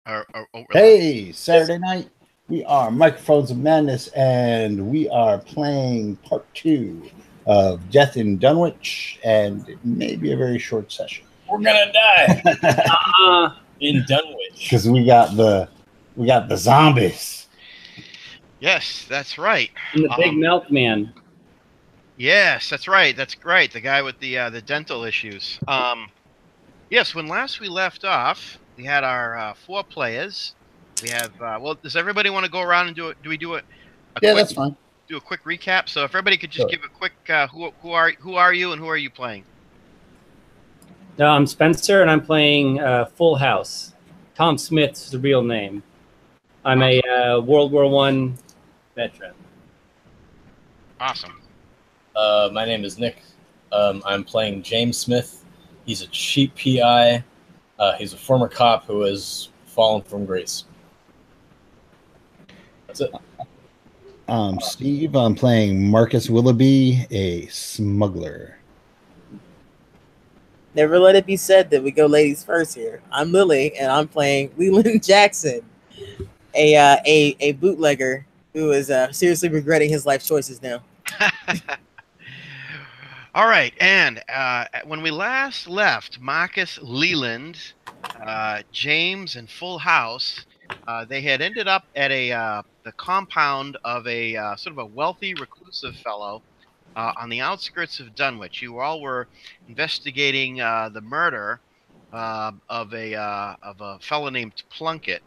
Oh, really? Hey, Saturday night. We are Microphones of Madness, and we are playing part two of Death in Dunwich, and it may be a very short session We're gonna die in Dunwich. because we got the zombies. Yes, that's right. And the big milkman. Yes, that's right. That's right. The guy with the dental issues. Yes. When last we left off, we had our four players. We have. Well, does everybody want to go around and do it? Do we do a Yeah, quick that's fine. recap? So if everybody could just Sure. give a quick who are you and who are you playing? I'm Spencer, and I'm playing Full House. Tom Smith's the real name. I'm a World War I veteran. Awesome. My name is Nick. I'm playing James Smith. He's a cheap PI. He's a former cop who has fallen from grace. That's it. Steve, I'm playing Marcus Willoughby, a smuggler. Never let it be said that we go ladies first here. I'm Lily, and I'm playing Leland Jackson, a bootlegger who is seriously regretting his life choices now. All right, and when we last left, Marcus Leland, James, and Full House, they had ended up at the compound of a sort of a wealthy, reclusive fellow on the outskirts of Dunwich. You all were investigating the murder of a fellow named Plunkett,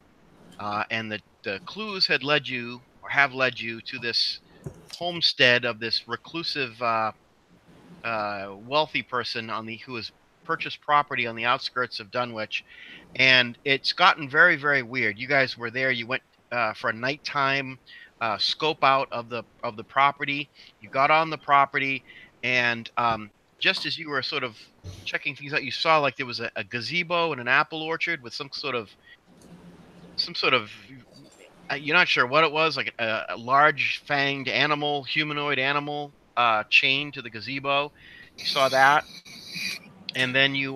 and the clues had led you, or have led you, to this homestead of this reclusive, wealthy person who has purchased property on the outskirts of Dunwich, and it's gotten very, very weird. You guys were there. You went for a nighttime scope out of the property. You got on the property, and just as you were sort of checking things out, you saw like there was a gazebo and an apple orchard with some sort of you're not sure what it was, like a large fanged animal, humanoid animal, chained to the gazebo. You saw that, and then you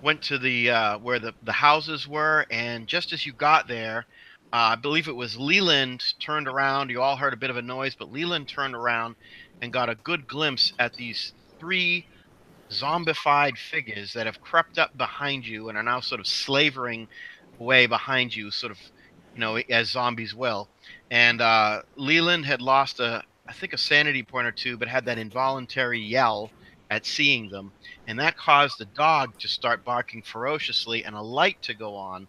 went to the where the houses were, and just as you got there, I believe it was Leland turned around. You all heard a bit of a noise, but Leland turned around and got a good glimpse at these three zombified figures that have crept up behind you and are now sort of slavering away behind you, sort of, as zombies will. And Leland had lost I think a sanity point or two, but had that involuntary yell at seeing them, and that caused the dog to start barking ferociously and a light to go on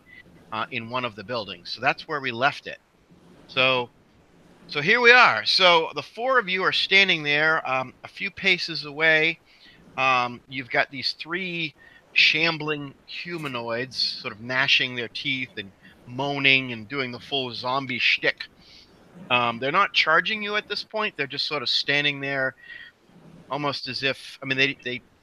in one of the buildings. So that's where we left it. So here we are. So the four of you are standing there, a few paces away. You've got these three shambling humanoids sort of gnashing their teeth and moaning and doing the full zombie shtick. They're not charging you at this point. They're just sort of standing there, almost as if, I mean,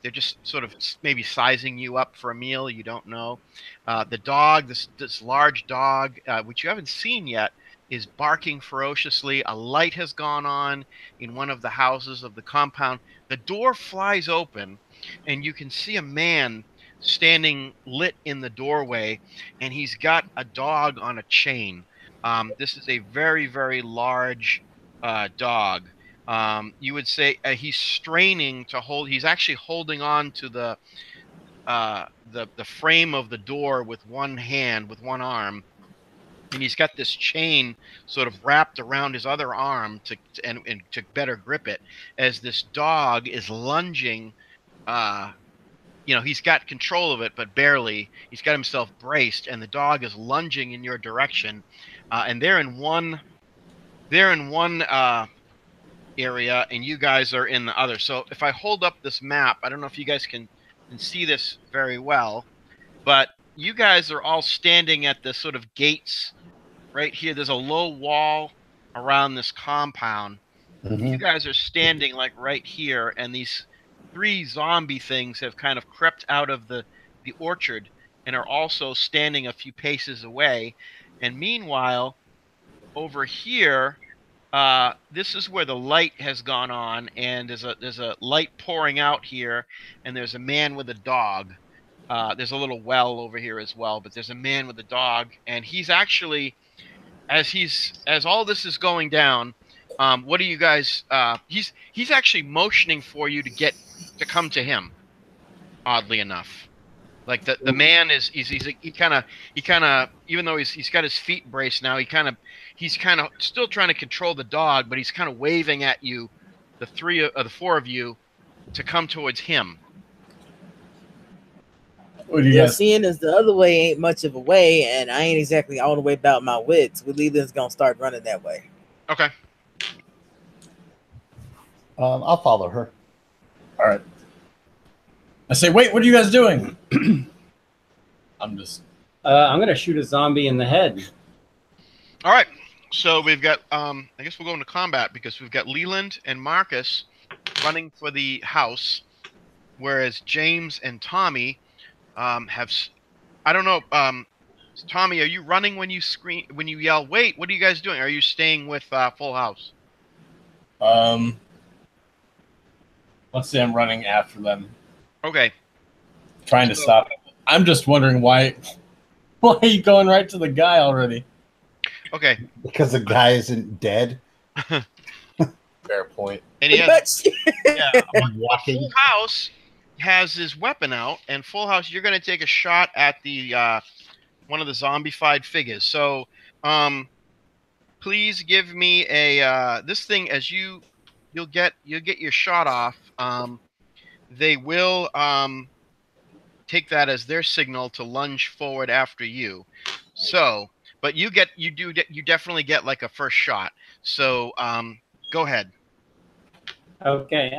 they're just sort of maybe sizing you up for a meal. You don't know. The dog, this large dog, which you haven't seen yet, is barking ferociously. A light has gone on in one of the houses of the compound. The door flies open, and you can see a man standing lit in the doorway, and he's got a dog on a chain. This is a very, very large dog. You would say he's straining to hold. He's actually holding on to the frame of the door with one hand, with one arm, and he's got this chain sort of wrapped around his other arm and to better grip it. As this dog is lunging, he's got control of it, but barely. He's got himself braced, and the dog is lunging in your direction. And they're in one area, and you guys are in the other. So if I hold up this map, I don't know if you guys can see this very well, but you guys are all standing at the sort of gates right here. There's a low wall around this compound. Mm-hmm. You guys are standing like right here, and these three zombie things have kind of crept out of the orchard and are also standing a few paces away. And meanwhile, over here, this is where the light has gone on, and there's a light pouring out here, and there's a man with a dog. There's a little well over here as well, but there's a man with a dog, and he's actually, as all this is going down, what are you guys? He's actually motioning for you to come to him. Oddly enough, like the man is he kind of even though he's got his feet braced now, he's kind of still trying to control the dog, but he's kind of waving at you, the four of you, to come towards him. What do you Yeah, guys? seeing as the other way ain't much of a way, and I ain't exactly all the way about my wits, we Leland's gonna start running that way. Okay. I'll follow her. All right. I say, wait, what are you guys doing? I'm just. I'm gonna shoot a zombie in the head. All right. So we've got I guess we'll go into combat because we've got Leland and Marcus running for the house, whereas James and Tommy I don't know. Tommy, are you running when you yell, wait? What are you guys doing? Are you staying with Full House? Let's say I'm running after them, Okay. trying to stop it. I'm just wondering why are you going right to the guy already? Okay. Because the guy isn't dead. Fair point. And he Pretty has, much. yeah. Walking. Full House has his weapon out, and Full House, you're going to take a shot at the one of the zombified figures. So, please give me a this thing as you'll get your shot off. They will take that as their signal to lunge forward after you. So, but you definitely get like a first shot. So, go ahead. Okay.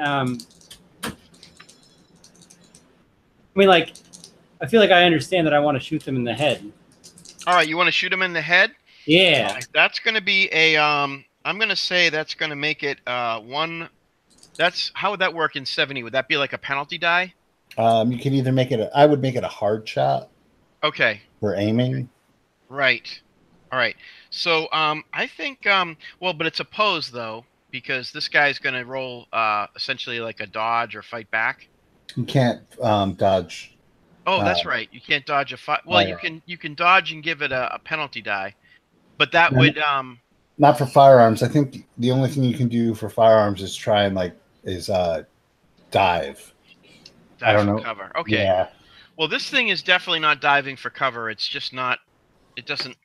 I mean, like, I feel like I understand that I want to shoot them in the head. All right, you want to shoot him in the head? Yeah. That's going to be a I'm going to say that's going to make it one. That's how would that work in 70? Would that be like a penalty die? You can either make it. I would make it a hard shot Okay. for aiming. Right. All right. So I think well, but it's opposed though because this guy's going to roll essentially like a dodge or fight back. You can't dodge. Oh, that's right. You can't dodge a fight. Well, yeah. you can dodge and give it a penalty die, but that would Not for firearms. I think the only thing you can do for firearms is try and dive. I don't for know. cover. Okay. Yeah. Well, this thing is definitely not diving for cover. It's just not. It doesn't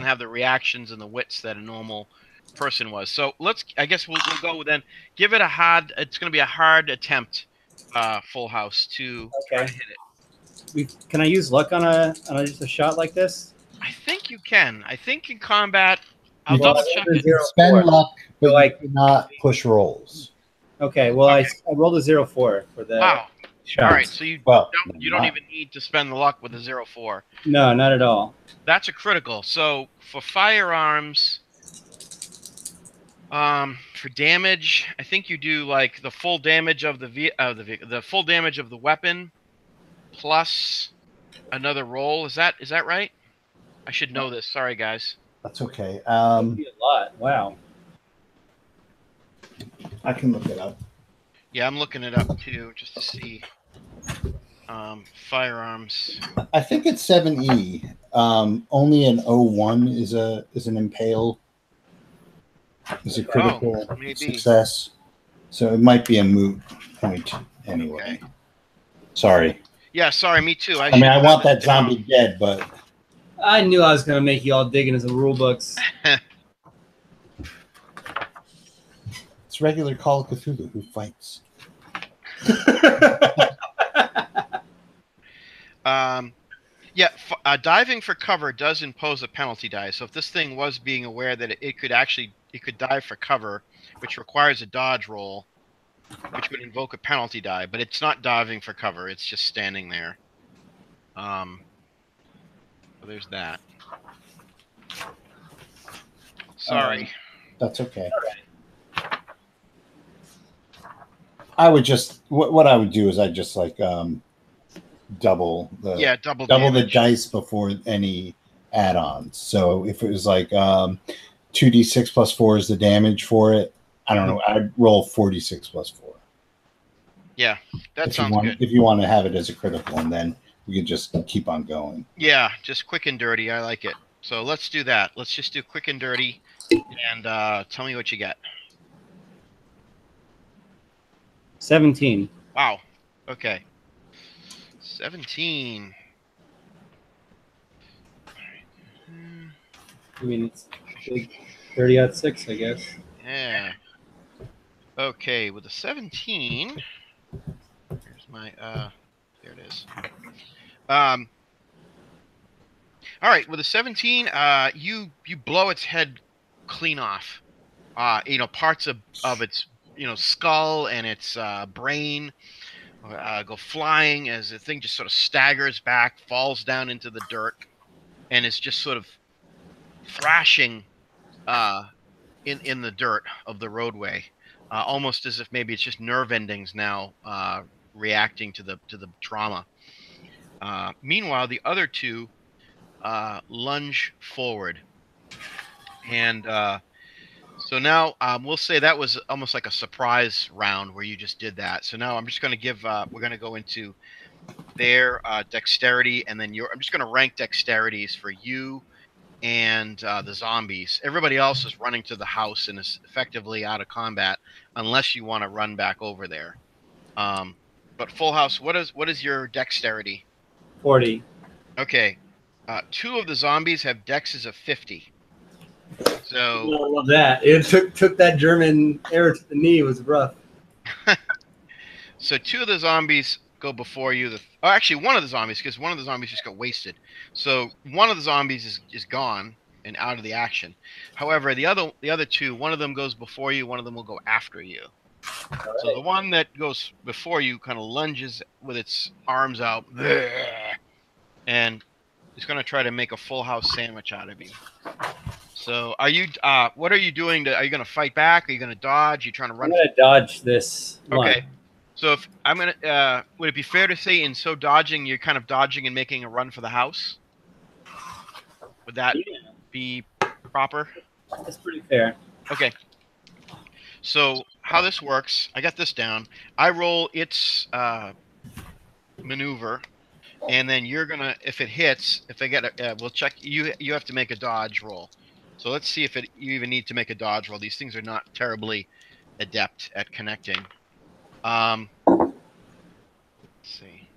have the reactions and the wits that a normal person was. So I guess we'll go then. Give it a hard. It's going to be a hard attempt. Full House to try to hit it. Can I use luck on just a shot like this? I think you can. I think in combat, I'll You double check it. spend luck, but So, like, you cannot push rolls. Okay. Well, Okay. I rolled a 0-4 for the Wow. shot. All right, so you Well, don't even need to spend the luck with a 0-4. No, not at all. That's a critical. So for firearms, for damage, I think you do like the full damage of the full damage of the weapon, plus another roll. Is that right? I should know this. Sorry, guys. That's okay. That would be a lot. Wow. I can look it up. Yeah, I'm looking it up too, just to see. Firearms. I think it's 7E. Only an 01 is an impale. Is a critical maybe. success. So it might be a moot point anyway. Okay. Sorry. Yeah, sorry, me too. I mean, I want that zombie dead, but I knew I was going to make you all dig into the rule books. it's regular Call of Cthulhu. Who fights? Yeah, diving for cover does impose a penalty die. So if this thing was being aware that it could dive for cover, which requires a dodge roll, which would invoke a penalty die, but it's not diving for cover. It's just standing there. So there's that. Sorry. That's okay. I would just what I would do is I'd just double the double the damage. dice before any add-ons. So if it was 2d6 plus 4 is the damage for it, I don't know, I'd roll 46 plus 4. Yeah, that sounds good. If you want to have it as a critical, and then we could just keep on going. Yeah, just quick and dirty. I like it. So let's do that. Let's just do quick and dirty, and tell me what you get. 17. Wow. Okay. 17. I mean, it's big 30 out 6, I guess. Yeah. Okay, with a 17. Here's my there it is. All right, with a 17, you blow its head clean off. Parts of its skull and its brain go flying as the thing just sort of staggers back, falls down into the dirt, and is just sort of thrashing in the dirt of the roadway, almost as if maybe it's just nerve endings now reacting to the trauma. Meanwhile, the other two lunge forward, and so now we'll say that was almost like a surprise round where you just did that. So now I'm just going to give we're going to go into their dexterity, and then I'm just going to rank dexterities for you and the zombies. Everybody else is running to the house and is effectively out of combat, unless you want to run back over there. But Full House, what is your dexterity? 40. Okay, 2 of the zombies have dexes of 50. So I love that. It took that German arrow to the knee. It was rough. So 2 of the zombies go before you. Actually, one of the zombies, because one of the zombies just got wasted. So one of the zombies is gone and out of the action. However, the other 2, one of them goes before you, one of them will go after you. So the one that goes before you kind of lunges with its arms out, and it's going to try to make a Full House sandwich out of you. So are you? What are you doing? Are you going to fight back? Are you going to dodge? Are you trying to run? I'm going to dodge this one. Okay. So if I'm going to, would it be fair to say in so dodging, you're kind of dodging and making a run for the house? Would that be proper? That's pretty fair. Okay. So how this works, I got this down. I roll its maneuver, and then you're gonna, if it hits, if I get a, we'll check. You have to make a dodge roll. So let's see if you even need to make a dodge roll. These things are not terribly adept at connecting. Let's see.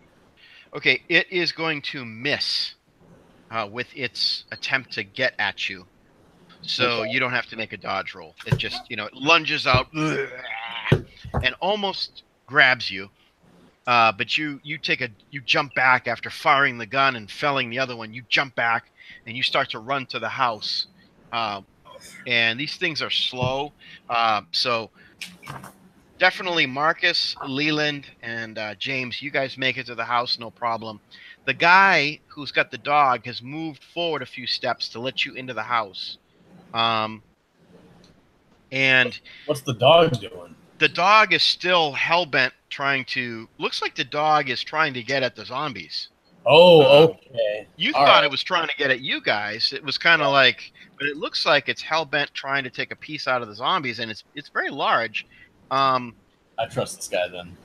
Okay, it is going to miss with its attempt to get at you. So you don't have to make a dodge roll. It just, it lunges out and almost grabs you. But you jump back after firing the gun and felling the other one. You jump back and you start to run to the house. And these things are slow. So definitely Marcus, Leland, and James, you guys make it to the house, no problem. The guy who's got the dog has moved forward a few steps to let you into the house. And what's the dog doing? The dog is still hell-bent looks like the dog is trying to get at the zombies. Oh, okay. You thought it was trying to get at you guys. It was kind of like, but it looks like it's hell-bent trying to take a piece out of the zombies, and it's very large. I trust this guy then.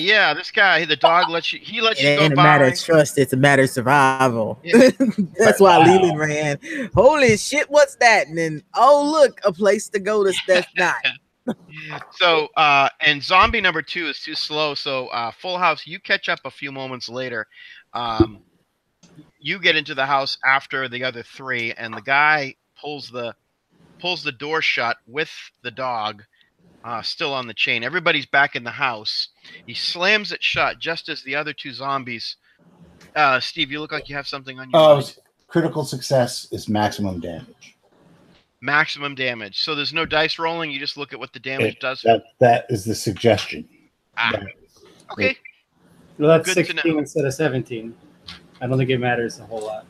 Yeah, this guy, the dog lets you go by. It ain't a matter of trust, it's a matter of survival. Yeah. That's why Leland ran. Holy shit, what's that? And then, oh look, a place to go that's not. So and zombie number 2 is too slow. So Full House, you catch up a few moments later. You get into the house after the other 3, and the guy pulls the door shut with the dog still on the chain. Everybody's back in the house. He slams it shut just as the other 2 zombies. Steve, you look like you have something on your mind. Critical success is maximum damage. Maximum damage. So there's no dice rolling. You just look at what the damage does. That is the suggestion. Okay. Well, that's 16 instead of 17. I don't think it matters a whole lot.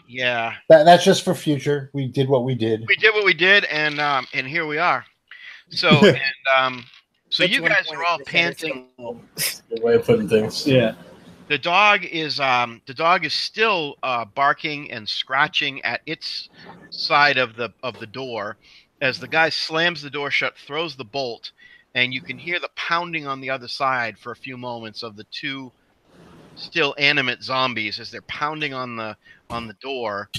Yeah. That's just for future. We did what we did. We did what we did, and here we are. So so you guys are all panting. Good way of putting things. Yeah. The dog is still barking and scratching at its side of the door as the guy slams the door shut, throws the bolt, and you can hear the pounding on the other side for a few moments of the 2 still animate zombies as they're pounding on the door.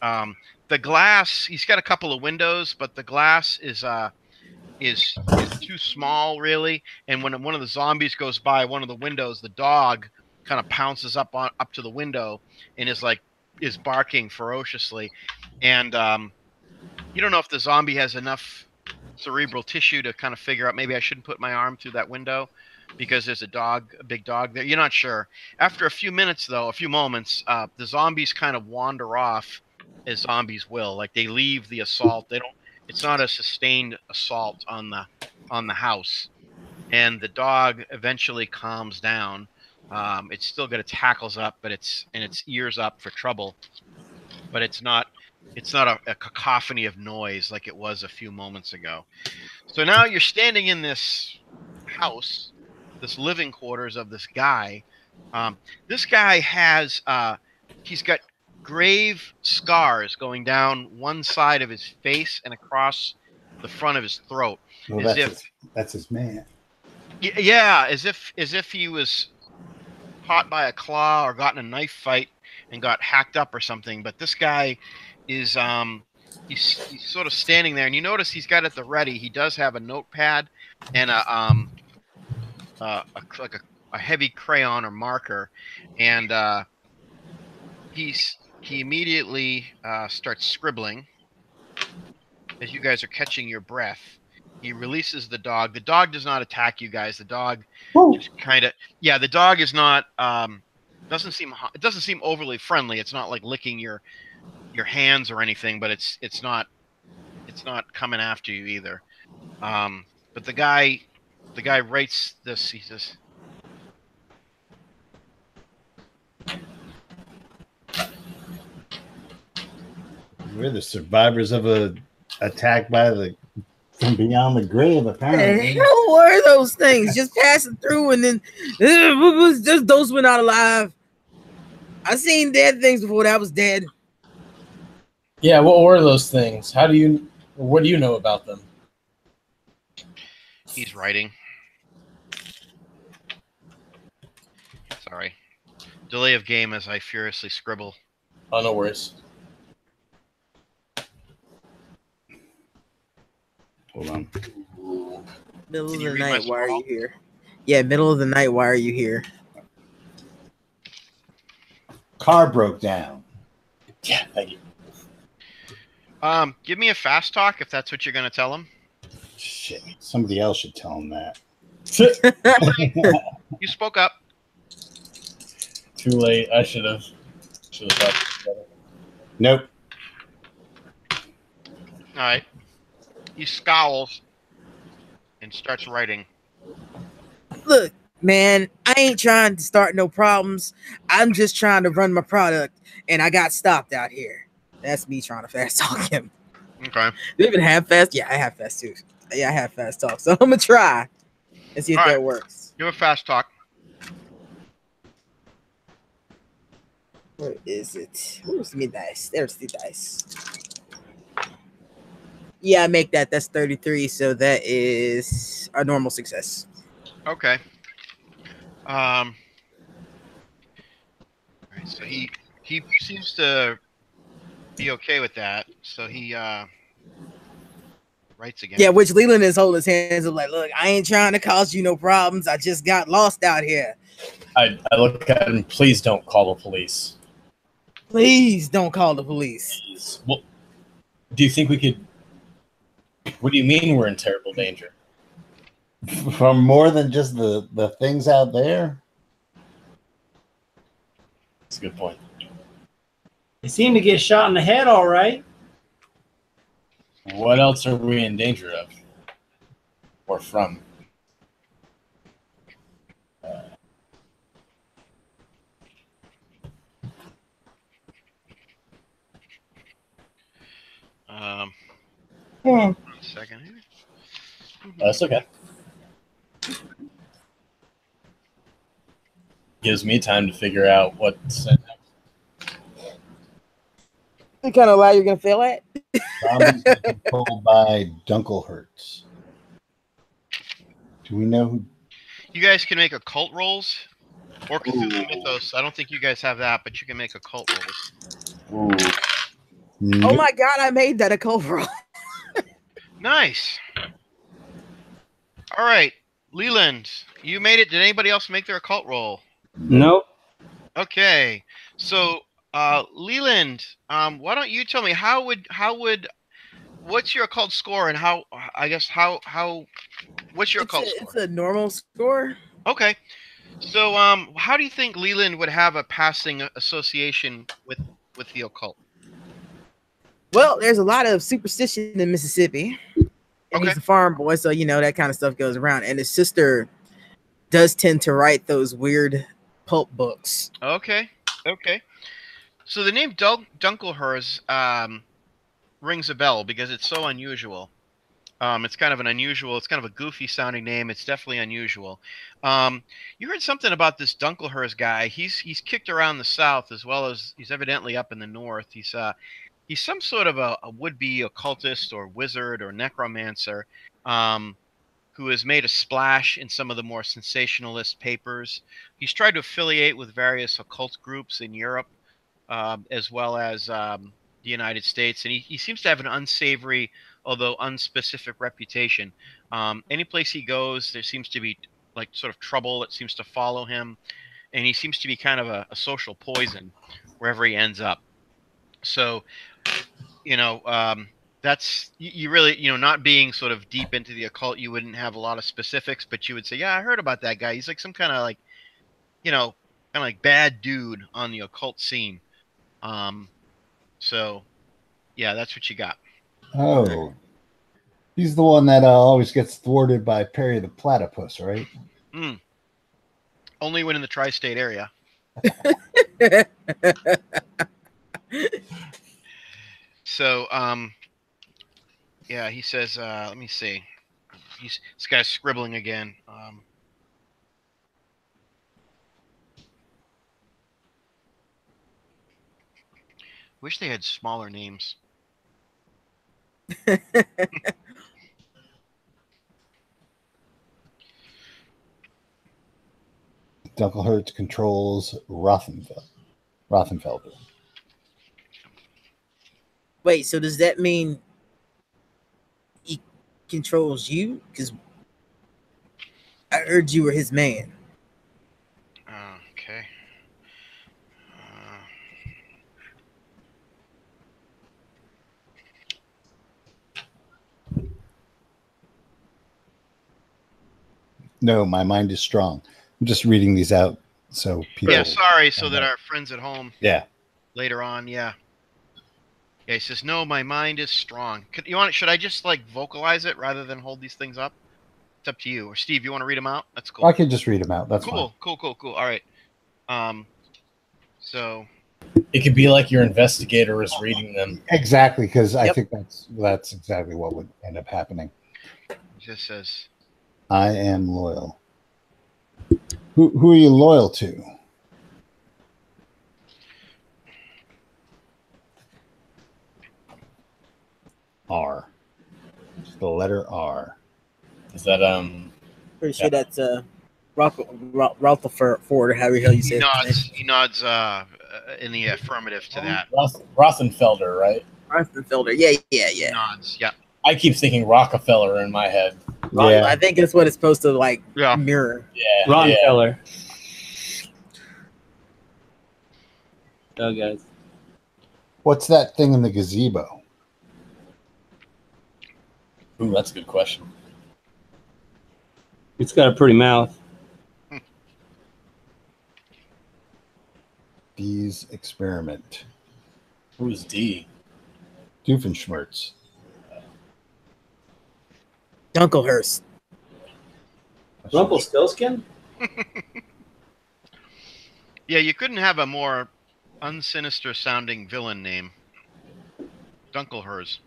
The glass, he's got a couple of windows, but the glass is too small, really. And when one of the zombies goes by one of the windows, the dog kind of pounces up to the window and is barking ferociously. And you don't know if the zombie has enough cerebral tissue to kind of figure out maybe I shouldn't put my arm through that window because there's a big dog there. You're not sure. After a few moments, the zombies kind of wander off as zombies will. Like they leave the assault. They don't. It's not a sustained assault on the house, and the dog eventually calms down. It's still got its hackles up, but its ears up for trouble. But it's not a cacophony of noise like it was a few moments ago. So now you're standing in this house, this living quarters of this guy. This guy has he's got grave scars going down one side of his face and across the front of his throat. Well, that's his man. Yeah, as if he was caught by a claw or got in a knife fight and got hacked up or something. But this guy is he's sort of standing there, and you notice he's got at the ready. He does have a notepad and a heavy crayon or marker, and he immediately starts scribbling as you guys are catching your breath. He releases the dog. The dog does not attack you guys. The dog just kind of the dog is not doesn't seem overly friendly. It's not like licking your hands or anything, but it's not coming after you either. But the guy writes this. He says, "We're the survivors of a attack from beyond the grave, apparently." The hell were those things? Just passing through, and then just those were not alive. I seen dead things before that was dead. Yeah, what were those things? What do you know about them? he's writing. Sorry. Delay of game as I furiously scribble. Oh, no worries. Hold on. Middle of you the read my night, why are scroll? you here? Yeah, middle of the night, why are you here? Car broke down. Yeah, thank you. Give me a fast talk if that's what you're going to tell him. Shit. Somebody else should tell him that. You spoke up. Too late. I should have thought together. Nope. All right. He scowls and starts writing. Look, man, I ain't trying to start no problems. I'm just trying to run my product, and I got stopped out here. That's me trying to fast talk him. Okay. Do you even have fast? Yeah, I have fast too. Yeah, I have fast talk. So I'm gonna try and see if All that right. works. Do a fast talk. Where is it? Where's the dice? There's the dice. Yeah, I make that. That's 33. So that is a normal success. Okay. All right, so he seems to be okay with that. So he writes again. Yeah, which Leland is holding his hands up like, look, I ain't trying to cause you no problems. I just got lost out here. I look at him. Please don't call the police. Please don't call the police. Please. Well, do you think we could? What do you mean we're in terrible danger? From more than just the things out there? That's a good point. They seem to get shot in the head, all right. What else are we in danger of? Or from? One second here. That's okay. Gives me time to figure out what to send next. What kind of lie you're gonna fail at? Zombies are controlled by Dunkelhertz. Do we know who? You guys can make occult rolls. Or Cthulhu Ooh. Mythos. I don't think you guys have that, but you can make occult rolls. Ooh. Oh my god, I made that a cold roll. Nice. All right, Leland, you made it. Did anybody else make their occult roll? Nope. Okay, so Leland, why don't you tell me what's your occult score and how what's your occult It's score? a normal score. Okay, so how do you think Leland would have a passing association with the occult? Well, there's a lot of superstition in Mississippi. And Okay. he's a farm boy, so you know that kind of stuff goes around. And his sister does tend to write those weird pulp books. Okay. So the name Dunkelhurst rings a bell because it's so unusual. It's kind of a goofy sounding name. It's definitely unusual. You heard something about this Dunkelhurst guy. He's kicked around the South as well as he's evidently up in the North. He's some sort of a would-be occultist or wizard or necromancer who has made a splash in some of the more sensationalist papers. He's tried to affiliate with various occult groups in Europe as well as the United States, and he seems to have an unsavory, although unspecific reputation. Any place he goes, there seems to be like sort of trouble that seems to follow him, and he seems to be kind of a social poison wherever he ends up. So, that's you really, not being sort of deep into the occult, you wouldn't have a lot of specifics, but you would say, yeah, I heard about that guy. He's like some kind of like, bad dude on the occult scene. So yeah, that's what you got. Oh, he's the one that always gets thwarted by Perry the Platypus, right? Only when in the tri-state area. So, yeah, he says, let me see. This guy's scribbling again. Wish they had smaller names. Dunkelhurst controls Rothenfelder. Wait, so does that mean he controls you? Because I heard you were his man. Okay. No, my mind is strong. I'm just reading these out so people. Yeah, sorry, so that our friends at home. Yeah. Later on, yeah. Yeah, he says, "No, my mind is strong." Should I just like vocalize it rather than hold these things up? It's up to you. Or Steve, you want to read them out? That's cool. I can just read them out. That's cool. Cool. All right. So it could be like your investigator is reading them. Exactly, because I think that's exactly what would end up happening. It just says, "I am loyal." Who are you loyal to? R. It's the letter R. Is that Pretty sure that's Rothenfelder, or however the hell you say it. He nods in the affirmative to that. Rothenfelder, right? Rothenfelder, yeah. He nods, yeah. I keep thinking Rockefeller in my head. Yeah. I think that's what it's supposed to mirror. Yeah. Rottenfeller. Oh, guys. What's that thing in the gazebo? Ooh, that's a good question. It's got a pretty mouth. D's experiment. Who's D? Doofenshmirtz. Dunkelhurst. Rumpelstiltskin? Yeah, you couldn't have a more unsinister sounding villain name. Dunkelhurst.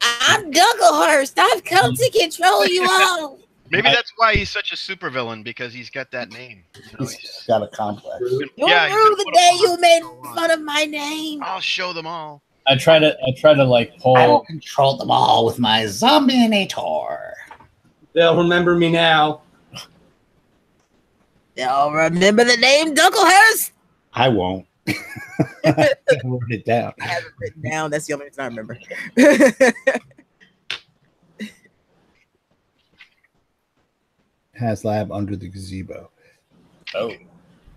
I'm Dunkelhurst. I've come to control you all. Maybe that's why he's such a supervillain, because he's got that name. He's got a complex. You rue the day you made fun of my name. I'll show them all. I try to like pull. I will control them all with my Zombieinator. They'll remember me now. Y'all remember the name Dunklehurst? I won't. I wrote it down. I have it written down. That's the only reason I remember. HasLab under the gazebo. Oh,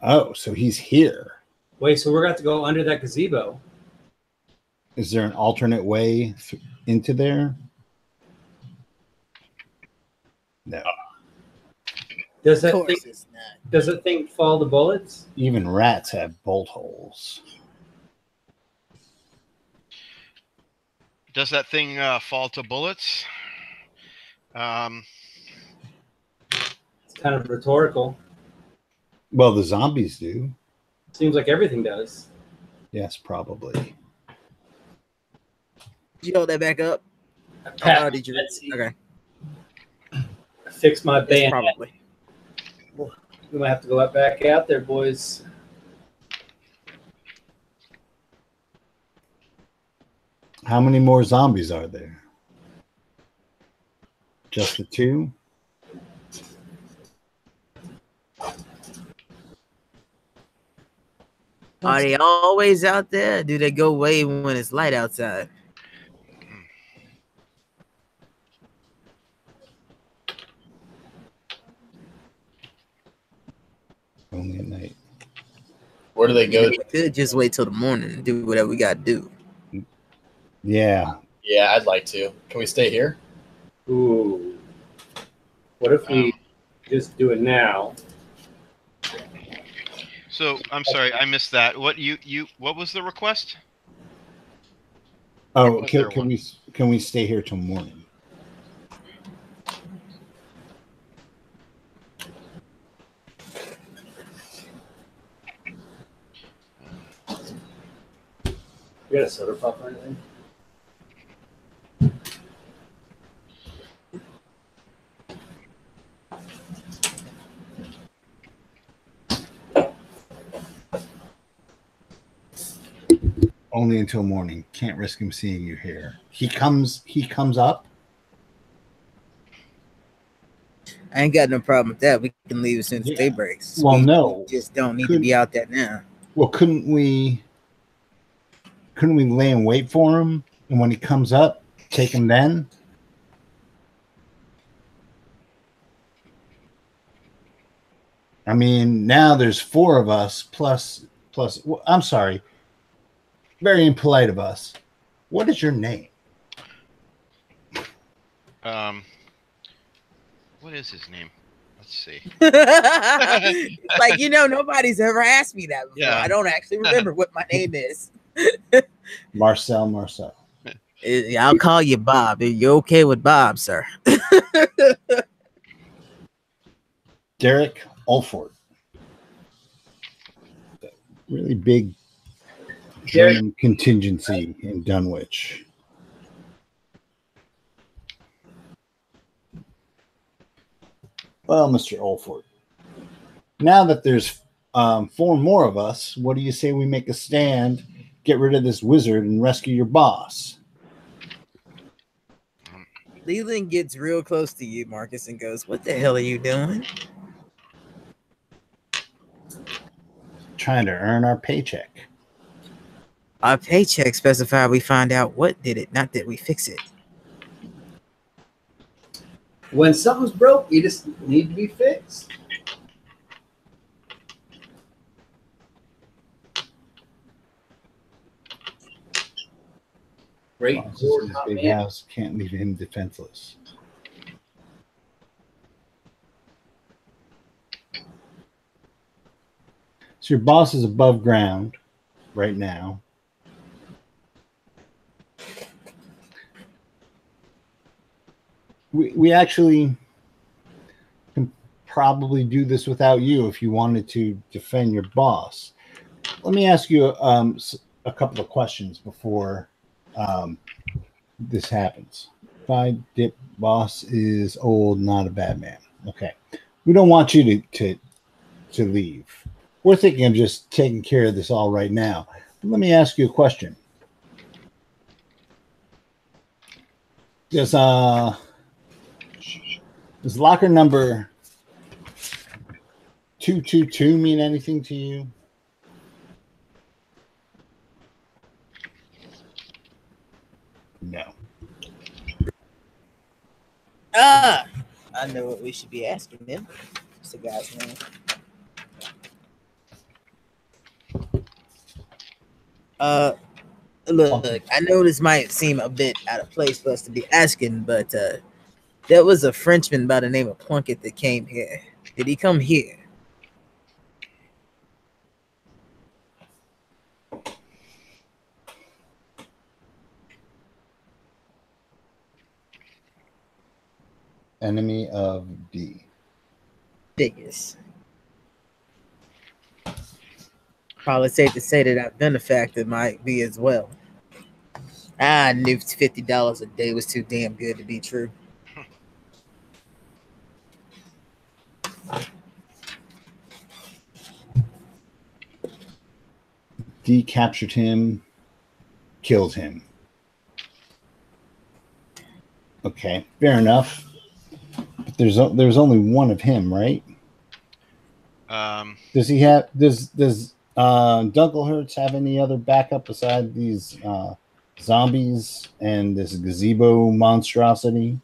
Oh, so he's here. Wait, so we're going to go under that gazebo. Is there an alternate way into there? No. Does Of that course thing, it's not. does that thing fall to bullets? Even rats have bolt holes. Does that thing fall to bullets? It's kind of rhetorical. Well, the zombies do. Seems like everything does. Yes, probably. Did you hold that back up? Pat, Oh, did you? let's see. Okay. Fix my Yes, band. probably. We might have to go back out there, boys. How many more zombies are there? Just the two? Are they always out there? Or do they go away when it's light outside? Only at night. where do they go? We could just wait till the morning and do whatever we got to do. Yeah. Yeah, I'd like to. Can we stay here? Ooh. What if we just do it now? So I'm sorry, I missed that. What what was the request? Oh, was there can we stay here till morning? You got a soda pop or anything? Only until morning. Can't risk him seeing you here. He comes up. I ain't got no problem with that. We can leave as soon as Yeah. day breaks. Well, We no. just don't need to be out there now. Well, couldn't we lay in wait for him, and when he comes up, take him then? I mean, now there's four of us plus. Well, I'm sorry. Very impolite of us. What is your name? What is his name? Let's see. It's like, nobody's ever asked me that before. Yeah. I don't actually remember what my name is. Marcel. I'll call you Bob. Are you okay with Bob, sir? Derek Alford. Really big German contingency in Dunwich. Well, Mr. Alford, now that there's four more of us, what do you say we make a stand, get rid of this wizard, and rescue your boss? Leland gets real close to you, Marcus, and goes, "What the hell are you doing?" Trying to earn our paycheck. Our paycheck specified we find out what did it, not that we fix it. When something's broke, you just need to be fixed. Great. Boss is in his big house, can't leave him defenseless. So your boss is above ground right now. We actually can probably do this without you if you wanted to defend your boss. Let me ask you a couple of questions before this happens. Five dip boss is old, not a bad man. Okay, we don't want you to leave. We're thinking of just taking care of this all right now. But let me ask you a question. Does locker number 222 mean anything to you? No. Ah, I know what we should be asking him. What's the guy's name? Look, I know this might seem a bit out of place for us to be asking, but there was a Frenchman by the name of Plunkett that came here. Did he come here? Enemy of D. Biggest. Probably safe to say that our benefactor might be as well. I knew $50 a day was too damn good to be true. D captured him, killed him. Okay, fair enough. But there's only one of him, right? Does he have does Dunkelhertz have any other backup beside these zombies and this gazebo monstrosity?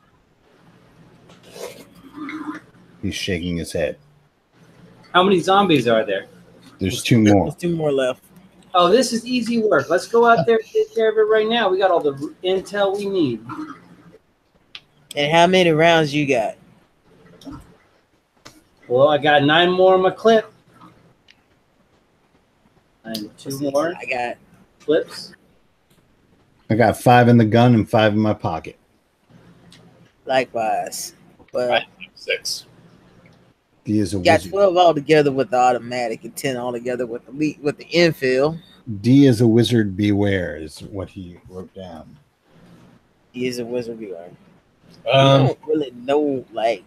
He's shaking his head. How many zombies are there? There's two more. There's 2 more left. Oh, this is easy work. Let's go out there and take care of it right now. We got all the intel we need. And how many rounds you got? Well, I got 9 more in my clip. And 2 more I got clips. I got 5 in the gun and 5 in my pocket. likewise. But I have 6. D is a got wizard. 12 altogether with the automatic and 10 altogether with the infill. D is a wizard beware is what he wrote down. He is a wizard beware. Um, I don't really know, like,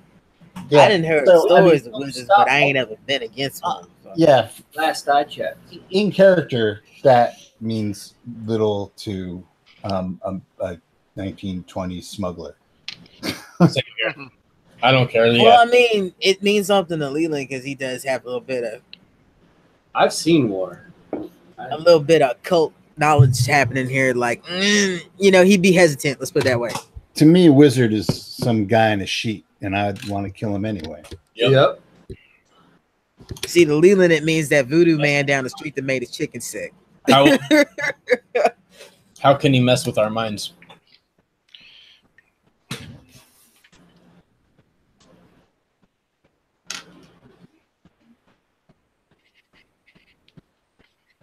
I didn't hear stories of wizards, but I ain't ever been against one. So. Yeah, Last I checked. in character, that means little to a 1920s smuggler. Same here. I don't care. Well, Yeah. I mean, it means something to Leland because he does have a little bit I've seen war. of cult knowledge happening here. Like, he'd be hesitant. Let's put it that way. To me, a wizard is some guy in a sheet, and I'd want to kill him anyway. Yep. See, to Leland, it means that voodoo man down the street that made his chicken sick. How can he mess with our minds?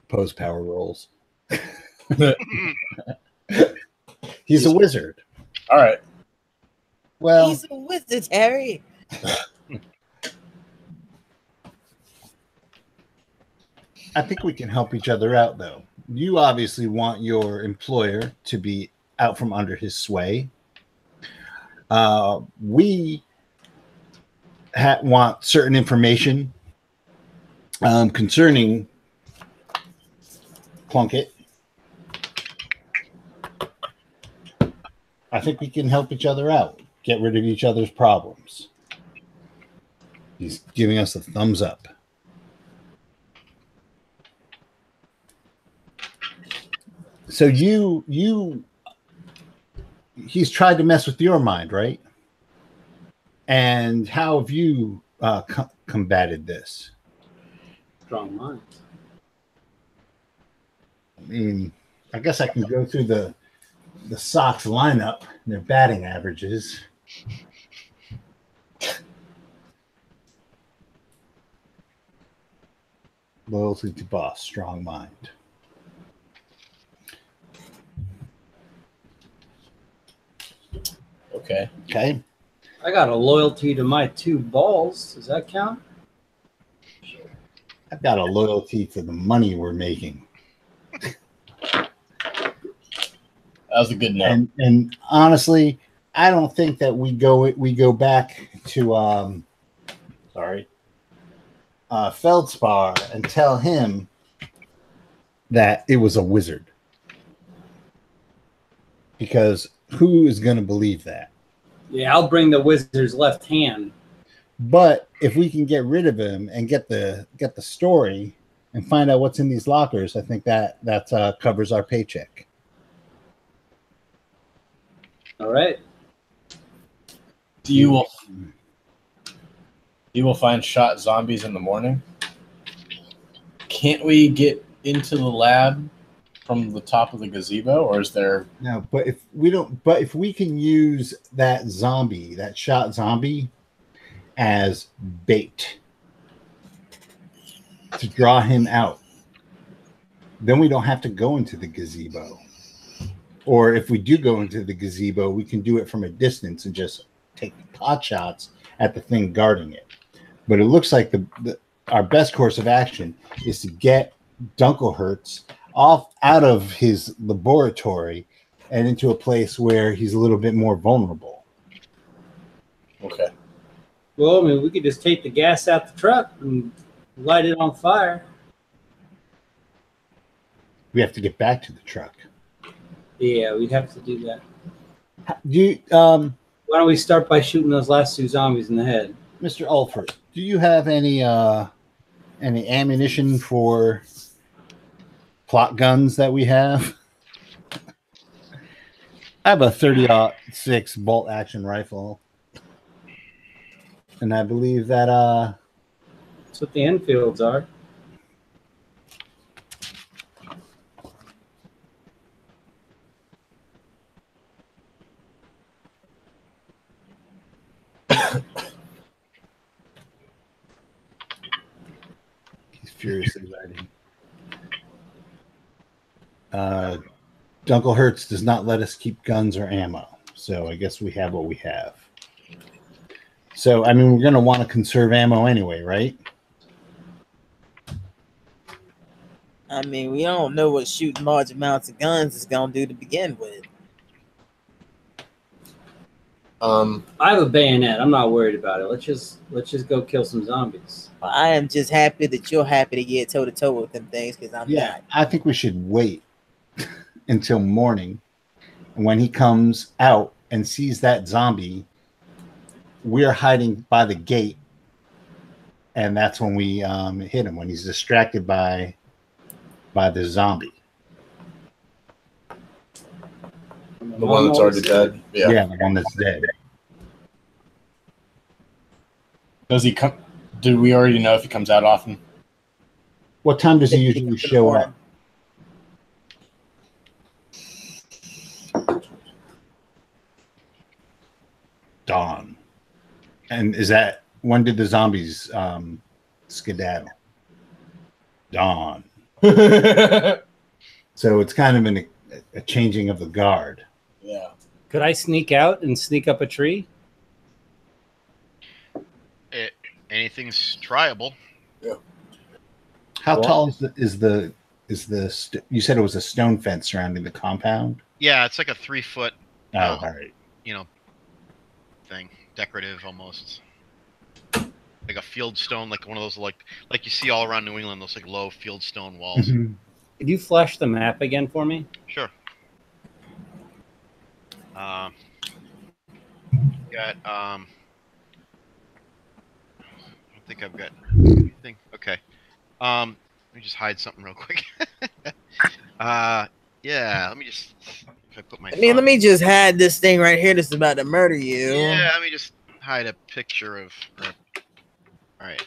Pose power rolls. He's a wizard. All right. Well, He's a wizard, Harry. I think we can help each other out, though. You obviously want your employer to be out from under his sway. We want certain information concerning Plunkett. I think we can help each other out, get rid of each other's problems. He's giving us a thumbs up. So he's tried to mess with your mind, right? And how have you combated this? Strong mind. I mean, I guess I can go through the Sox lineup and their batting averages. Loyalty to boss, strong mind. Okay. Okay. I got a loyalty to my 2 balls. Does that count? I've got a loyalty to the money we're making. That was a good note. And honestly, I don't think that we go back to Feldspar and tell him that it was a wizard. Because who is going to believe that? Yeah, I'll bring the wizard's left hand. But if we can get rid of him and get the story and find out what's in these lockers, I think that covers our paycheck. All right. You will find shot zombies in the morning. Can't we get into the lab from the top of the gazebo, or is there No, but if we don't, but if we can use that zombie, that shot zombie, as bait to draw him out, then we don't have to go into the gazebo. Or if we do go into the gazebo, we can do it from a distance and just take pot shots at the thing guarding it. But it looks like our best course of action is to get Dunkelhertz out of his laboratory and into a place where he's a little bit more vulnerable. okay? Well, I mean, we could just take the gas out the truck and light it on fire. We have to get back to the truck. Yeah, we'd have to do that. Why don't we start by shooting those last two zombies in the head? Mr. Ulford, do you have any ammunition for plot guns that we have? I have a 30-06 bolt action rifle, and I believe that that's what the Enfields are. He's furiously writing. Dunkelhertz does not let us keep guns or ammo, so I guess we have what we have. So, I mean, we're going to want to conserve ammo anyway, right? I mean, we don't know what shooting large amounts of guns is gonna do to begin with. I have a bayonet. I'm not worried about it. Let's just go kill some zombies. I am just happy that you're happy to get toe to toe with them things, because I'm not. I think we should wait until morning. And when he comes out and sees that zombie, we're hiding by the gate, and that's when we hit him, when he's distracted by the zombie. The one that's already dead. Yeah, the one that's dead. Does he come? Do we already know if he comes out often? What time does he usually show up? Dawn. And is that, when did the zombies skedaddle? Dawn. So it's kind of a changing of the guard. Yeah. Could I sneak out and sneak up a tree? Anything's tryable. Yeah. How tall is the you said it was a stone fence surrounding the compound? Yeah, it's like a 3-foot. All right. Thing, decorative almost, like a field stone, like one of those like you see all around New England, those like low field stone walls. Mm-hmm. Could you flash the map again for me? Sure. Got I don't think I've got anything. Okay. Let me just hide something real quick. Yeah, let me just, if I put my phone, let me just hide this thing right here that's about to murder you. Yeah, let me just hide a picture of her. All right.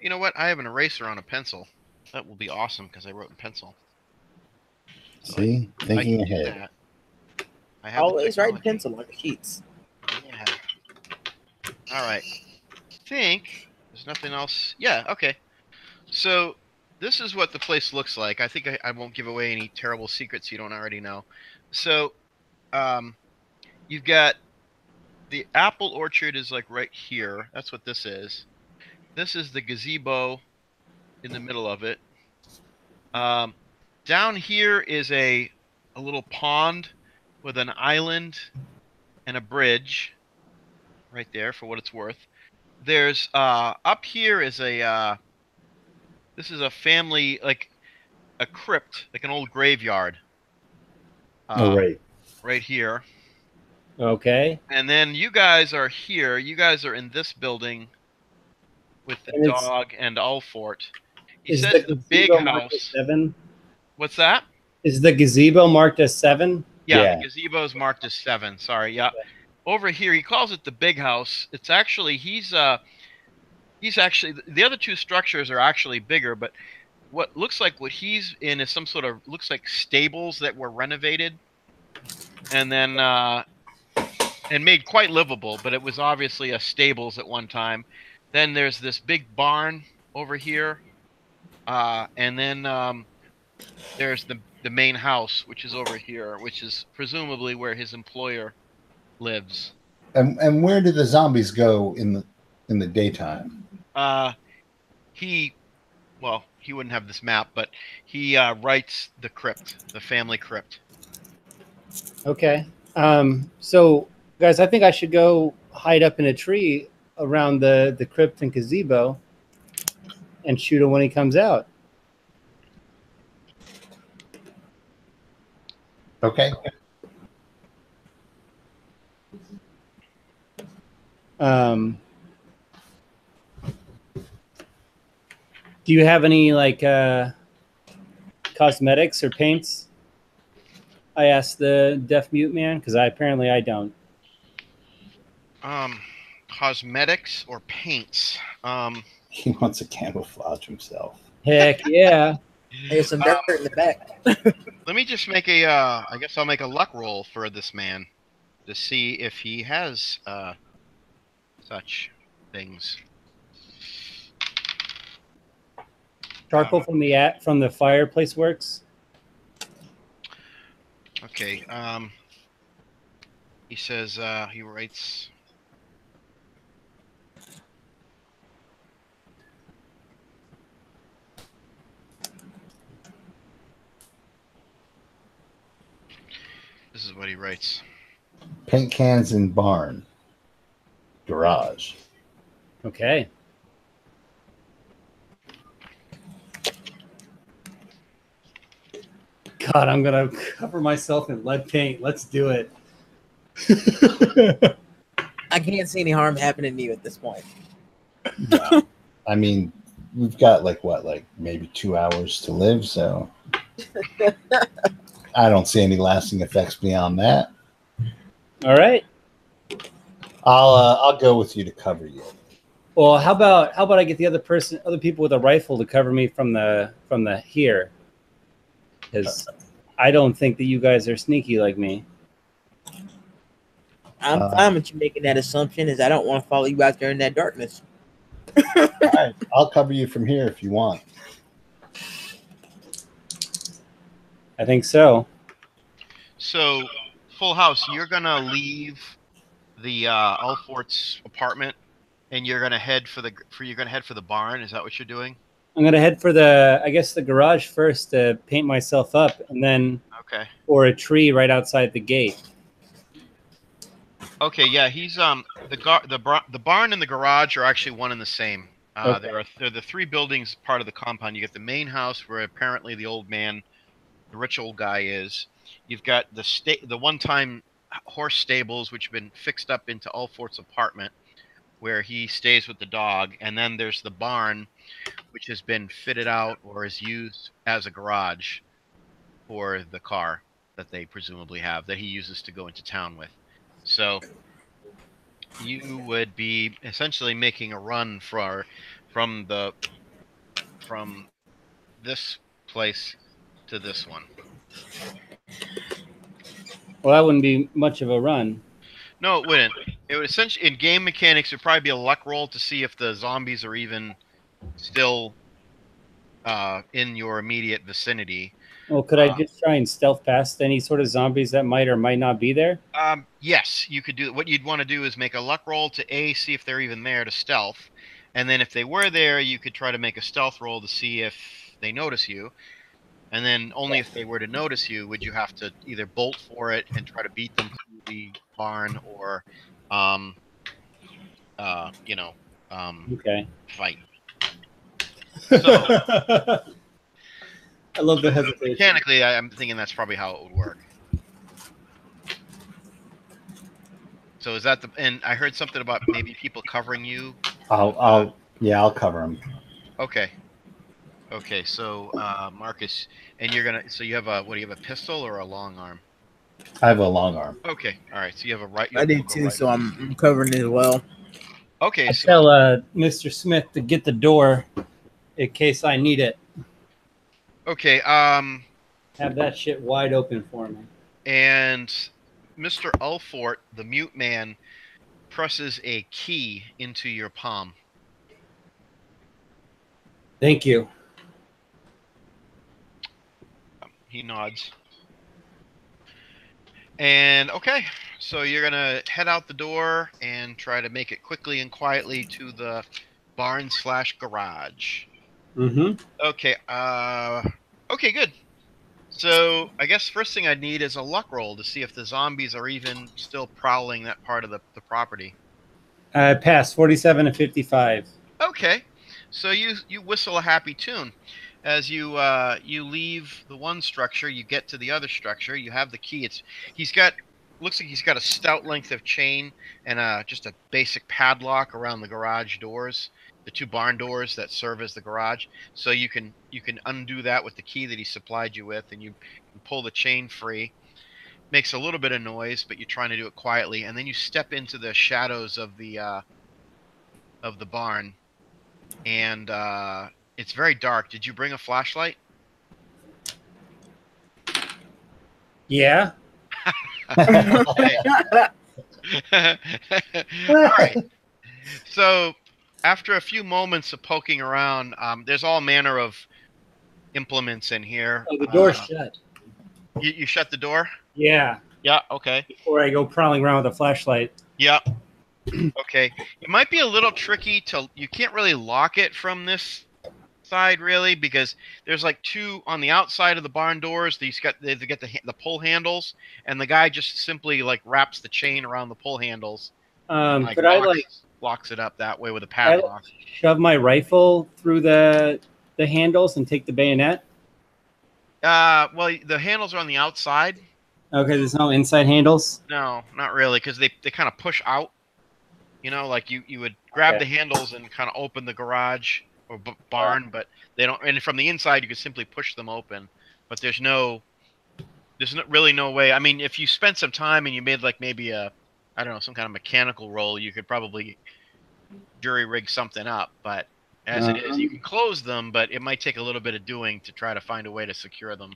You know what? I have an eraser on a pencil. That will be awesome because I wrote in pencil. So see, thinking ahead. I have always write in pencil like sheets. Yeah. All right. I think there's nothing else. Yeah. Okay. So this is what the place looks like. I think I won't give away any terrible secrets you don't already know. So, you've got the apple orchard is like right here. That's what this is. This is the gazebo in the middle of it. Down here is a little pond with an island and a bridge right there for what it's worth. There's up here is this is a family, like a crypt, like an old graveyard. Right. Right here. Okay. And then you guys are here. You guys are in this building with the And dog and Alfort. He is says the the big gazebo marked as house. 7? What's that? Is the gazebo marked as 7? Yeah, Yeah. the gazebo is marked as 7. Sorry, yeah. Over here, he calls it the big house. It's actually he's actually the other two structures are actually bigger, but what looks like what he's in is some sort of looks like stables that were renovated and then and made quite livable, but it was obviously a stables at one time. Then there's this big barn over here, and then there's the main house, which is over here, which is presumably where his employer lives. And where do the zombies go in the daytime? He well, he wouldn't have this map, but he writes the crypt, the family crypt. Okay. So, guys, I think I should go hide up in a tree around the crypt and gazebo and shoot him when he comes out. Okay. Do you have any like cosmetics or paints? I asked the deaf mute man because apparently I don't. Cosmetics or paints. He wants to camouflage himself. Heck yeah. There's some dirt in the back. Let me just make a. I guess I'll make a luck roll for this man to see if he has such things. Charcoal from the fireplace works. Okay. He says he writes. This is what he writes. Paint cans in barn. Garage. Okay. God, I'm gonna cover myself in lead paint. Let's do it. I can't see any harm happening to you at this point. No. I mean, we've got like maybe 2 hours to live, so I don't see any lasting effects beyond that. All right. I'll go with you to cover you. Well, how about I get the other people with a rifle to cover me from the here, because I don't think that you guys are sneaky like me. I'm fine with you making that assumption, as I don't want to follow you out there in that darkness. All right, I'll cover you from here if you want. I think so. So, Full House, you're gonna leave the Alfort's apartment, and you're gonna head for the barn. Is that what you're doing? I'm gonna head for the garage first to paint myself up, and then Okay. or a tree right outside the gate. Okay. Yeah. He's the barn and the garage are actually one and the same. Okay. They're the three buildings part of the compound. You get the main house where apparently the old man, the rich old guy, is. You've got the one-time horse stables, which have been fixed up into Alfort's apartment, where he stays with the dog, and then there's the barn, which has been fitted out or is used as a garage for the car that they presumably have that he uses to go into town with. So you would be essentially making a run from this place to this one. Well, that wouldn't be much of a run. No, it wouldn't. It would essentially, in game mechanics, it'd probably be a luck roll to see if the zombies are even still in your immediate vicinity. Well, could I just try and stealth past any sort of zombies that might or might not be there? Yes, you could do. What you'd want to do is make a luck roll to see if they're even there to stealth, and then if they were there, you could try to make a stealth roll to see if they notice you. And then only if they were to notice you would you have to either bolt for it and try to beat them through the barn, or, Okay. fight. So I love the hesitation. mechanically, I'm thinking that's probably how it would work. So is that the? And I heard something about maybe people covering you. I'll cover him. Okay. Okay. So Marcus, and you're gonna. So you have a what? Do you have a pistol or a long arm? I have a long arm. Okay. All right. So you have a right. You I have do a too, rifle. so I'm covering it as well. Okay. I So tell Mr. Smith to get the door in case I need it. okay. Have that shit wide open for me. And Mr. Ulfort, the mute man, presses a key into your palm. Thank you. He nods. And okay, so you're gonna head out the door and try to make it quickly and quietly to the barn/garage. Mm-hmm. Okay, okay, good. So I guess first thing I'd need is a luck roll to see if the zombies are even still prowling that part of the property. I passed 47 and 55. Okay, so you whistle a happy tune as you leave the one structure. You get to the other structure. You have the key. He's got looks like he's got a stout length of chain and just a basic padlock around the garage doors, the two barn doors that serve as the garage. So you can undo that with the key that he supplied you with, and you can pull the chain free. Makes a little bit of noise, but you're trying to do it quietly, and then you step into the shadows of the barn, and it's very dark. Did you bring a flashlight? Yeah. Okay. All right. So after a few moments of poking around, there's all manner of implements in here. Oh, the door's shut. You shut the door? Yeah. Yeah. Okay. Before I go prowling around with a flashlight. Yeah. Okay. It might be a little tricky to. You can't really lock it from this side really because there's like two on the outside of the barn doors. They've got the pull handles, and the guy just simply like wraps the chain around the pull handles. And, like, Could I locks it up that way with a padlock? shove my rifle through the handles and take the bayonet? Well, the handles are on the outside. Okay, there's no inside handles. No, not really, because they kind of push out. You know, like you would grab Okay. the handles and kind of open the garage or barn, but they don't. And from the inside, you can simply push them open. But there's really no way. I mean, if you spent some time and you made like maybe I don't know, some kind of mechanical roll, you could probably jury rig something up. But as it is, you can close them, but it might take a little bit of doing to try to find a way to secure them.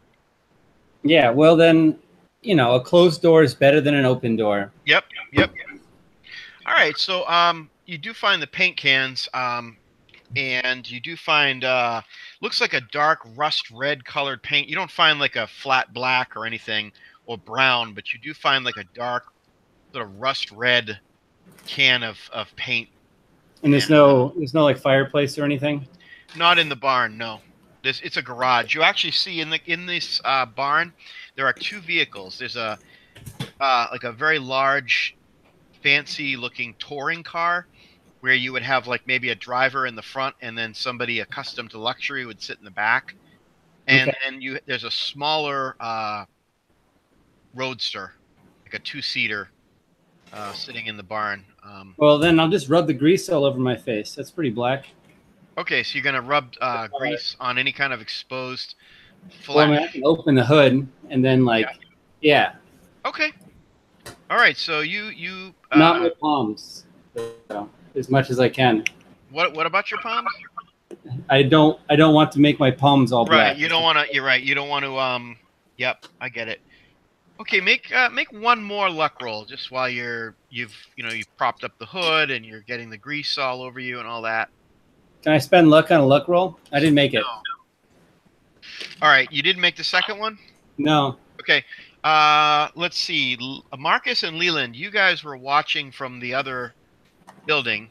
Yeah, well then, a closed door is better than an open door. Yep. All right, so you do find the paint cans, and you do find looks like a dark rust red colored paint. You don't find like a flat black or anything or brown, but you do find like a dark sort of rust red can of paint. And there's no like fireplace or anything. Not in the barn, no. It's a garage. You actually see in this barn there are two vehicles. There's a like a very large, fancy looking touring car where you would have like maybe a driver in the front and then somebody accustomed to luxury would sit in the back. And then there's a smaller roadster, like a two-seater, sitting in the barn. Well, then I'll just rub the grease all over my face. That's pretty black. Okay, so you're gonna rub grease on any kind of exposed flesh. Well, I mean, I can open the hood and then yeah. Okay. All right, so you Not my palms, so, as much as I can. What about your palms? I don't want to make my palms all black. Right, you don't want to. You're right. You don't want to. Yep, I get it. Okay, make one more luck roll just while you've propped up the hood and you're getting the grease all over you and all that. Can I spend luck on a luck roll? I didn't make it. No. All right, you didn't make the second one? No. Okay. Let's see. Marcus and Leland, you guys were watching from the other building,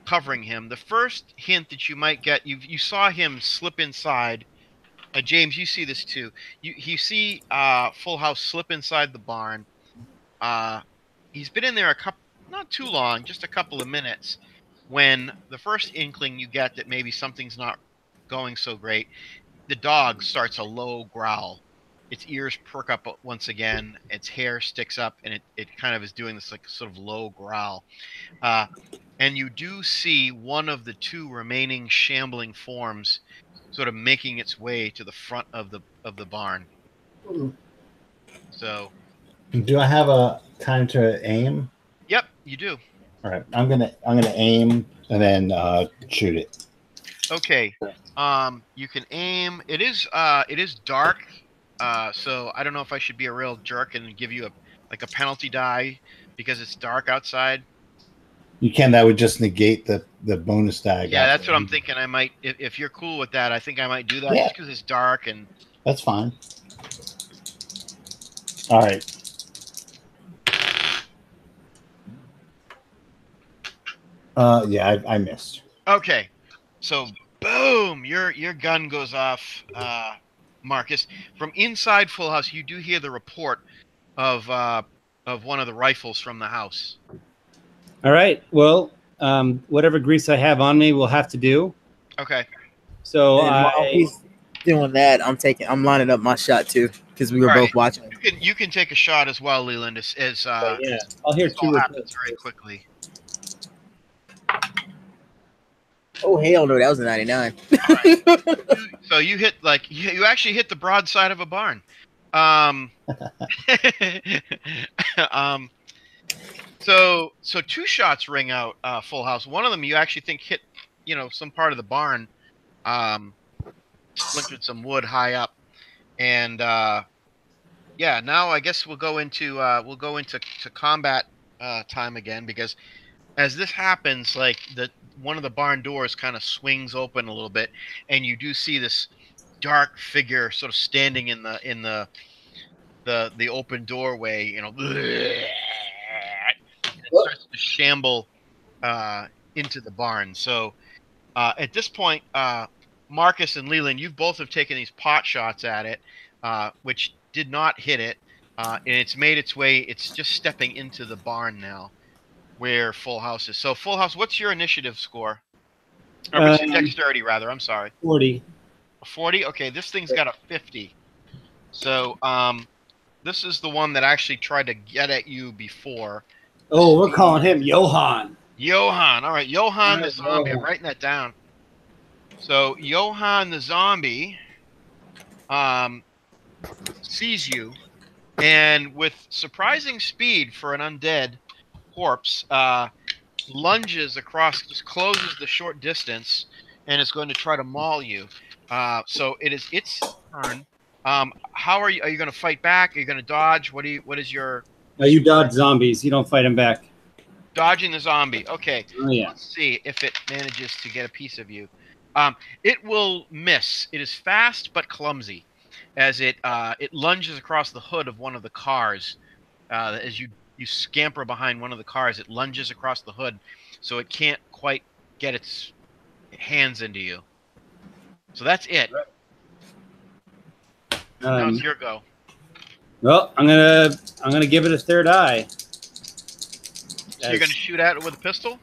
covering him. The first hint that you might get, you saw him slip inside. James, you see this too. You see Full House slip inside the barn. He's been in there not too long, just a couple of minutes. When the first inkling you get that maybe something's not going so great, the dog starts a low growl, its ears perk up once again. Its hair sticks up, and it kind of is doing this like sort of low growl. And you do see one of the two remaining shambling forms sort of making its way to the front of the barn. So, Do I have a time to aim? yep, you do. All right, I'm gonna aim and then shoot it. Okay. You can aim. It is dark. So I don't know if I should be a real jerk and give you a penalty die because it's dark outside. You can. That would just negate the bonus die. Yeah, that's what I'm thinking. I might, if you're cool with that, I think I might do that just because it's dark and. That's fine. All right. Yeah, I missed. Okay, so boom, your gun goes off, Marcus. From inside Full House, you do hear the report of one of the rifles from the house. All right. Well, whatever grease I have on me will have to do. Okay. So And while he's doing that, I'm lining up my shot too because we were both watching. You can take a shot as well, Leland. As yeah, I'll hear this two all happens reports very quickly. Oh hell no, that was a 99. So you hit you actually hit the broadside of a barn. So two shots ring out, Full House. One of them you actually think hit, some part of the barn, splintered some wood high up, and yeah. Now I guess we'll go into combat time again, because as this happens, like one of the barn doors kind of swings open a little bit, and you do see this dark figure sort of standing in the open doorway, and it starts to shamble into the barn. So at this point, Marcus and Leland, you both have taken these pot shots at it, which did not hit it, and it's made its way. It's just stepping into the barn now, where Full House is. So Full House, what's your initiative score? Or what's your dexterity, rather? I'm sorry. 40. 40? Okay, this thing's got a 50. So this is the one that actually tried to get at you before. Oh, we're calling him Johan. Johan. All right, Johan the zombie. Johan. I'm writing that down. So Johan the zombie sees you, and with surprising speed for an undead corpse, lunges across, just closes the short distance, and is going to try to maul you. So it is its turn. How are you? Are you going to fight back? Are you going to dodge? What is your? No, you dodge zombies. You don't fight them back. Dodging the zombie. Okay. Oh, yeah. Let's see if it manages to get a piece of you. It will miss. It is fast but clumsy, as it lunges across the hood of one of the cars. As you scamper behind one of the cars, it lunges across the hood, so it can't quite get its hands into you. So that's it. Now it's your go. Well, I'm gonna give it a third eye. So you're gonna shoot at it with a pistol?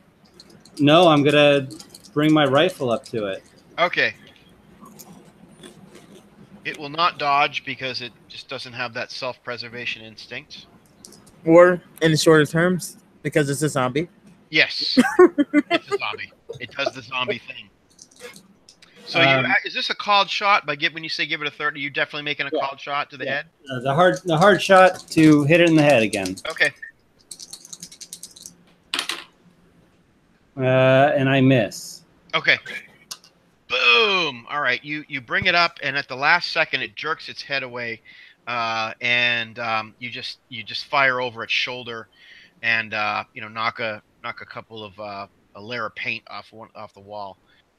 No, I'm gonna bring my rifle up to it. Okay. It will not dodge because it just doesn't have that self-preservation instinct. Or in the shorter terms, because it's a zombie. Yes, it's a zombie. It does the zombie thing. So is this a called shot? When you say give it a 30, you definitely making a called shot to the head? The hard shot to hit it in the head again. Okay. And I miss. Okay. Boom! All right, you bring it up, and at the last second, it jerks its head away, and you just fire over its shoulder, and knock a couple of a layer of paint off the wall.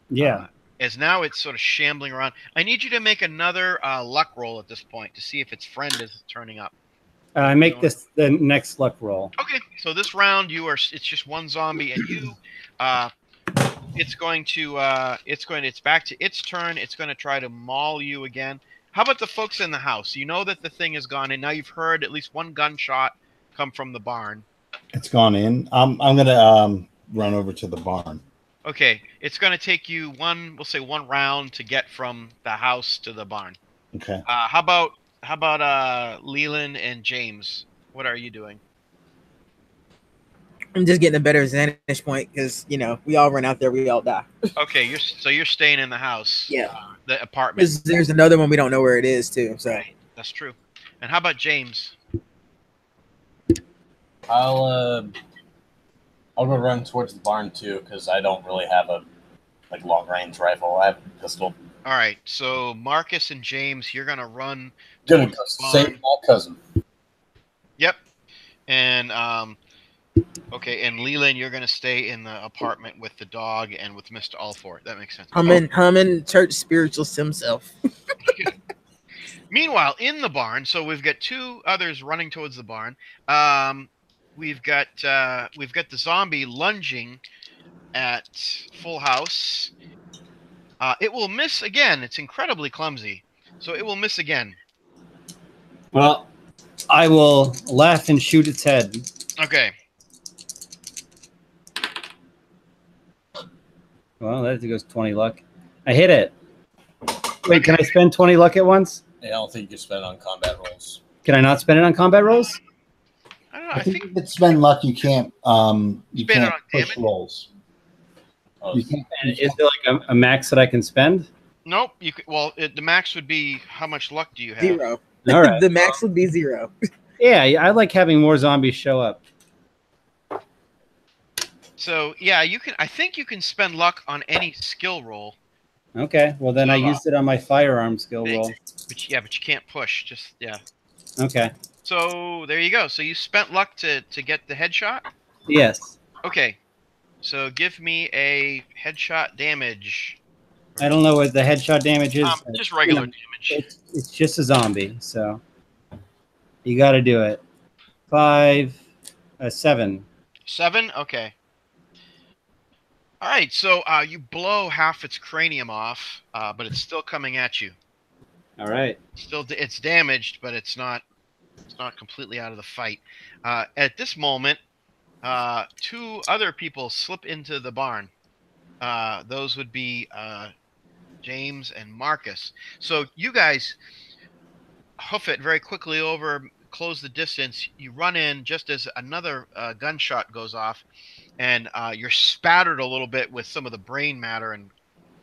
Yeah. As now it's sort of shambling around. I need you to make another luck roll at this point to see if its friend is turning up. I make this the next luck roll. Okay, so this round it's just one zombie, and you it's back to its turn. It's going to try to maul you again. How about the folks in the house? You know that the thing is gone, and now you've heard at least one gunshot come from the barn. It's gone in. I'm gonna run over to the barn. Okay, it's going to take you one round to get from the house to the barn. Okay. How about How about Leland and James? What are you doing? I'm just getting a better vantage point because we all run out there, we all die. Okay, you're staying in the house. Yeah. The apartment. Because there's another one we don't know where it is too. So Right, that's true. And how about James? I'll go run towards the barn too because I don't really have a long range rifle. I have a pistol. All right, so Marcus and James, you're gonna run. Gonna go towards the save barn. my cousin. Yep. And okay, and Leland, you're gonna stay in the apartment with the dog and with Mr. Alford. That makes sense. humming church spirituals himself. Meanwhile, in the barn, so we've got two others running towards the barn. We've got the zombie lunging at Full House. It will miss again. It's incredibly clumsy, so it will miss again. Well, I will laugh and shoot its head. Okay. Well, that goes 20 luck. I hit it. Wait, can I spend 20 luck at once? Yeah, I don't think you can spend it on combat rolls. Can I not spend it on combat rolls? I don't know. I think if it's spend luck, you can't. You Spend it can't on push damage? rolls. Oh, You can't. And is there like a max that I can spend? Nope. You could, well, the max would be how much luck do you have? 0. All right. The max would be 0. Yeah, I like having more zombies show up. So yeah, you can. I think you can spend luck on any skill roll, Okay, well then I So, used it on my firearm skill big. roll. but you can't push. Just yeah. Okay. So there you go. So you spent luck to get the headshot. Yes. Okay. So give me a headshot damage. I don't know what the headshot damage is. Just regular You know, damage. It's just a zombie, so you got to do it. 7. 7. Okay. All right. So you blow half its cranium off, but it's still coming at you. All right. It's damaged, but it's not completely out of the fight. At this moment, 2 other people slip into the barn. Those would be James and Marcus. So you guys hoof it very quickly over, close the distance. You run in just as another gunshot goes off, and you're spattered a little bit with some of the brain matter and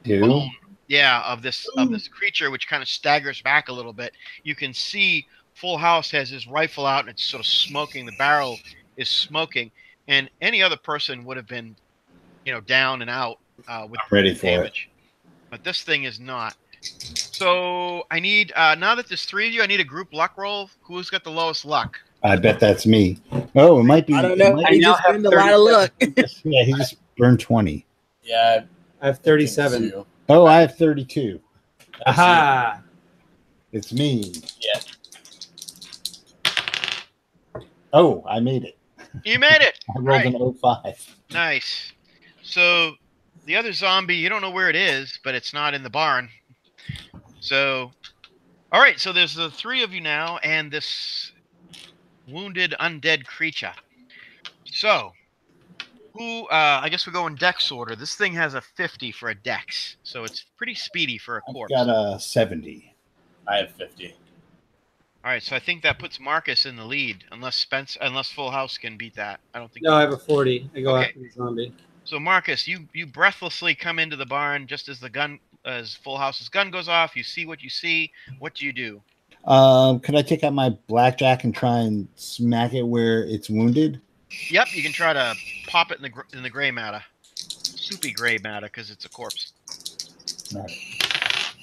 bone. Yeah, of this creature, which kind of staggers back a little bit. You can see Full House has his rifle out and it's sort of smoking. The barrel is smoking, and any other person would have been, down and out with Ready for damage. But this thing is not. So I need now that there's 3 of you, I need a group luck roll. Who's got the lowest luck? I bet that's me. Oh, it might be. I don't know. it might He be- just spent a lot of luck. yeah, he just burned 20. Yeah, I have 37. Oh, I have 32. Aha! It's me. Yeah. Oh, I made it. You made it. I rolled Right. an 05. Nice. So the other zombie, you don't know where it is, but it's not in the barn. So, all right. So there's the 3 of you now, and this wounded undead creature. So, who? I guess we go in dex order. This thing has a 50 for a dex, so it's pretty speedy for a I've corpse. got a 70. I have 50. All right. So I think that puts Marcus in the lead, unless Full House can beat that. I don't think. No, I have a 40. I go Okay. after the zombie. So Marcus, you breathlessly come into the barn just as Full House's gun goes off. You see what you see. What do you do? Could I take out my blackjack and try and smack it where it's wounded? Yep, you can try to pop it in the gray matter, soupy gray matter, because it's a corpse. Right.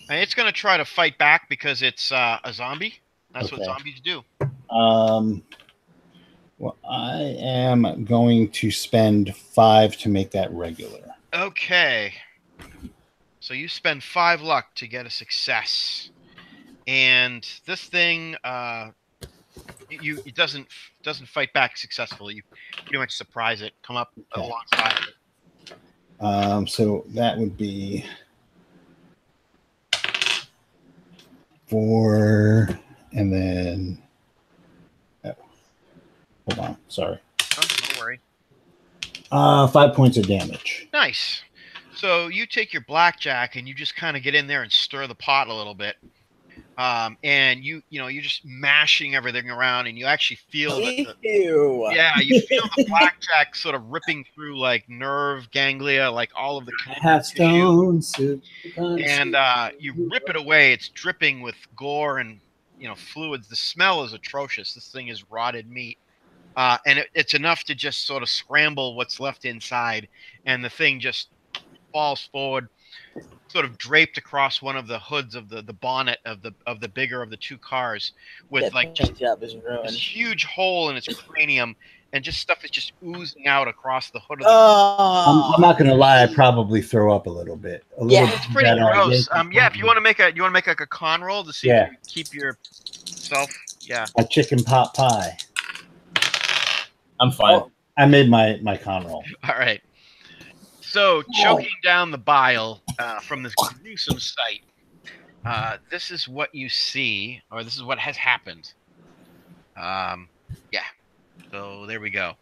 And it's going to try to fight back because it's a zombie. That's what Okay. zombies do. Well, I am going to spend 5 to make that regular. Okay. So you spend 5 luck to get a success, and this thing, it doesn't fight back successfully. You pretty much surprise it, come up Okay. alongside of it. So that would be 4, and then hold on, sorry. Oh, don't worry. 5 points of damage. Nice. So you take your blackjack and you just kind of get in there and stir the pot a little bit. and you're just mashing everything around, and you actually feel that Ew. you feel the blackjack sort of ripping through like nerve ganglia, like all of the connective Half tissue, stone soup. and you rip it away. It's dripping with gore and fluids. The smell is atrocious. This thing is rotted meat, and it's enough to just sort of scramble what's left inside, and the thing just falls forward, sort of draped across one of the hoods of the bonnet of the bigger of the two cars, with That like just paint job is this ruined. huge hole in its cranium, and just stuff is just oozing out across the hood of the. Oh, I'm not gonna lie, I probably throw up a little bit. A little Yeah. bit It's pretty of that, gross. Yankee Yeah, if you want to make like a con roll to see Yeah. if you keep yourself. Yeah. a chicken pot pie. I'm fine. Oh, I made my con roll. All right. So choking down the bile from this gruesome sight. This is what you see, or this is what has happened. Yeah. So there we go.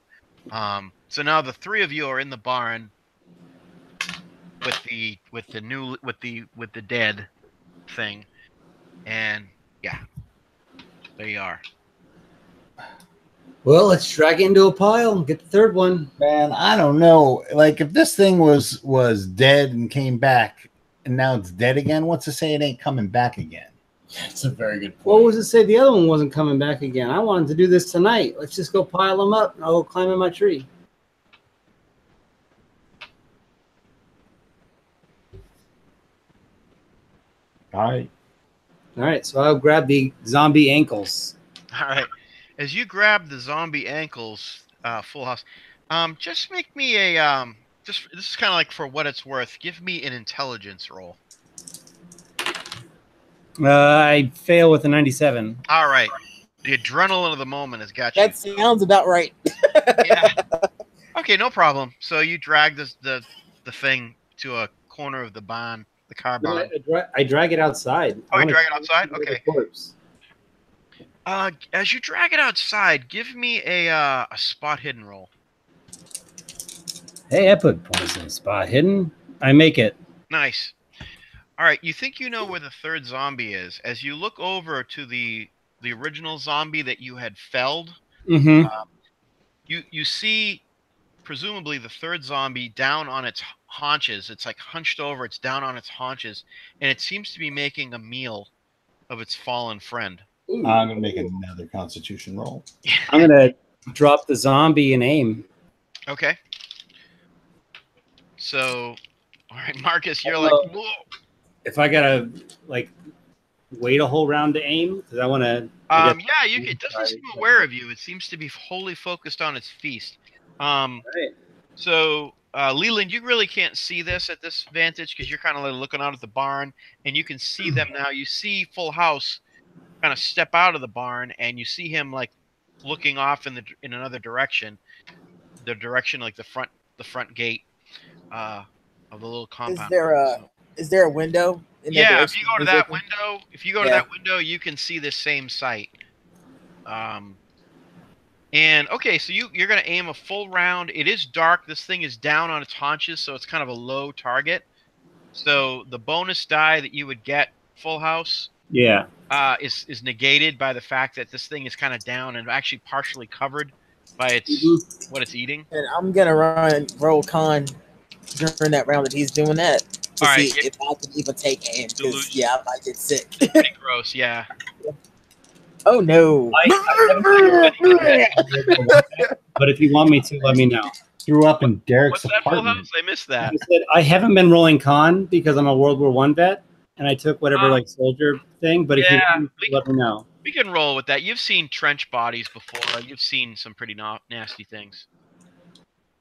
So now the three of you are in the barn with the dead thing, and yeah, there you are. Well, let's drag it into a pile and get the third one. Man, I don't know. Like if this thing was dead and came back and now it's dead again, what's to say it ain't coming back again? That's a very good point. What was it say the other one wasn't coming back again? I wanted to do this tonight. Let's just go pile them up and I'll go climb in my tree. All right. All right, so I'll grab the zombie ankles. All right. As you grab the zombie ankles, Full House, just make me a this is kind of like for what it's worth. Give me an intelligence roll. I fail with a 97. All right. The adrenaline of the moment has got you. that sounds about right. Yeah. Okay, no problem. So you drag the thing to a corner of the barn, the car barn. I drag it outside. Oh, I you wanna drag it see outside? the Okay. corpse. As you drag it outside, give me a spot hidden roll. Hey, I put points in spot hidden. I make it. Nice. All right, you think you know where the third zombie is. As you look over to the original zombie that you had felled, Mm-hmm. you see presumably the third zombie down on its haunches. It's like hunched over, it's down on its haunches, and it seems to be making a meal of its fallen friend. I'm gonna make another Constitution roll. I'm gonna drop the zombie and aim. Okay. So, all right, Marcus, you're Hello. like, whoa. If I gotta wait a whole round to aim, because I want to. Yeah, it doesn't seem aware of you. It seems to be wholly focused on its feast. Right. So, Leland, you really can't see this at this vantage because you're kind of like looking out at the barn, and you can see them now. You see Full House kind of step out of the barn, and you see him like looking off in another direction, the direction like the front gate of the little compound. Is there a window? In that Yeah, if direction? you go to that window, you can see this same site. And okay, so you're gonna aim a full round. It is dark. This thing is down on its haunches, so it's kind of a low target. So the bonus die that you would get, Full House, Yeah. is negated by the fact that this thing is kind of down and actually partially covered by its what it's eating. And I'm gonna roll con during that round that he's doing that to All right, see if I can even take aim. 'Cause, Delusion. yeah, I might get sick. Pretty gross, yeah. Oh no! But if you want me to, let me know. Threw up in Derek's What's that, Full apartment. House? I missed that. I said I haven't been rolling con because I'm a World War I vet, and I took whatever Oh. like soldier thing. But if you Yeah, want me to, let me know. We can roll with that. You've seen trench bodies before. You've seen some pretty nasty things.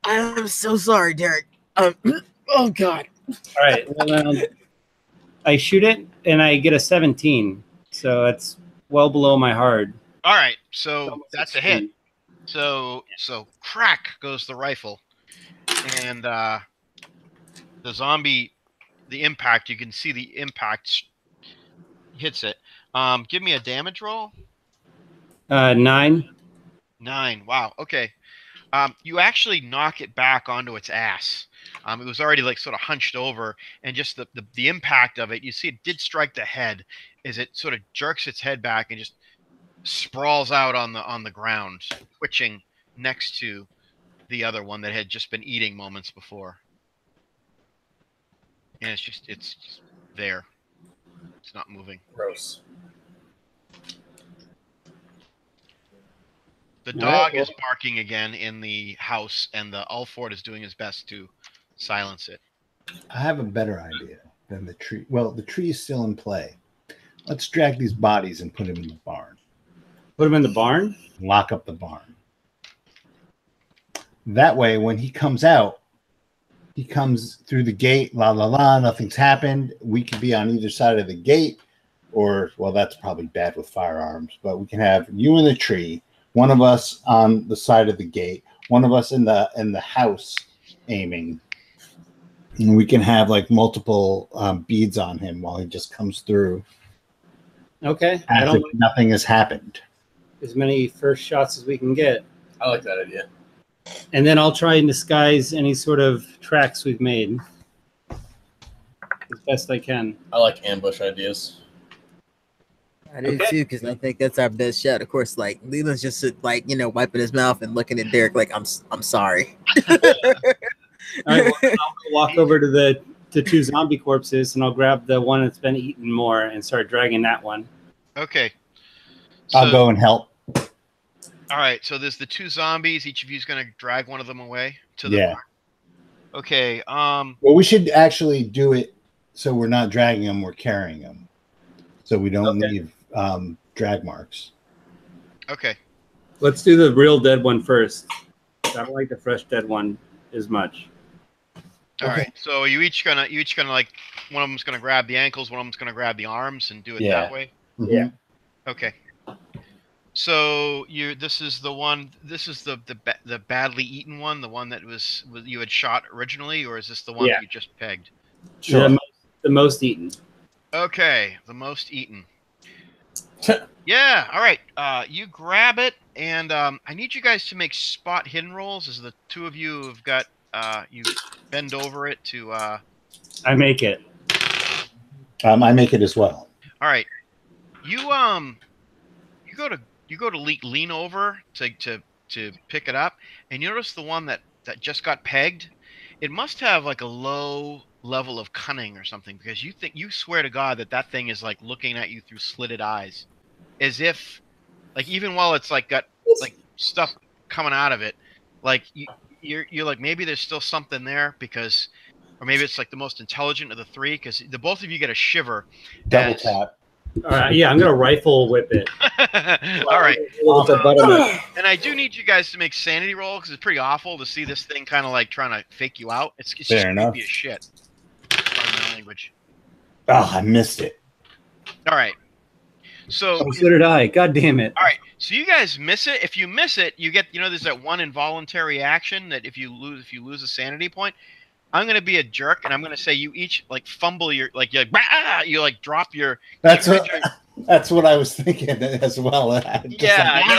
I'm so sorry, Derek. Oh god. All right. Well, I shoot it and I get a 17, so it's well below my hard. All right, so that's a hit. 16. So crack goes the rifle, and the zombie, the impact. You can see the impact hits it. Give me a damage roll. 9. 9. Wow. Okay. You actually knock it back onto its ass. It was already like sort of hunched over, and just the impact of it, you see it did strike the head as it sort of jerks its head back and just sprawls out on the ground, twitching next to the other one that had just been eating moments before. And it's just there. It's not moving. Gross. The All right, dog is barking again in the house, and the Alford is doing his best to silence it. I have a better idea than the tree. Well, the tree is still in play. Let's drag these bodies and put them in the barn. Put him in the barn. Lock up the barn. That way, when he comes out, he comes through the gate, la la la, nothing's happened. We could be on either side of the gate, or, well, that's probably bad with firearms, but we can have you in the tree, one of us on the side of the gate, one of us in the house aiming. And we can have like multiple beads on him while he just comes through. Okay. I As don't if nothing has happened. as many first shots as we can get, I like that idea. and then I'll try and disguise any sort of tracks we've made as best I can. I like ambush ideas. I do Okay. too, because I think that's our best shot. Of course, like Leland's just like wiping his mouth and looking at Derek like I'm sorry. All right, well, I'll walk over to the two zombie corpses, and I'll grab the one that's been eaten more and start dragging that one. Okay. I'll go and help. All right, so there's the two zombies. Each of you is going to drag one of them away to the Yeah. barn. Okay. Well, we should actually do it so we're not dragging them, we're carrying them. So we don't leave drag marks. Okay. Let's do the real dead one first. I don't like the fresh dead one as much. All right. So you each gonna like, one of them's gonna grab the ankles, one of them's gonna grab the arms, and do it Yeah. that way. Yeah. Okay. So this is the one. This is the badly eaten one, the one that was you had shot originally, or is this the one Yeah. that you just pegged? Sure. The most eaten. Okay, the most eaten. Yeah. All right. You grab it, and I need you guys to make spot hidden rolls. As the two of you have got, you bend over it to. I make it. I make it as well. All right. You go to lean over to pick it up, and you notice the one that just got pegged. It must have like a low level of cunning or something, because you swear to God that thing is like looking at you through slitted eyes, as if like even while it's like got like stuff coming out of it, like you're like maybe there's still something there, because, or maybe it's like the most intelligent of the three, because the both of you get a shiver. Double as- tap. All right, yeah, I'm gonna rifle whip it. All right. With the butt of it. And I do need you guys to make sanity roll, because it's pretty awful to see this thing kind of like trying to fake you out. It's just Fair enough. creepy as shit. Pardon my language. Oh, I missed it. All right. So, Oh, so did I. God damn it. all right. So you guys miss it. If you miss it, you get, there's that one involuntary action that if you lose a sanity point, I'm gonna be a jerk, and I'm gonna say you each like fumble your you like drop your. That's what I was thinking as well. Just Yeah, like, you're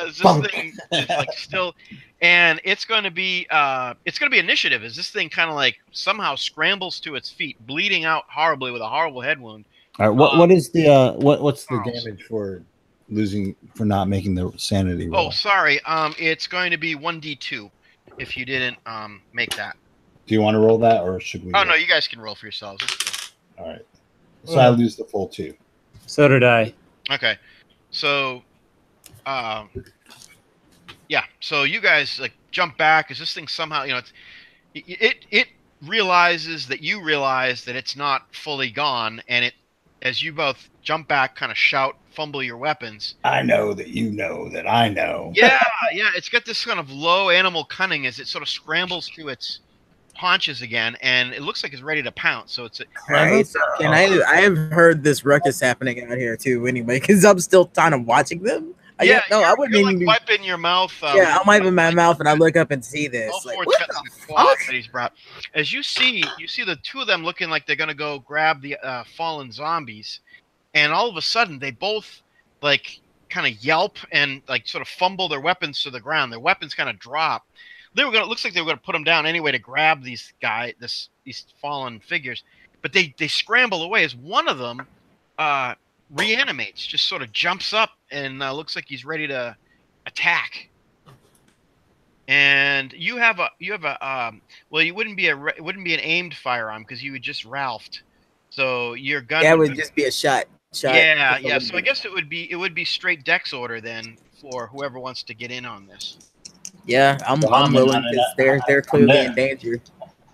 like, is Bunk. this thing is like still, and it's going to be initiative. As this thing kind of like somehow scrambles to its feet, bleeding out horribly with a horrible head wound. All right, what is the what's the Charles. damage for not making the sanity roll? Oh, sorry. It's going to be 1d2 if you didn't make that. Do you want to roll that, or should we? Oh no, you guys can roll for yourselves. It's cool. All right. So I lose the full 2. So did I. Okay, so, yeah. So you guys like jump back. Is this thing somehow it realizes that you realize that it's not fully gone, and it, as you both jump back, kind of shout, fumble your weapons. I know that you know that I know. Yeah, yeah. It's got this kind of low animal cunning as it sort of scrambles to its haunches again, and it looks like it's ready to pounce. So it's Right. And I have heard this ruckus happening out here too. Anyway, because I'm still kind of watching them. I wouldn't you're even. like wiping your mouth. Yeah, I'm wiping my mouth and I look up and see this. All Like, four what chest the and claws fuck? that he's brought. As you see the two of them looking like they're gonna go grab the fallen zombies, and all of a sudden they both like kind of yelp and like sort of fumble their weapons to the ground. Their weapons kind of drop. looks like they were gonna put them down anyway to grab these these fallen figures, but they scramble away as one of them reanimates, just sort of jumps up and looks like he's ready to attack. And you have a well, you wouldn't be it wouldn't be an aimed firearm because you would just Ralphed, so your gun That would just be a shot. Yeah. So I guess it would be straight dex order then for whoever wants to get in on this. Yeah, I'm willing because they're clearly in danger.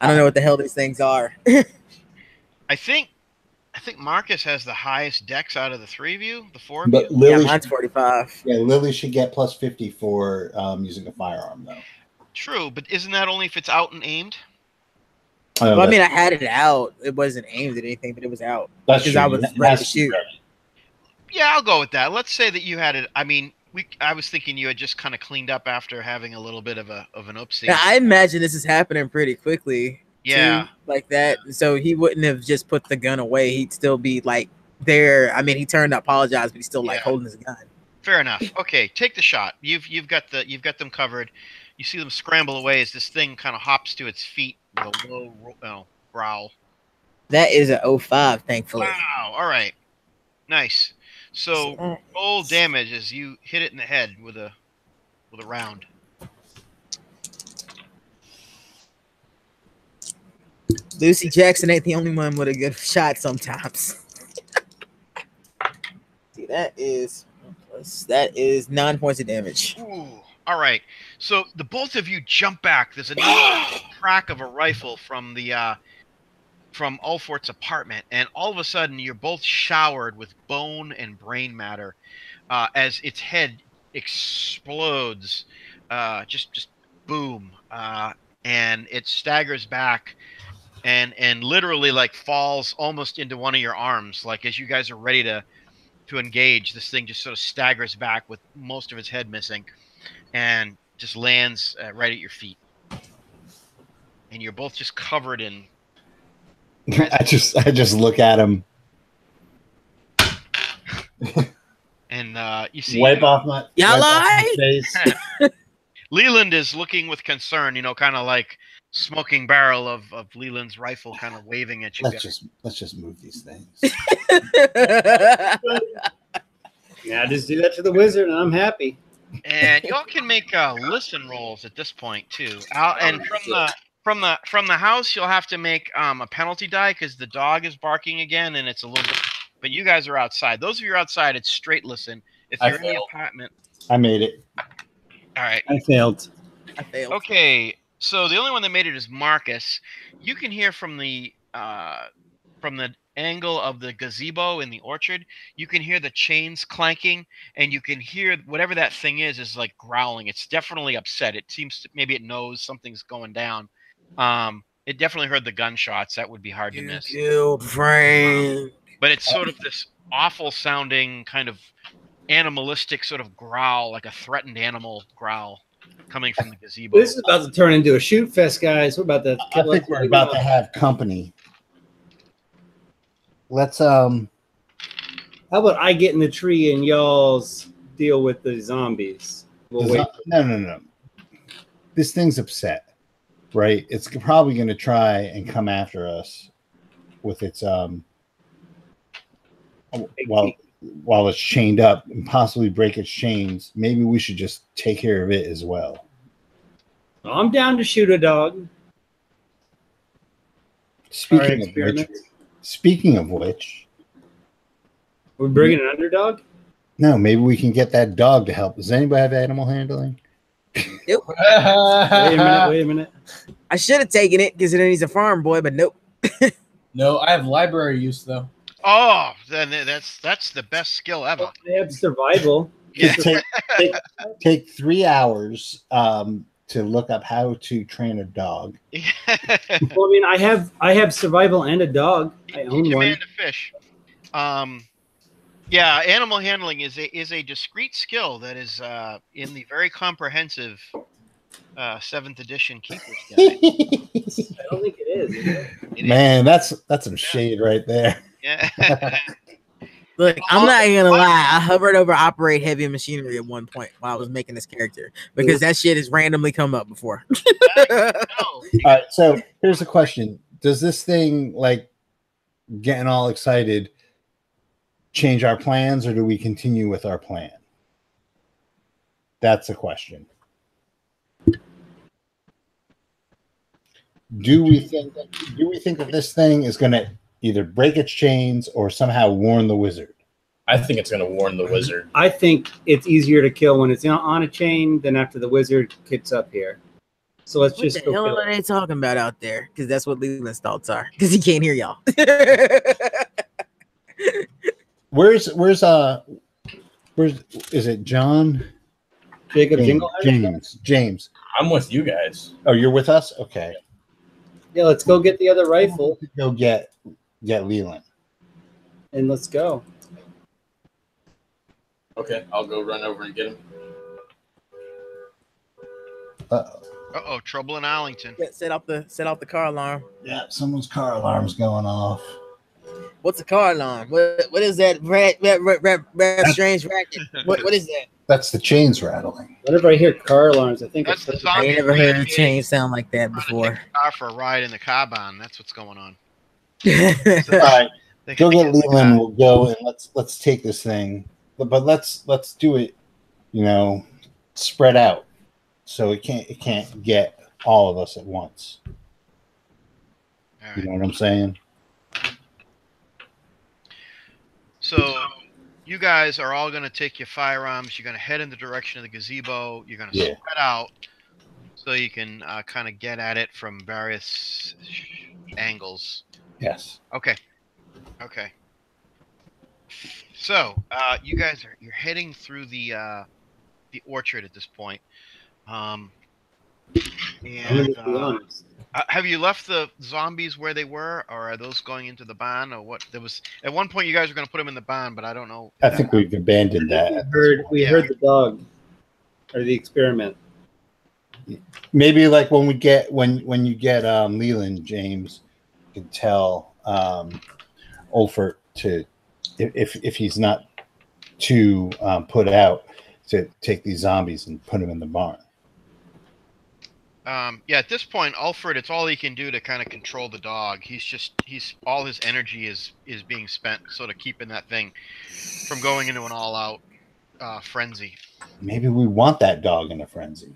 I don't know what the hell these things are. I think Marcus has the highest dex out of the three of you, the four of But you. Lily, mine's 45. Yeah, Lily should get plus 50 for using a firearm, though. True, but isn't that only if it's out and aimed? Well, I mean, I had it out. It wasn't aimed at anything, but it was out because I was ready to shoot. Yeah, I'll go with that. Let's say that you had it. I mean, I was thinking you had just kind of cleaned up after having a little bit of an oopsie. Now, I imagine this is happening pretty quickly. Yeah, too, like that. So he wouldn't have just put the gun away. He'd still be like there. I mean, he turned to apologize, but he's still like holding his gun. Fair enough. Okay, take the shot. You've got them covered. You see them scramble away as this thing kind of hops to its feet with a low growl. That is an 05, thankfully. Wow. All right. Nice. So roll damage as you hit it in the head with a round. Lucy Jackson ain't the only one with a good shot sometimes. See, that is 9 points of damage. Ooh. All right. So the both of you jump back. There's another crack of a rifle from Alfort's apartment, and all of a sudden you're both showered with bone and brain matter as its head explodes. Just boom. And it staggers back and literally like falls almost into one of your arms. Like as you guys are ready to engage, this thing just sort of staggers back with most of its head missing and just lands right at your feet. And you're both just covered in. I just look at him and you see wipe off my face. Leland is looking with concern, kind of like smoking barrel of Leland's rifle kind of waving at you. Let's just move these things. Yeah, just do that to the wizard and I'm happy. And y'all can make listen rolls at this point too. And from the house, you'll have to make a penalty die because the dog is barking again, and it's a little bit. But you guys are outside. Those of you are outside, it's straight listen. If you're in the apartment, I made it. All right. I failed. Okay, so the only one that made it is Marcus. You can hear from the angle of the gazebo in the orchard. You can hear the chains clanking, and you can hear whatever that thing is like growling. It's definitely upset. It seems maybe it knows something's going down. It definitely heard the gunshots. That would be hard to miss. Killed Frank. But it's sort of this awful sounding kind of animalistic sort of growl, like a threatened animal growl coming from the gazebo. This is about to turn into a shoot fest, guys. We're about to. I think we're about to have company. Let's How about I get in the tree and y'all's deal with the zombies? We'll wait. No. This thing's upset, right? It's probably going to try and come after us with its while it's chained up and possibly break its chains. Maybe we should just take care of it as well. I'm down to shoot a dog. Speaking of which, we're bringing an underdog. No, maybe we can get that dog to help. Does anybody have animal handling? Nope. Wait a minute. I should have taken it because then he's a farm boy, but nope. No, I have library use though. Oh, then that's the best skill ever. I have survival. Yeah. Take 3 hours to look up how to train a dog. Well, I mean, I have survival and a dog. I own one. Command a fish. Yeah, animal handling is a discrete skill that is in the very comprehensive 7th edition Keeper's Guide. I don't think it is. Man, that's some shade right there. Yeah. Look, I'm not gonna lie. I hovered over operate heavy machinery at one point while I was making this character because that shit has randomly come up before. No. All right, so here's the question: does this thing, like getting all excited, change our plans, or do we continue with our plan? That's the question. Do we think that this thing is going to either break its chains or somehow warn the wizard? I think it's going to warn the wizard. I think it's easier to kill when it's on a chain than after the wizard gets up here. So let's What just the go hell kill are it. they talking about out there? Because that's what Leland's thoughts are. Because he can't hear y'all. Where's is it John? Jacob James, Jingle. James. I'm with you guys. Oh, you're with us? Okay. Yeah, let's go get the other rifle Go get Leland. and let's go. Okay, I'll go run over and get him. Uh-oh, trouble in Arlington. Set off the car alarm. Yeah, someone's car alarm's going off. What's a car alarm? What is that? Rat strange racket. What is that? That's the chains rattling. Whenever I hear car alarms, I think That's it's the I zombie. ain't never heard a chain sound like that Trying to before. take the car for a ride in the car barn. That's what's going on. All right, They go gotta get in the Leland. car. We'll go and let's take this thing, but let's do it. Spread out, so it can't get all of us at once. All You right. know what I'm saying? So you guys are all going to take your firearms. You're going to head in the direction of the gazebo. You're going to Yeah. spread out so you can kind of get at it from various angles. Yes. Okay. So you guys you're heading through the orchard at this point. I'm And gonna be honest. have you left the zombies where they were, or are those going into the barn, or what? There was at one point you guys were going to put them in the barn, but I don't know. I think we've abandoned that. We heard the dog or the experiment. Maybe like when you get Leland, James, you can tell Olfert to if he's not too put out, to take these zombies and put them in the barn. Yeah, at this point, Alfred, it's all he can do to kind of control the dog. He's all his energy is being spent sort of keeping that thing from going into an all-out frenzy. Maybe we want that dog in a frenzy.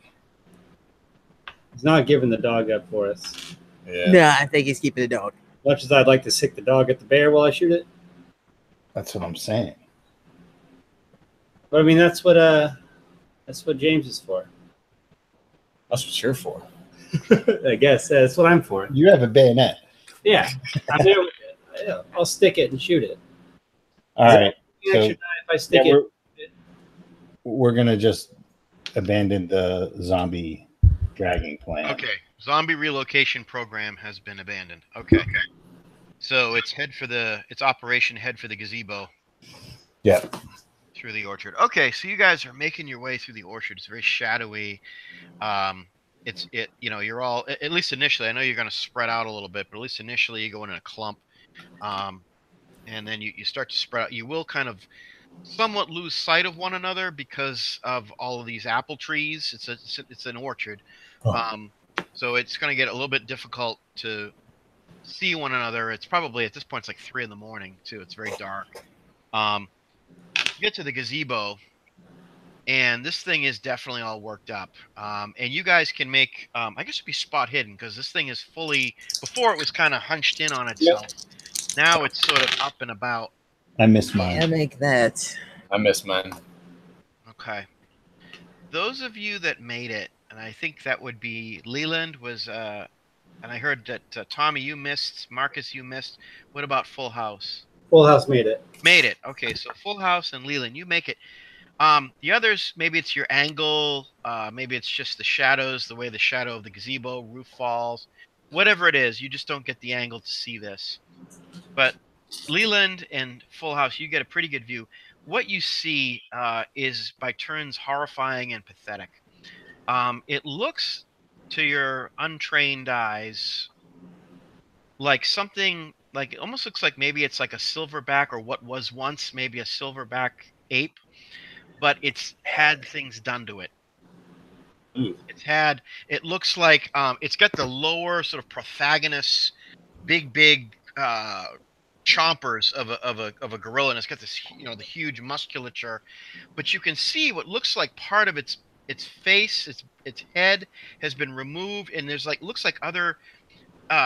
He's not giving the dog up for us. Yeah. Nah, I think he's keeping the dog. Much as I'd like to sick the dog at the bear while I shoot it. That's what I'm saying. But I mean, that's what James is for. That's what you're for. I guess that's what I'm for. You have a bayonet. Yeah, I'm there with it. Yeah, I'll stick it and shoot it. All right. You So, actually die if I stick yeah, it. we're gonna just abandon the zombie dragging plan. Okay, zombie relocation program has been abandoned. Okay. So it's operation head for the gazebo. Yep. Through the orchard. Okay, so you guys are making your way through the orchard. It's very shadowy. You're all, at least initially, I know you're going to spread out a little bit, but at least initially you go in a clump. And then you start to spread out. You will kind of somewhat lose sight of one another because of all of these apple trees. It's an orchard. Oh. So it's going to get a little bit difficult to see one another. It's probably at this point it's like 3 a.m. too. It's very dark. You get to the gazebo, and this thing is definitely all worked up. And you guys can make, I guess it'd be spot hidden because this thing is fully. Before it was kind of hunched in on itself. Now it's sort of up and about. I miss mine. I make that. I miss mine. Okay. Those of you that made it, and I think that would be Leland was, and I heard that Tommy, you missed. Marcus, you missed. What about Full House? Full House made it. Made it. Okay, so Full House and Leland, you make it. The others, maybe it's your angle, maybe it's just the shadows, the way the shadow of the gazebo roof falls. Whatever it is, you just don't get the angle to see this. But Leland and Full House, you get a pretty good view. What you see is by turns horrifying and pathetic. It looks to your untrained eyes like something like it almost looks like maybe it's like a silverback or what was once maybe a silverback ape, but it's had things done to it. Ooh. It looks like it's got the lower sort of prothagonous, big chompers of a gorilla, and it's got this the huge musculature, but you can see what looks like part of its face, its head has been removed, and there's like looks like other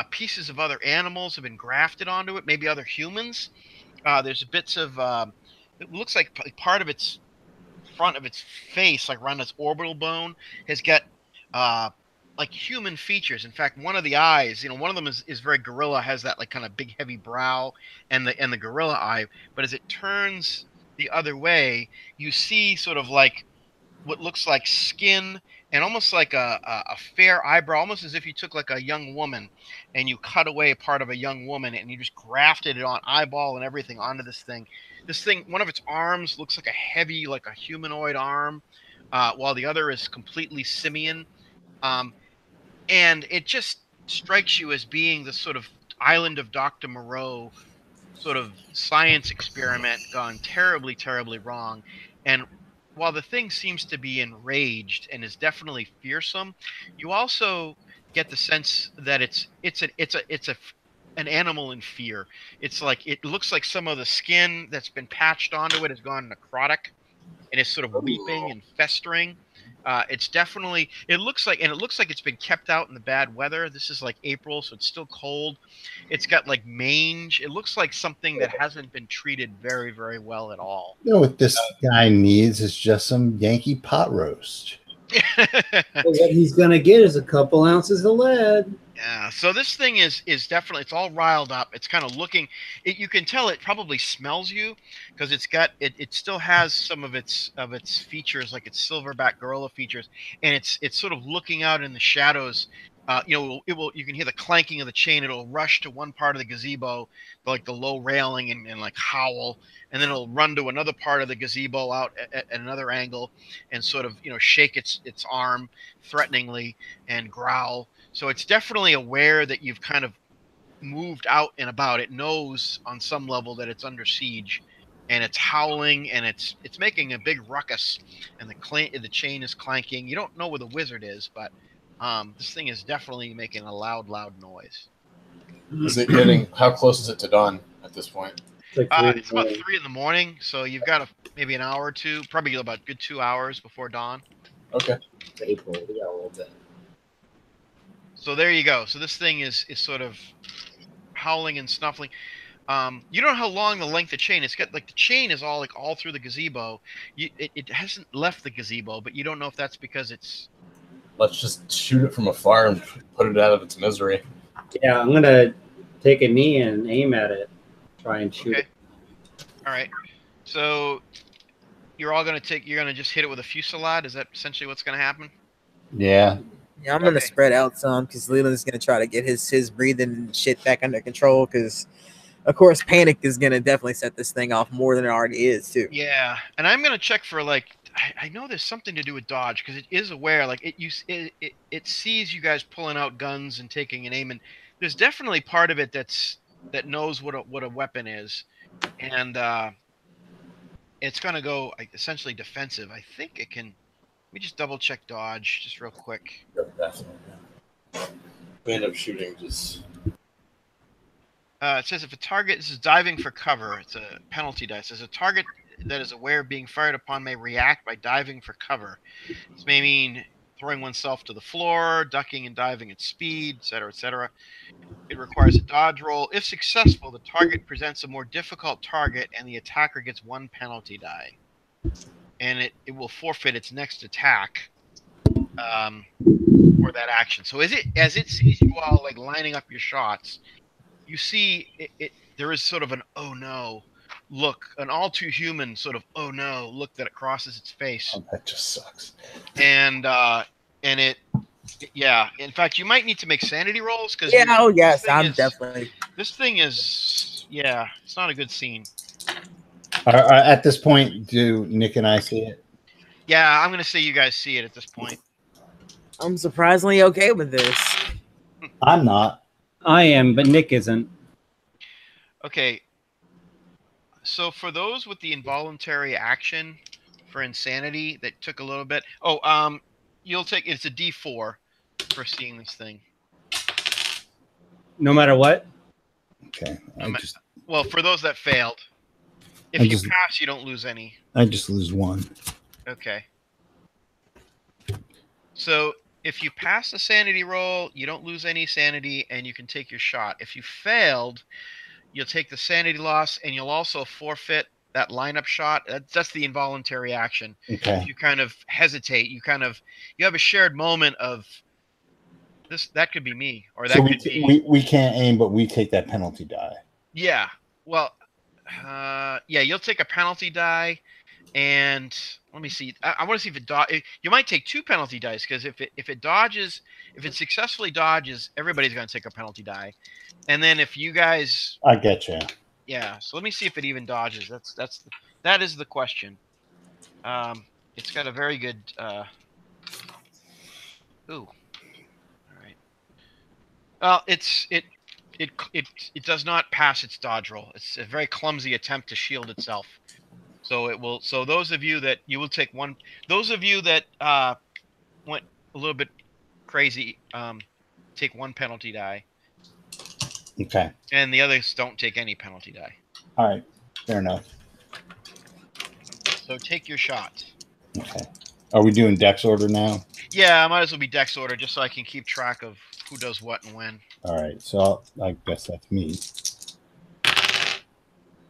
pieces of other animals have been grafted onto it, maybe other humans. There's bits of it looks like part of its front of its face, like around its orbital bone, has got uh, like human features. In fact, one of the eyes, one of them is very gorilla, has that like kind of big heavy brow and the gorilla eye. But as it turns the other way, you see sort of like what looks like skin and almost like a fair eyebrow, almost as if you took like a young woman and you cut away a part of a young woman and you just grafted it on eyeball and everything onto this thing. This thing, one of its arms looks like a heavy, like a humanoid arm, while the other is completely simian. Um, and it just strikes you as being the sort of island of Dr. Moreau sort of science experiment gone terribly, terribly wrong. And while the thing seems to be enraged and is definitely fearsome, you also get the sense that an animal in fear. It's like it looks like some of the skin that's been patched onto it has gone necrotic and is sort of weeping and festering. It looks like it's been kept out in the bad weather. This is like April, so it's still cold. It's got like mange. It looks like something that hasn't been treated very, very well at all. What this guy needs is just some Yankee pot roast. What he's gonna get is a couple ounces of lead. Yeah, so this thing is definitely, it's all riled up. It's kind of looking, you can tell it probably smells you because it still has some of its features, like its silverback gorilla features, and it's sort of looking out in the shadows. You can hear the clanking of the chain. It'll rush to one part of the gazebo, like the low railing, and like howl, and then it'll run to another part of the gazebo out at another angle and sort of shake its arm threateningly and growl. So it's definitely aware that you've kind of moved out and about. It knows on some level that it's under siege, and it's howling, and it's making a big ruckus, and the chain is clanking. You don't know where the wizard is, but this thing is definitely making a loud noise. Is it getting? How close is it to dawn at this point? It's about 3 in the morning, so you've got maybe an hour or two, probably about good 2 hours before dawn. Okay. It's April. We got a little bit. So there you go. So this thing is sort of howling and snuffling. You don't know how long the length of chain. It's got like the chain is all through the gazebo. It hasn't left the gazebo, but you don't know if that's because it's. Let's just shoot it from afar and put it out of its misery. Yeah, I'm gonna take a knee and aim at it. Try and shoot it. All right. So you're gonna just hit it with a fusillade. Is that essentially what's gonna happen? Yeah. Yeah, I'm gonna spread out some because Leland's gonna try to get his breathing and shit back under control because, of course, panic is gonna definitely set this thing off more than it already is too. Yeah, and I'm gonna check for like I know there's something to do with dodge because it is aware, like it sees you guys pulling out guns and taking an aim, and there's definitely part of it that knows what a weapon is, and it's gonna go essentially defensive. I think it can. Let me just double check dodge just real quick. Definitely. We end up shooting just. It says if a target, this is diving for cover. It's a penalty dice. It says a target that is aware of being fired upon may react by diving for cover. This may mean throwing oneself to the floor, ducking and diving at speed, etc., etc. It requires a dodge roll. If successful, the target presents a more difficult target, and the attacker gets 1 penalty die. And it will forfeit its next attack for that action. So as it sees you all like lining up your shots, you see there is sort of an oh no look, an all too human sort of oh no look that it crosses its face. Oh, that just sucks. And yeah. In fact, you might need to make sanity rolls because This thing is it's not a good scene. At this point, do Nick and I see it? Yeah, I'm gonna say you guys see it at this point. I'm surprisingly okay with this. I'm not. I am, but Nick isn't. Okay. So for those with the involuntary action for insanity that took a little bit. Oh, you'll take it's a D4 for seeing this thing. No matter what. Okay. Well, for those that failed, if you pass, you don't lose any. I just lose one. Okay. So if you pass the sanity roll, you don't lose any sanity, and you can take your shot. If you failed, you'll take the sanity loss, and you'll also forfeit that lineup shot. That's the involuntary action. Okay. If you kind of hesitate, you have a shared moment of this. That could be me, or that could be. We can't aim, but we take that penalty die. Yeah. Well, yeah, you'll take a penalty die, and let me see. I want to see if it you might take 2 penalty dice, because if it successfully dodges, everybody's going to take a penalty die, and then if you guys, I get you. yeah. So let me see if it even dodges. That is the question. It's got a very good. Ooh. All right. Well, it does not pass its dodge roll. It's a very clumsy attempt to shield itself. So it will. So those of you that you will take one. Those of you that went a little bit crazy, take 1 penalty die. Okay. And the others don't take any penalty die. All right. Fair enough. So take your shot. Okay. Are we doing Dex order now? Yeah, I might as well be Dex order just so I can keep track of who does what and when. All right. So I guess that's me.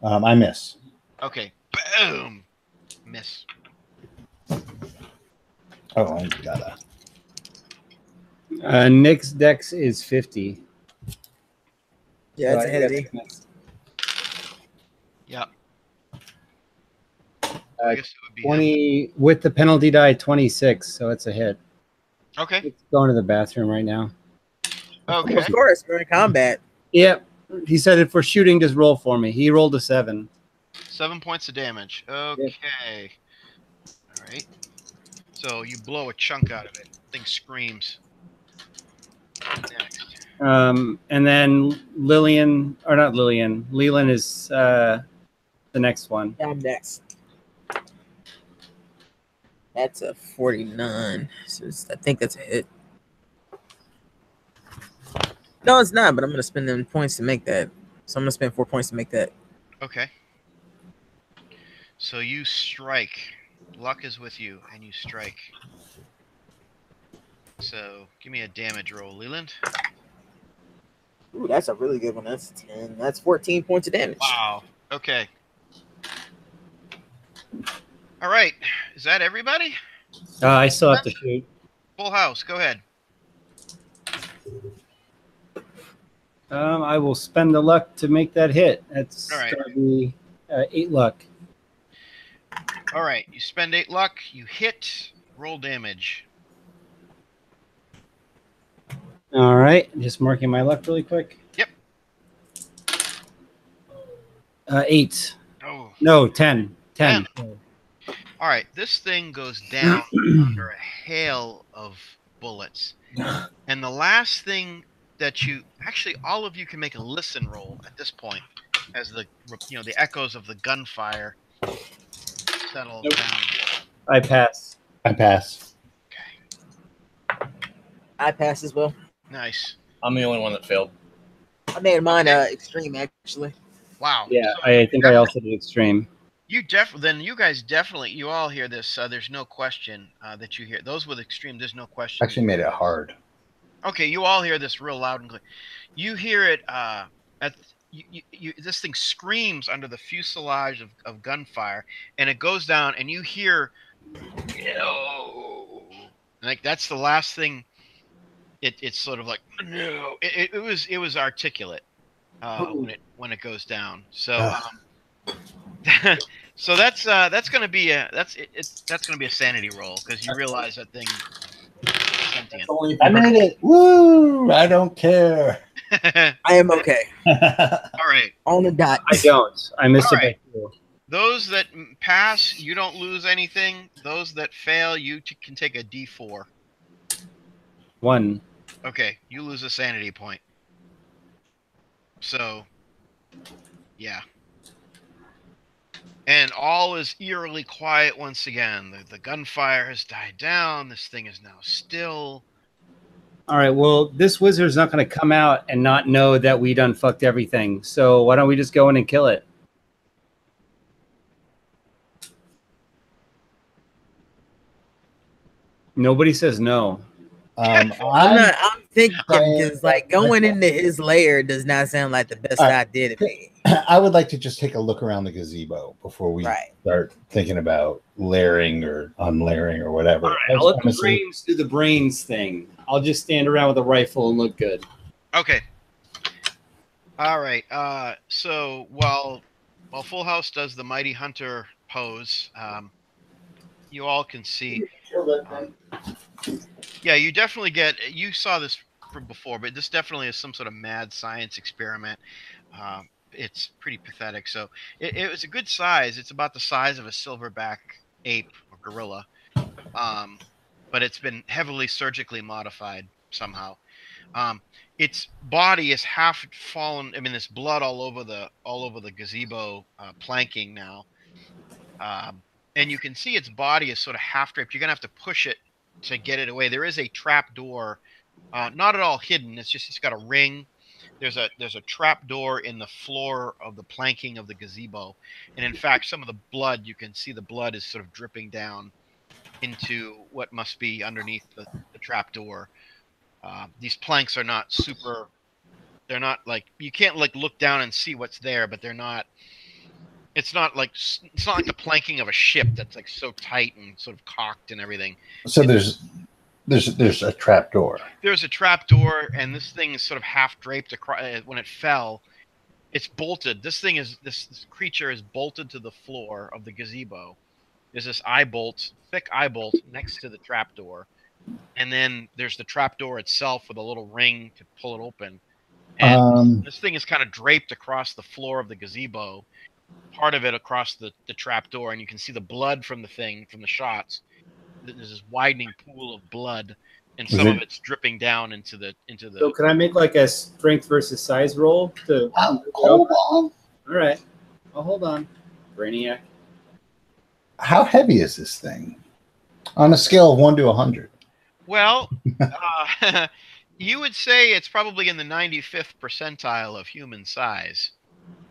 I miss. Okay. Boom. Miss. Oh, I gotta. Nick's dex is 50. Yeah, it's ahead of me. Yeah. I guess it would be 20 with the penalty die, 26. So it's a hit. Okay. It's going to the bathroom right now. Okay. Of course, we're in combat. Yep. He said if we're shooting, just roll for me. He rolled a 7. 7 points of damage. Okay. All right. So you blow a chunk out of it. Thing screams. Next. And then Leland is the next one. Yeah, I'm next. That's a 49. So I think that's a hit. No, it's not, but I'm going to spend them points to make that. So I'm going to spend 4 points to make that. Okay. So you strike. Luck is with you, and you strike. So give me a damage roll, Leland. Ooh, that's a really good one. That's 10. That's 14 points of damage. Wow. Okay. All right. Is that everybody? I still have to shoot. Full house. Go ahead. I will spend the luck to make that hit. That's All right. going to be 8 luck. All right. You spend 8 luck. You hit. Roll damage. All right. Just marking my luck really quick. Yep. 8. Oh. No, 10. 10. All right. This thing goes down under a hail of bullets. And the last thing that actually all of you can make a listen roll at this point as the echoes of the gunfire settle down. I pass. I pass. Okay. I passed as well. Nice. I'm the only one that failed. I made mine extreme, actually. Wow. Yeah, So I think I also did extreme. you guys definitely, you all hear this. There's no question that you hear. Those with extreme, there's no question. Actually made it hard. Okay, you all hear this real loud and clear. You hear it this thing screams under the fuselage of gunfire, and it goes down, and you hear, no. Like that's the last thing. It's sort of like no. It was articulate when it goes down. So so that's gonna be that's gonna be a sanity roll because you realize that thing. I made it. Woo! I don't care. I am okay. All right. On the dot. I don't. I missed All it right. by 2. Those that pass, you don't lose anything. Those that fail, you can take a D4. 1. Okay, you lose a sanity point. So Yeah. And all is eerily quiet once again. The gunfire has died down. This thing is now still. All right. Well, this wizard's not going to come out and not know that we done fucked everything. So why don't we just go in and kill it? Nobody says no. I'm thinking because like going into his lair does not sound like the best idea to me. I would like to just take a look around the gazebo before we start thinking about layering or unlayering or whatever. All right, I'll let the brains do the brains thing. I'll just stand around with a rifle and look good. Okay. All right. So while Full House does the Mighty Hunter pose, you all can see. Yeah, you definitely you saw this from before, but this definitely is some sort of mad science experiment. It's pretty pathetic. So it was a good size. It's about the size of a silverback ape or gorilla. But it's been heavily surgically modified somehow. Its body is half fallen. I mean, there's blood all over the gazebo planking now. And you can see its body is sort of half draped. You're gonna have to push it to get it away. There is a trap door, not at all hidden. It's got a ring. There's a trap door in the floor of the planking of the gazebo, and in fact, some of the blood, you can see the blood is sort of dripping down into what must be underneath the trap door. These planks are not super. They're not like you can't like look down and see what's there, but they're not. It's not like the planking of a ship that's like so tight and sort of cocked and everything. So there's a trap door. There's a trap door, and this thing is sort of half draped across. When it fell, it's bolted. This creature is bolted to the floor of the gazebo. There's this thick eye bolt next to the trap door, and then there's the trap door itself with a little ring to pull it open. And this thing is kind of draped across the floor of the gazebo. Part of it across the trap door, and you can see the blood from the shots. There's this widening pool of blood, and some of it's dripping down into the. So can I make like a strength versus size roll to? Hold on. All right, I'll hold on, Brainiac. How heavy is this thing? On a scale of 1 to 100. Well, you would say it's probably in the 95th percentile of human size.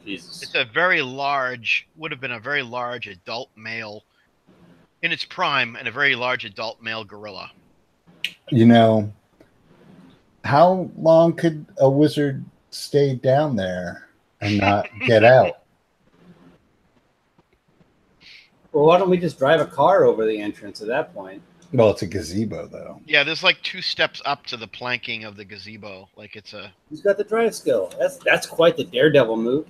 Jesus. It's a very large, would have been a very large adult male in its prime, and a very large adult male gorilla. You know, how long could a wizard stay down there and not get out? Well, why don't we just drive a car over the entrance at that point? Well, it's a gazebo, though. Yeah, there's like 2 steps up to the planking of the gazebo. Like it's a. He's got the drive skill. That's quite the daredevil move.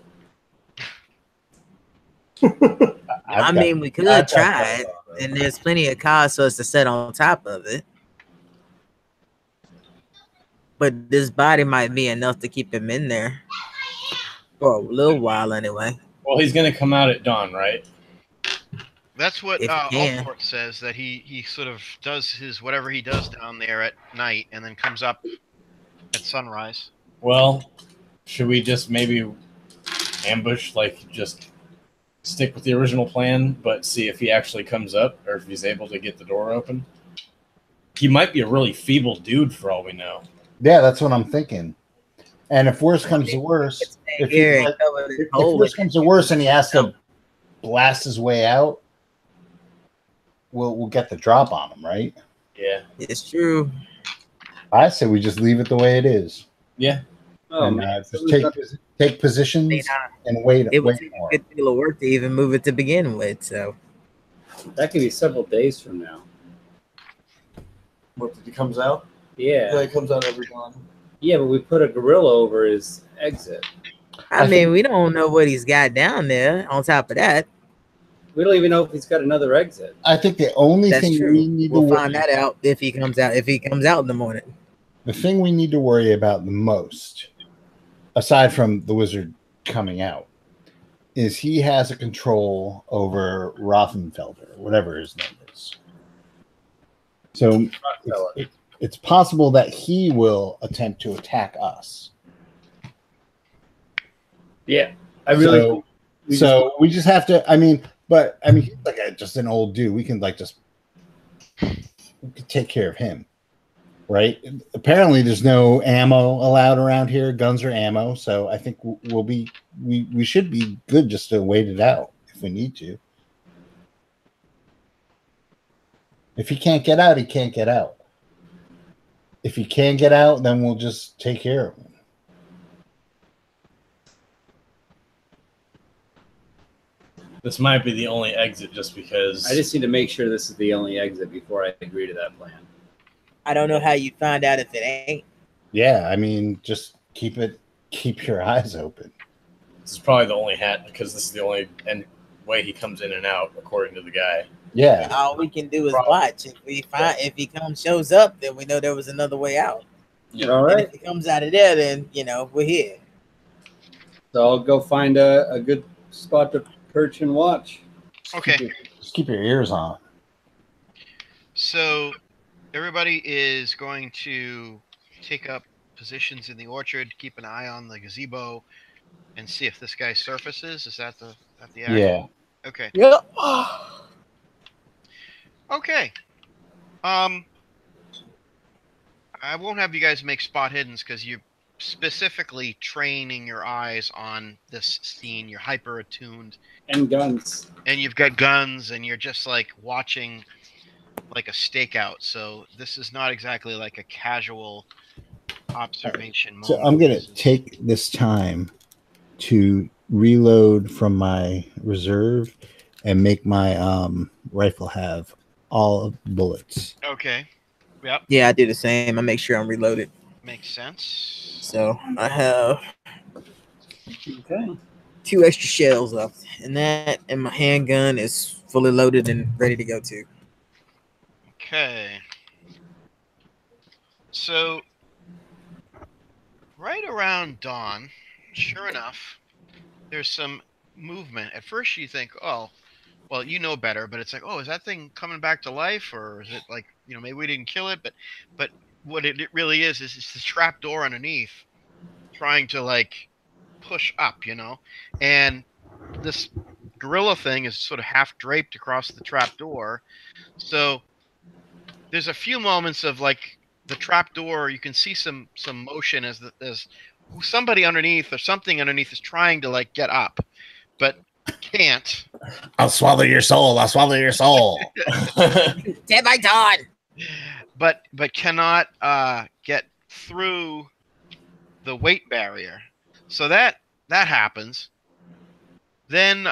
I mean, we could try it, and there's plenty of cars for us to set on top of it. But this body might be enough to keep him in there for a little while, anyway. Well, he's gonna come out at dawn, right? That's what Alport says. That he sort of does his whatever he does down there at night, and then comes up at sunrise. Well, should we just maybe ambush, like just stick with the original plan, but see if he actually comes up or if he's able to get the door open? He might be a really feeble dude for all we know. Yeah, that's what I'm thinking. And if worse comes to worse, if worse comes to worse and he has to blast his way out, we'll get the drop on him, right? Yeah, it's true. I say we just leave it the way it is. Yeah. Oh, and just take positions and wait. It would take a good deal of work to even move it to begin with. So that could be several days from now. What, if he comes out? Yeah, he comes out every dawn. Yeah, but we put a gorilla over his exit. I mean, we don't know what he's got down there. On top of that, we don't even know if he's got another exit. I think the only thing we need to find that out if he comes out. If he comes out in the morning, the thing we need to worry about the most, aside from the wizard coming out, is he has a control over Rothenfelder, whatever his name is. So it's possible that he will attempt to attack us. Yeah, I really. So, we so we just have to. I mean, he's like just an old dude. We can like just we can take care of him, right? Apparently, there's no ammo allowed around here. Guns or ammo. So I think we'll be we should be good just to wait it out if we need to. If he can't get out, he can't get out. If he can get out, then we'll just take care of him. This might be the only exit just because. I just need to make sure this is the only exit before I agree to that plan. I don't know how you find out if it ain't. Yeah, I mean, just keep your eyes open. This is probably the only hat because this is the only way he comes in and out, according to the guy. Yeah. All we can do is watch. If he shows up, then we know there was another way out. Yeah. All And right. if he comes out of there, then we're here. So I'll go find a good spot to perch and watch. Okay. Just keep your ears on. So everybody is going to take up positions in the orchard, keep an eye on the gazebo, and see if this guy surfaces. Is that the action? Yeah. Okay. Yep. Okay. I won't have you guys make spot hiddens because you're specifically training your eyes on this scene. You're hyper attuned. And guns. And you've got guns, and you're just like watching like a stakeout. So this is not exactly like a casual observation moment. So I'm gonna take this time to reload from my reserve and make my rifle have all of the bullets. Okay. Yep. Yeah, I do the same. I make sure I'm reloaded. Makes sense. So I have Okay. 2 extra shells left, and my handgun is fully loaded and ready to go too. Okay. So right around dawn, sure enough, there's some movement. At first you think, oh, well, you know better, but it's like, oh, is that thing coming back to life, or is it like, maybe we didn't kill it, but what it really is it's the trap door underneath trying to like push up, and this gorilla thing is sort of half draped across the trap door. So there's a few moments of like the trap door, you can see some motion as somebody underneath or something underneath is trying to like get up, but can't. I'll swallow your soul. I'll swallow your soul. Dead by dawn. But cannot get through the weight barrier. So that happens. Then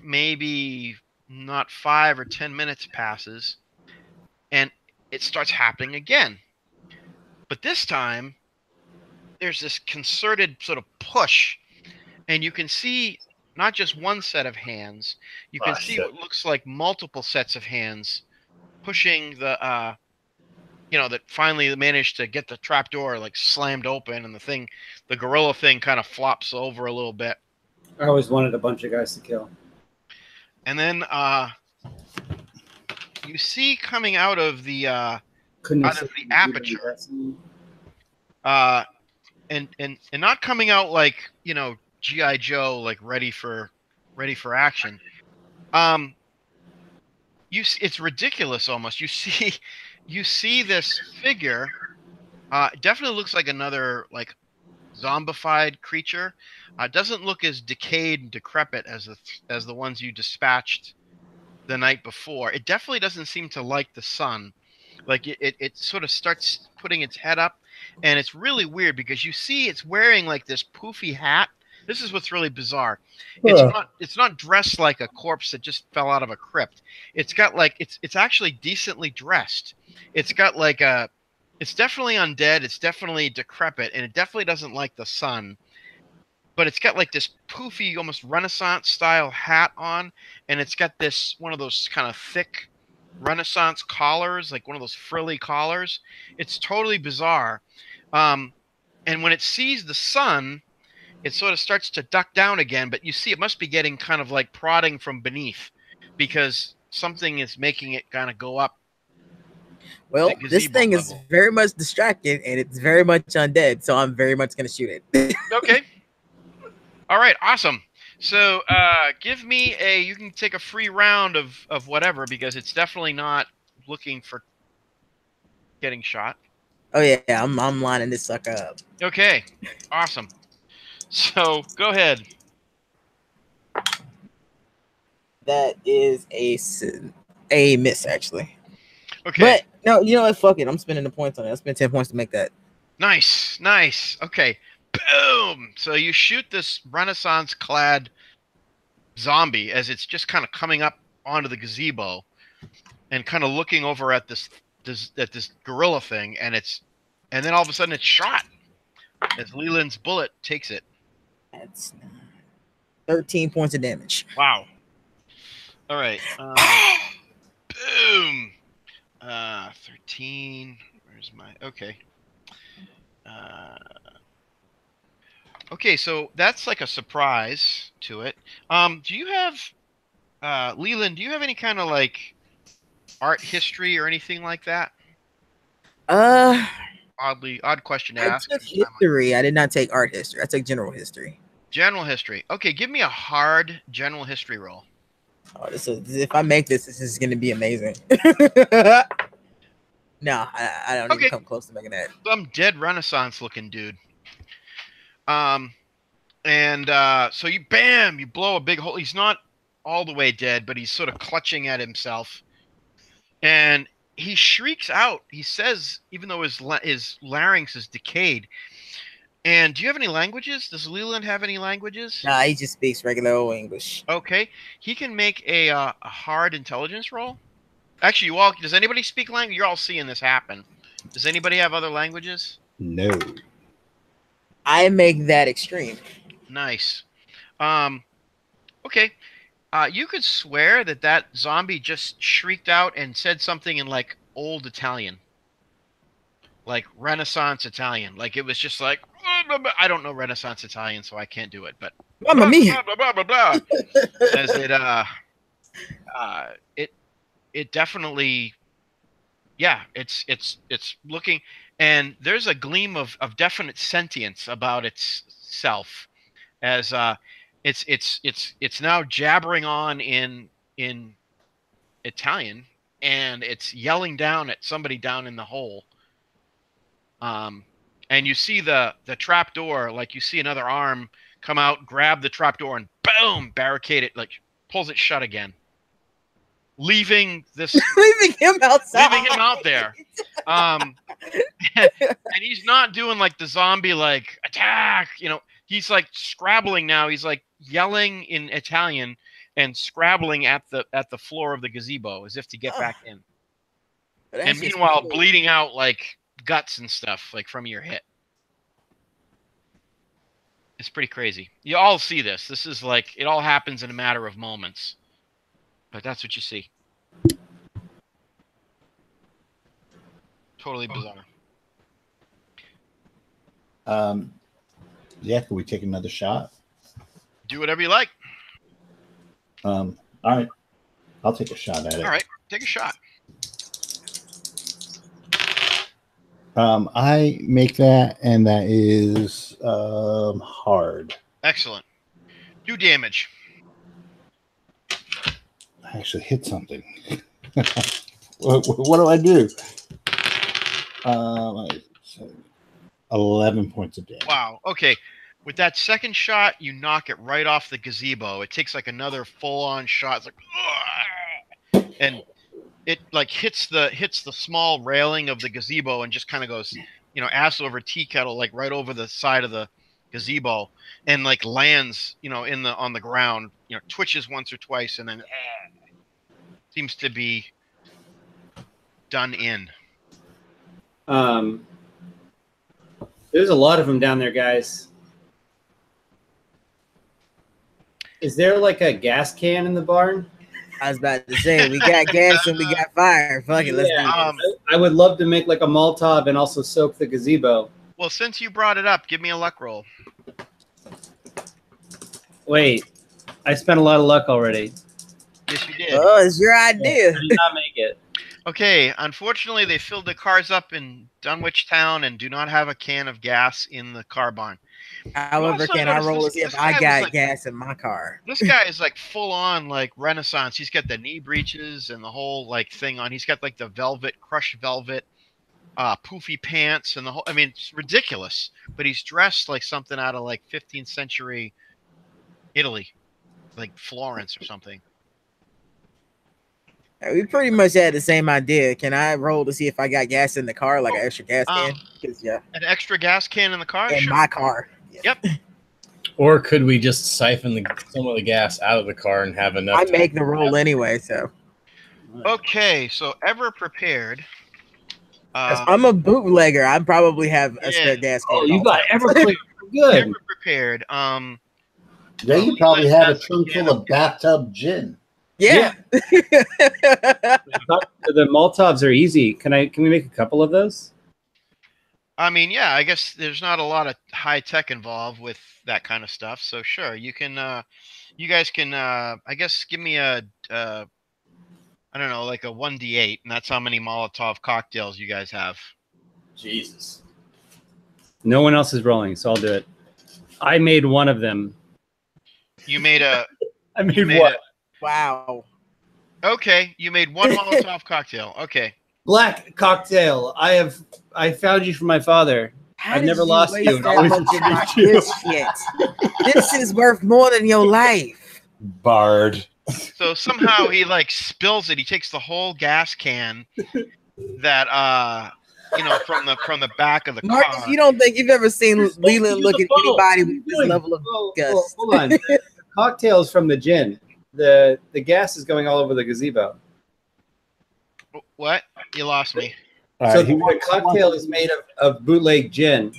maybe not 5 or 10 minutes passes, and it starts happening again. But this time, there's this concerted sort of push, and you can see not just one set of hands. You can see what looks like multiple sets of hands pushing the, that finally managed to get the trapdoor like slammed open, and the gorilla thing kind of flops over a little bit. I always wanted a bunch of guys to kill. And then you see coming out of the aperture, and not coming out like G.I. Joe, like ready for action. It's ridiculous almost. You see this figure. It definitely looks like another like zombified creature. Doesn't look as decayed and decrepit as the ones you dispatched the night before. It definitely doesn't seem to like the sun. Like it sort of starts putting its head up, and it's really weird because you see it's wearing like this poofy hat. This is what's really bizarre. It's not dressed like a corpse that just fell out of a crypt. It's got like it's actually decently dressed. It's got like it's definitely undead, it's definitely decrepit, and it definitely doesn't like the sun. But it's got like this poofy, almost Renaissance style hat on, and it's got this one of those kind of thick Renaissance collars, like one of those frilly collars. It's totally bizarre. And when it sees the sun, it sort of starts to duck down again, but you see it must be getting kind of like prodding from beneath because something is making it kind of go up. Well, this thing is very much distracted, and it's very much undead, so I'm very much going to shoot it. Okay. All right, awesome. So give me you can take a free round of whatever, because it's definitely not looking for getting shot. Oh yeah, I'm lining this sucker up. Okay, awesome. So go ahead. That is a miss actually. Okay, But no, you know what? Fuck it. I'm spending the points on it. I spent 10 points to make that. nice, nice. Okay, boom. So you shoot this Renaissance-clad zombie as it's just kind of coming up onto the gazebo, and kind of looking over at this gorilla thing, and then all of a sudden it's shot as Leland's bullet takes it. That's 13 points of damage. Wow. All right. Boom. 13. Where's my... Okay. Okay, so that's like a surprise to it. Do you have... Leland, do you have any kind of, like, art history or anything like that? Odd question to I ask. took history. I did not take art history. I took general history. General history. Okay, give me a hard general history roll. Oh, if I make this is going to be amazing. No, I don't even come close to making that. Some dead Renaissance looking dude. So you blow a big hole. He's not all the way dead, but he's sort of clutching at himself. And he shrieks out. He says, even though his larynx is decayed. And do you have any languages? Does Leland have any languages? Nah, he just speaks regular old English. Okay. He can make a hard intelligence roll. Actually, does anybody speak language? You're all seeing this happen. Does anybody have other languages? No. I make that extreme. Nice. Okay. You could swear that zombie just shrieked out and said something in like old Italian. Like Renaissance Italian. Like it was just like, I don't know Renaissance Italian, so I can't do it, but Mamma mia. blah, blah, blah, blah, blah. As it definitely, yeah, it's looking, and there's a gleam of definite sentience about itself, as it's now jabbering on in Italian, and it's yelling down at somebody down in the hole. And you see the trap door, like you see another arm come out, grab the trap door, and boom, barricade it, like pulls it shut again, leaving him outside, leaving him out there. And he's not doing like the zombie like attack, he's like scrabbling now. He's like yelling in Italian and scrabbling at the floor of the gazebo as if to get back in. And meanwhile, bleeding out like guts and stuff, like from your hit. It's pretty crazy. You all see this. This is like, it all happens in a matter of moments. But that's what you see. Totally bizarre. Yeah, can we take another shot? Do whatever you like. All right. I'll take a shot at it. All right, take a shot. I make that, and that is hard. Excellent. Do damage. I actually hit something. What do I do? 11 points of damage. Wow. Okay. With that second shot, you knock it right off the gazebo. It takes like another full-on shot. It's like, ugh! And it like hits the small railing of the gazebo and just kind of goes, ass over tea kettle, like right over the side of the gazebo, and like lands, on the ground. Twitches once or twice, and then seems to be done in. There's a lot of them down there, guys. Is there like a gas can in the barn? I was about to say, we got gas and we got fire. Fuck it, let's do this. I would love to make like a Molotov and also soak the gazebo. Well, since you brought it up, give me a luck roll. Wait, I spent a lot of luck already. Yes, you did. Oh, it's your idea. I did not make it. Okay, unfortunately, they filled the cars up in Dunwich town and do not have a can of gas in the car barn. However, also can I noticed roll to this- see if this I guy was got like- gas in my car? This guy is like full on like Renaissance. He's got the knee breeches and the whole like thing on. He's got like the crushed velvet, poofy pants and the whole. I mean, it's ridiculous. But he's dressed like something out of like 15th century Italy, like Florence or something. We pretty much had the same idea. Can I roll to see if I got gas in the car, like an extra gas can? 'Cause, yeah, An extra gas can in the car. in Sure. my car. Yep. Or could we just siphon some of the gas out of the car and have enough? I to- make the roll anyway, so Okay, so ever prepared. I'm a bootlegger. I probably have a spare Yeah. gas can. Oh, you got Everclear. Good. Ever prepared. Yeah, you probably had a trunk full of bathtub gin. Yeah. The Molotovs are easy. Can we make a couple of those? I mean, yeah, I guess there's not a lot of high tech involved with that kind of stuff. So sure, you can, you guys can, I guess, give me a, I don't know, like a 1d8, and that's how many Molotov cocktails you guys have. Jesus. No one else is rolling, so I'll do it. I made one of them. You made a. I made, You made one. Wow. Okay, you made one Molotov cocktail. Okay. Black cocktail. I found you from my father. How I've did never you lost waste you, and that always much of my choose you. good shit? This is worth more than your life. Bard. So somehow he like spills it. He takes the whole gas can that you know from the back of the Marcus, car. you don't think you've ever seen You're supposed Leland to look use at a bottle. anybody What are you with this doing? level of disgust? Hold on. The cocktail's from the gin. The gas is going all over the gazebo. What? You lost me. All So right, he the wants- cocktail is made of bootleg gin.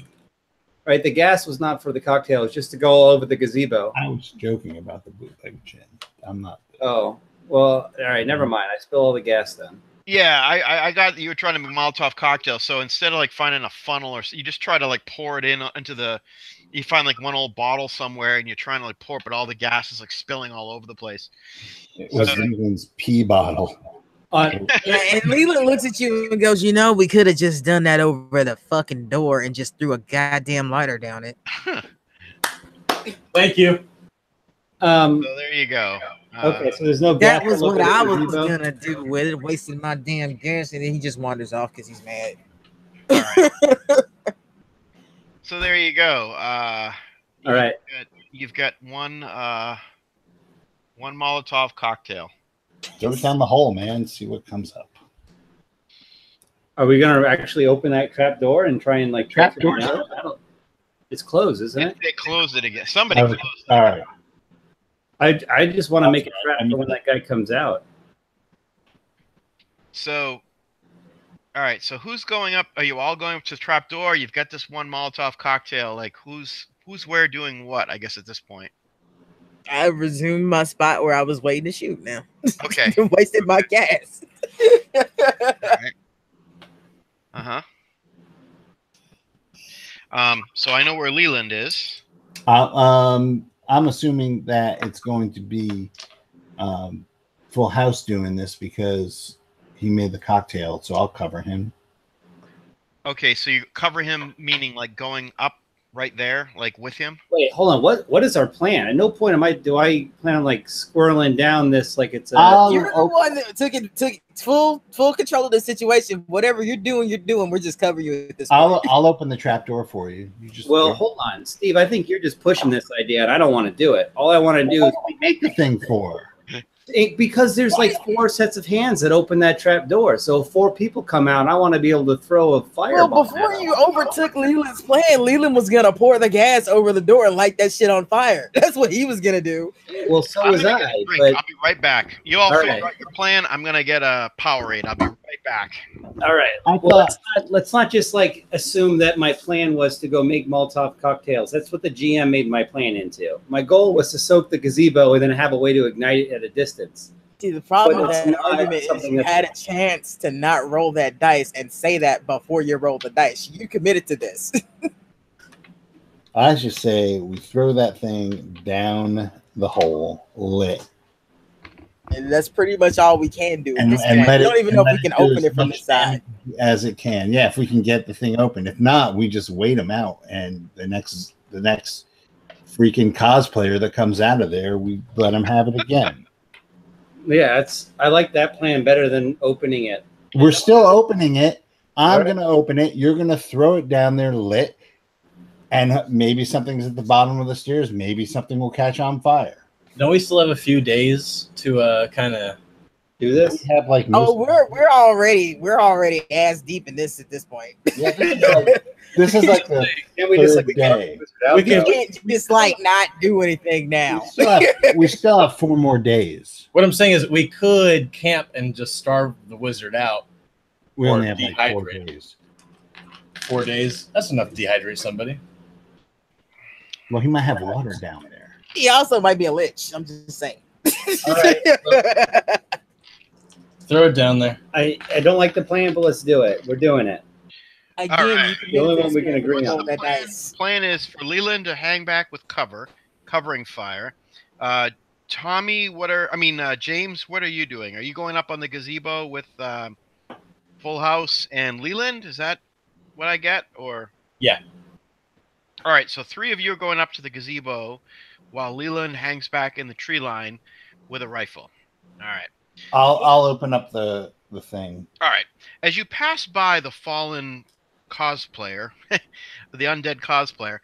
Right? The gas was not for the cocktail. It's just to go all over the gazebo. I was joking about the bootleg gin. I'm not. Oh. Well, all right. Never mind. I spill all the gas then. Yeah, I got that you were trying to make Molotov cocktail. So instead of like finding a funnel you just try to like pour it into the. You find like one old bottle somewhere and you're trying to like pour it, but all the gas is like spilling all over the place. It was So- Leland's pee bottle. Yeah, and Leland looks at you and goes, "You know, we could have just done that over the fucking door and just threw a goddamn lighter down it." Thank you. So there you go. Okay, so there's no gas. That was all over what the I was gazebo? gonna do with it, wasting my damn gas, and then he just wanders off because he's mad. All right. So there you go. All right. You've got one Molotov cocktail. Throw it down the hole, man. See what comes up. Are we gonna actually open that trap door and try and like Trap it door? out? It's closed, isn't it? They closed it again. Somebody Okay, closed it. all right. I just want to make a trap for when that guy comes out. So, all right. So who's going up? Are you all going up to the trap door? You've got this one Molotov cocktail. Like who's where doing what? I guess at this point. I resumed my spot where I was waiting to shoot. Now, Okay. wasted my gas. Uh huh. So I know where Leland is. I'm assuming that it's going to be Full House doing this because he made the cocktail, so I'll cover him. Okay, so you cover him, meaning like going up right there, like with him. Wait, hold on. What is our plan? At no point do I plan on like squirreling down this like it's a. You're the one that took full control of the situation. Whatever you're doing. We're just covering you at this point. I'll open the trap door for you. You just Well, hold on, Steve. I think you're just pushing this idea, and I don't want to do it. All I want to do what is do we make the thing for? because there's like 4 sets of hands that open that trap door. So if 4 people come out, I want to be able to throw a Well, fireball. before you overtook Leland's plan, Leland was gonna pour the gas over the door and light that shit on fire. That's what he was gonna do. Well, so I'm was gonna I. get a drink. But I'll be right back. You all All figure right. out your plan. I'm gonna get a Powerade. I'll be right back. all right. I Well, thought let's not just like assume that my plan was to go make Molotov cocktails. That's what the GM made my plan into. My goal was to soak the gazebo and then have a way to ignite it at a distance. See, the problem But with it's that not argument is something you that's- had a chance to not roll that dice and say that before you rolled the dice. You committed to this. I should say we throw that thing down the hole, lit, And that's pretty much all we can do. and We let it. don't even and know if let we can do open as it from the much side. damage as it can. Yeah, if we can get the thing open. If not, we just wait them out, and the the next freaking cosplayer that comes out of there, we let him have it again. Yeah, I like that plan better than opening it. We're still opening it. I'm Right. going to open it. You're going to throw it down there lit, and maybe something's at the bottom of the stairs. Maybe something will catch on fire. Don't we still have a few days to kind of Do We this. have like Oh, we're already ass deep in this at this point. Yeah, this is like the Can't we just third like day. we You can't just like not do anything now. We still have 4 more days. What I'm saying is we could camp and just starve the wizard out. We Or only have like 4 dehydrate. days. 4 days. That's enough to dehydrate somebody. Well, he might have water down there. He also might be a lich. I'm just saying. All right. Throw it down there. I don't like the plan, but let's do it. We're doing it. Again, All right. you can The only make one this we can game agree roll on. that dice. Plan is for Leland to hang back with covering fire. Tommy, James, what are you doing? Are you going up on the gazebo with Full House and Leland? Is that what I get? Or Yeah. All right, so 3 of you are going up to the gazebo while Leland hangs back in the tree line with a rifle. All right. I'll open up the thing. All right. As you pass by the fallen cosplayer, the undead cosplayer,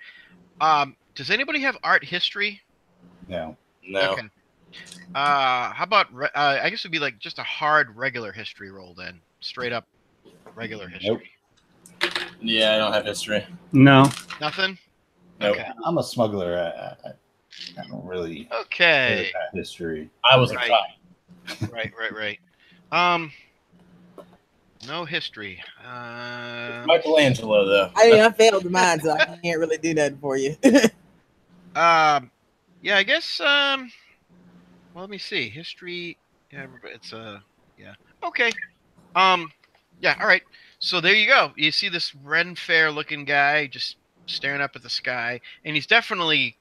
does anybody have art history? No. No. Okay. How about I guess it'd be like just a hard regular history roll then, straight up regular history. Yeah, I don't have history. No. Nothing. Nope. Okay. I'm a smuggler. I don't really Okay. care about history. I was Right. a cop. Right. No history. Michelangelo, though. I mean, I failed mine, so I can't really do nothing for you. Yeah, I guess. Well, let me see. History. Yeah, it's yeah. Okay. Yeah. All right. So there you go. You see this Ren Fair looking guy just staring up at the sky, and he's definitely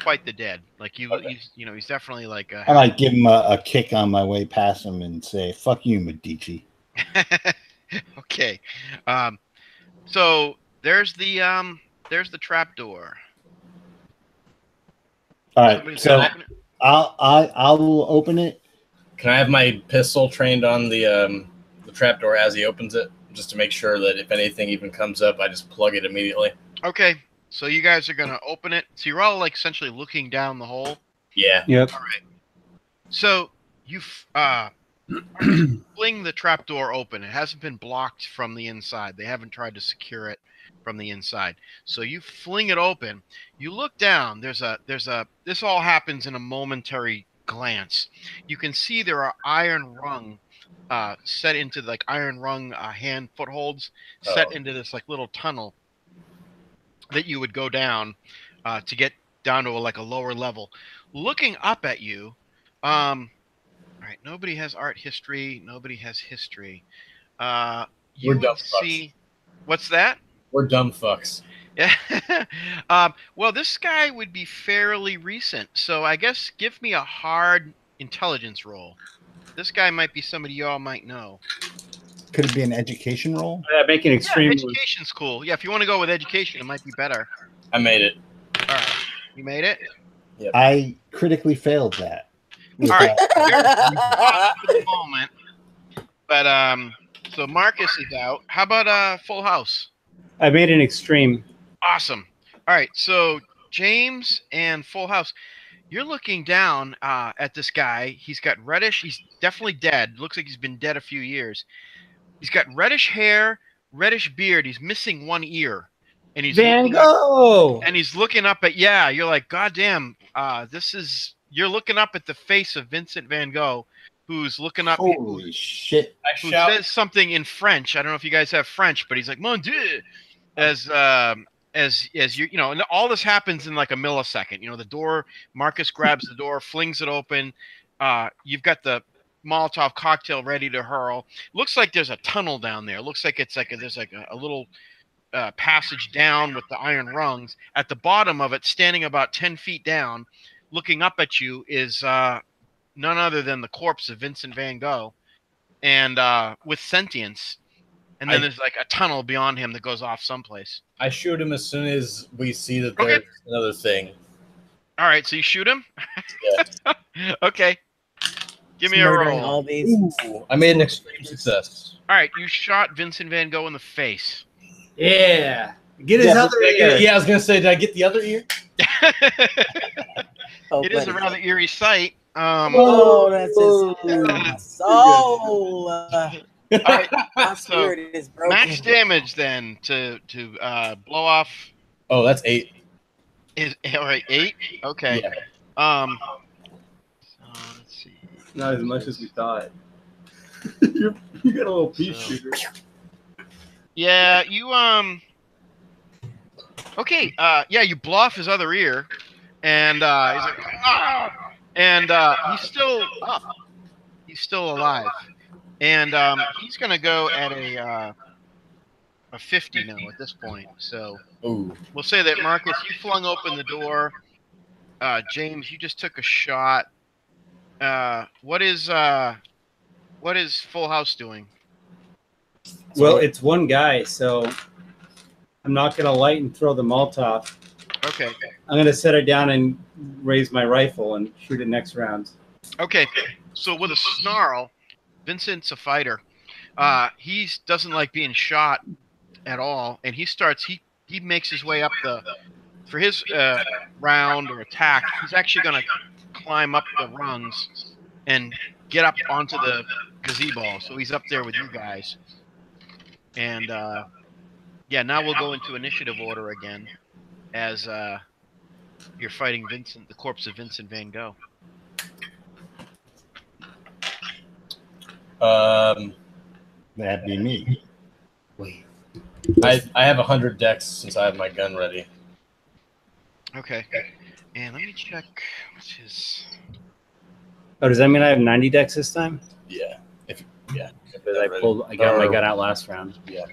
quite the dead. Like he's definitely like. I might give him a kick on my way past him and say, "Fuck you, Medici." Okay. So there's the trap door. All right, Somebody's so gonna open it? I'll open it. Can I have my pistol trained on the trapdoor as he opens it, just to make sure that if anything even comes up, I just plug it immediately? Okay. So you guys are gonna open it. So you're all like essentially looking down the hole. Yeah. Yep. All right. So you fling the trapdoor open. It hasn't been blocked from the inside. They haven't tried to secure it from the inside. So you fling it open. You look down. This all happens in a momentary glance. You can see there are iron rung set into like iron rung hand footholds set into this like little tunnel that you would go down to get down to like a lower level. Looking up at you, all right, nobody has art history. Nobody has history. You We're would dumb fucks. see. What's that? We're dumb fucks. Yeah. Well, this guy would be fairly recent, so I guess give me a hard intelligence roll. This guy might be somebody you all might know. Could it be an education roll? Make an Yeah, extreme. education's cool. Yeah, if you want to go with education, it might be better. I made it. All right, you made it. I critically failed that. All right. For the moment, but so Marcus is out. How about Full House? I made an extreme. Awesome. All right, so James and Full House, you're looking down at this guy. He's got reddish. He's definitely dead. Looks like he's been dead a few years. He's got reddish hair, reddish beard. He's missing one ear, and he's Van Gogh. and he's looking up at You're like, God damn. You're looking up at the face of Vincent Van Gogh, who's looking up. Holy shit! I Who shout. says something in French? I don't know if you guys have French, but he's like, "Mon Dieu," as you know, and all this happens in like a millisecond. You know, the door. Marcus grabs the door, flings it open. You've got the Molotov cocktail ready to hurl. Looks like there's a tunnel down there. Looks like it's like there's like a little passage down with the iron rungs. At the bottom of it, standing about 10 feet down, looking up at you, is none other than the corpse of Vincent Van Gogh, and with sentience. and then there's like a tunnel beyond him that goes off someplace. I shoot him as soon as we see that Okay. there's another thing. All right, so you shoot him. Yeah. Okay. Give me a Murdering roll. all these. Ooh, I made an extreme success. All right, you shot Vincent Van Gogh in the face. Yeah. Get his Yeah, other Did I get- ear. yeah, I was gonna say, did I get the other ear? Oh, It is a buddy. rather eerie sight. Oh, that's his soul. All right, My so spirit is broken. max damage then to blow off Oh, that's 8. is all right. 8. Okay. Yeah. Let's see. Not as much as we thought. you got a little pea So- shooter. Yeah, you Okay, yeah, you blow off his other ear, and he's like, ah! And he's still up. He's still alive, and he's gonna go at a 50 now at this point. So Ooh. we'll say that Marcus, you flung open the door. James, you just took a shot. What is Full House doing? Well, it's one guy, so I'm not going to light and throw the Molotov. Okay. I'm going to set it down and raise my rifle and shoot it next round. Okay. So with a snarl, Vincent's a fighter. He doesn't like being shot at all, and he makes his way up for his round or attack. He's actually going to climb up the rungs and get up onto the gazebo. So he's up there with you guys. And yeah, now we'll go into initiative order again as you're fighting the corpse of Vincent Van Gogh. That'd be me. Wait. I have 100 decks since I have my gun ready. Okay. And let me check what's his. Oh, does that mean I have 90 decks this time? Yeah. Because I got my gun out last round. Yeah.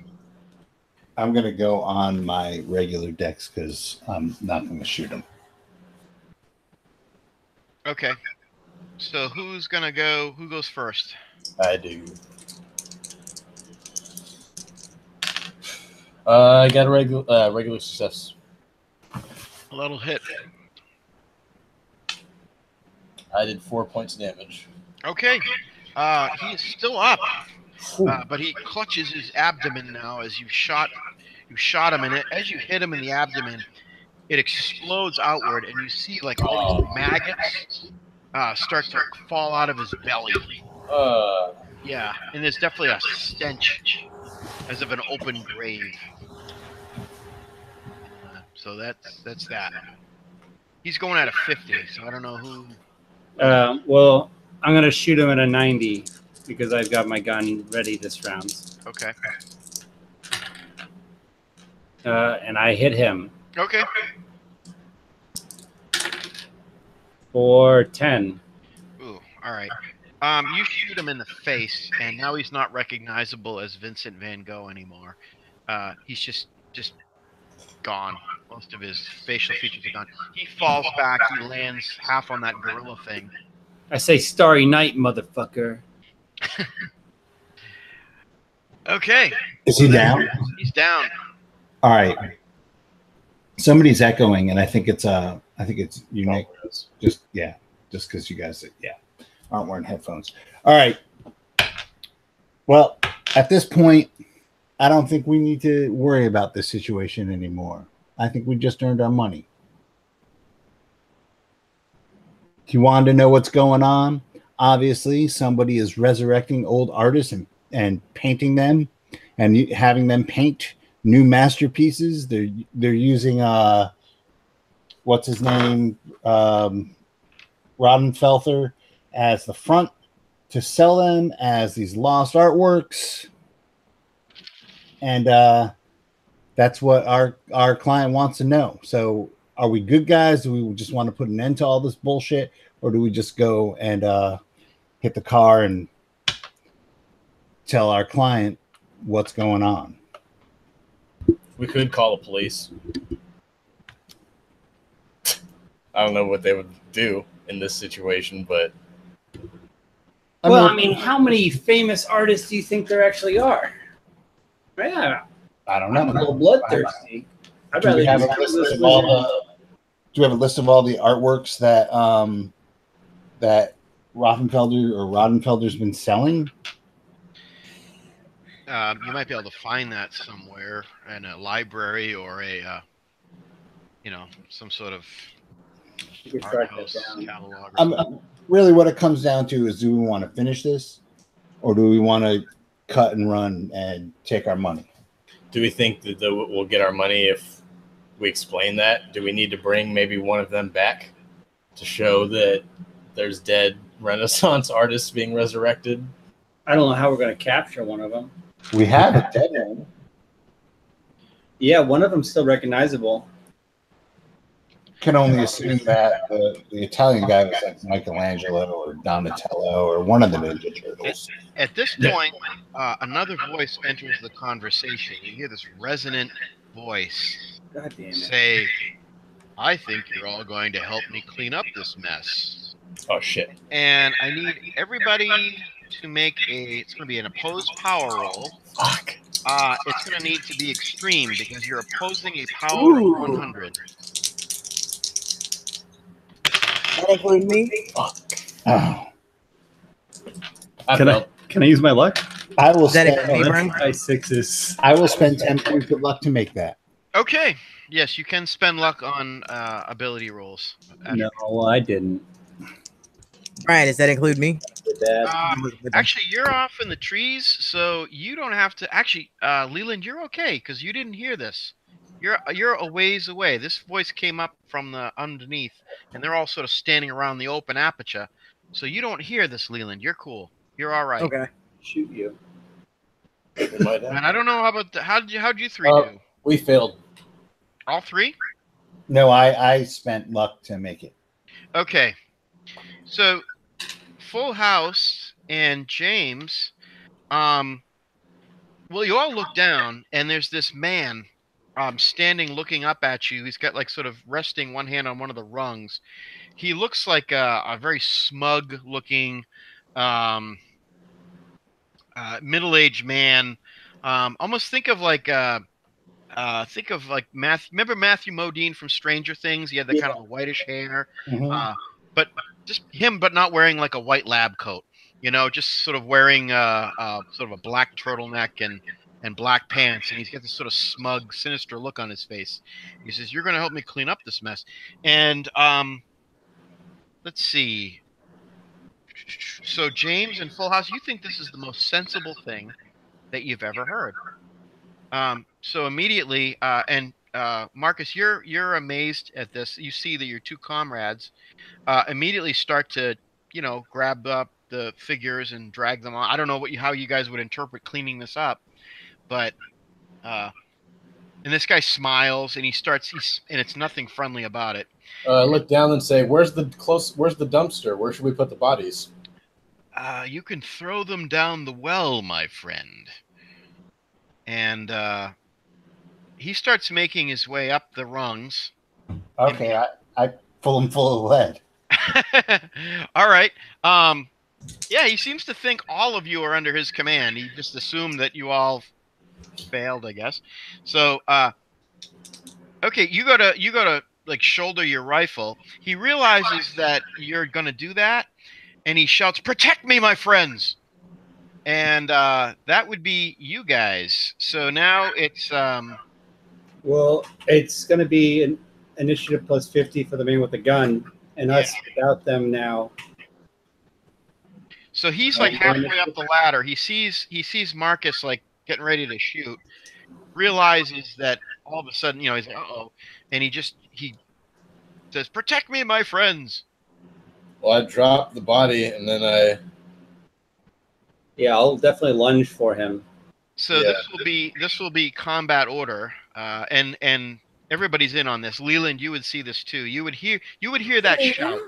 I'm gonna go on my regular decks because I'm not gonna shoot them. Okay. So who's gonna go? Who goes first? I do. I got a regular success. A little hit. I did 4 points of damage. Okay. He is still up, but he clutches his abdomen now as you shot him, and as you hit him in the abdomen, it explodes outward, and you see like all these maggots start to fall out of his belly. Yeah, and there's definitely a stench as of an open grave. So that's that. He's going at a 50, so I don't know who. Well, I'm going to shoot him at a 90 because I've got my gun ready this round. Okay. And I hit him Okay. for 10. Ooh, all right. You shoot him in the face, and now he's not recognizable as Vincent Van Gogh anymore. He's just gone. Most of his facial features are gone. He falls back. He lands half on that gorilla thing. I say Starry Night, motherfucker. Okay. Is he down? He's down. All right. Somebody's echoing, and I think it's you, Nick. Just because you guys aren't wearing headphones. All right. Well, at this point, I don't think we need to worry about this situation anymore. I think we just earned our money. If you wanted to know what's going on, obviously somebody is resurrecting old artists and painting them and having them paint new masterpieces. They're using what's his name, Rodenfelther as the front to sell them as these lost artworks. And that's what our client wants to know. So are we good guys? Do we just want to put an end to all this bullshit? Or do we just go and hit the car and tell our client what's going on? We could call the police. I don't know what they would do in this situation, but I mean, how many famous artists do you think there actually are? Yeah, I don't I'm a know. little bloodthirsty. I'd Do we rather have a just kill list this of all wizard. do we have a list of all the artworks that that Rodenfelder's been selling? You might be able to find that somewhere in a library or some sort of You could art track that house down. catalog or something. Really, what it comes down to is, do we want to finish this, or do we want to cut and run and take our money? Do we think that we'll get our money if we explain that? Do we need to bring maybe one of them back to show that there's dead Renaissance artists being resurrected? I don't know how we're going to capture one of them. We have a dead one. Yeah, one of them's still recognizable. Can only assume that the Italian guy was like Michelangelo or Donatello or one of the Ninja Turtles. At this Yeah. point, another voice enters the conversation. You hear this resonant voice God damn it. say, "I think you're all going to help me clean up this mess." Oh shit! And I need everybody to make it's going to be an opposed power roll. Fuck. It's going to need to be extreme because you're opposing a power of 100. That include me? Fuck. Oh, Can I use my luck? I will Is that spend. it for me, Brian? By sixes. I will spend 10 points of luck to make that. Okay. Yes, you can spend luck on ability rolls. No, I didn't. Brian, does that include me? Did that. Actually, you're off in the trees, so you don't have to. Actually, Leland, you're okay because you didn't hear this. You're a ways away. This voice came up from the underneath, and they're all sort of standing around the open aperture. So you don't hear this, Leland. You're cool. You're all right. Okay. Shoot you. And I don't know how'd you three do? We failed. All three? No, I spent luck to make it. Okay. So Full House and James, well, you all look down, and there's this man standing looking up at you. He's got like sort of resting one hand on one of the rungs. He looks like a very smug looking middle-aged man. Almost think of like remember Matthew Modine from Stranger Things? He had the kind of whitish hair, but just him, but not wearing like a white lab coat. Just sort of wearing sort of a black turtleneck and black pants, and he's got this sort of smug, sinister look on his face. He says, "You're going to help me clean up this mess." And let's see. So James and Full House, you think this is the most sensible thing that you've ever heard. So immediately, and Marcus, you're amazed at this. You see that your two comrades immediately start to, grab up the figures and drag them on. I don't know how you guys would interpret cleaning this up, but and this guy smiles and and it's nothing friendly about it. Look down and say, "Where's the dumpster? Where should we put the bodies?" You can throw them down the well, my friend. And he starts making his way up the rungs. Okay, I pull him full of lead. All right. Yeah, he seems to think all of you are under his command. He just assumed that you all failed, I guess. So, okay, you go to like shoulder your rifle. He realizes that you're going to do that, and he shouts, "Protect me, my friends!" And that would be you guys. So now it's Well, it's going to be an initiative plus 50 for the man with the gun, and us without them now. So he's like halfway up the ladder. He sees Marcus like getting ready to shoot. Realizes that all of a sudden, he's like, "Uh-oh," and he says, "Protect me, my friends." Well, I dropped the body, and then Yeah, I'll definitely lunge for him. So this will be combat order, and everybody's in on this. Leland, you would see this too. You would hear that shout.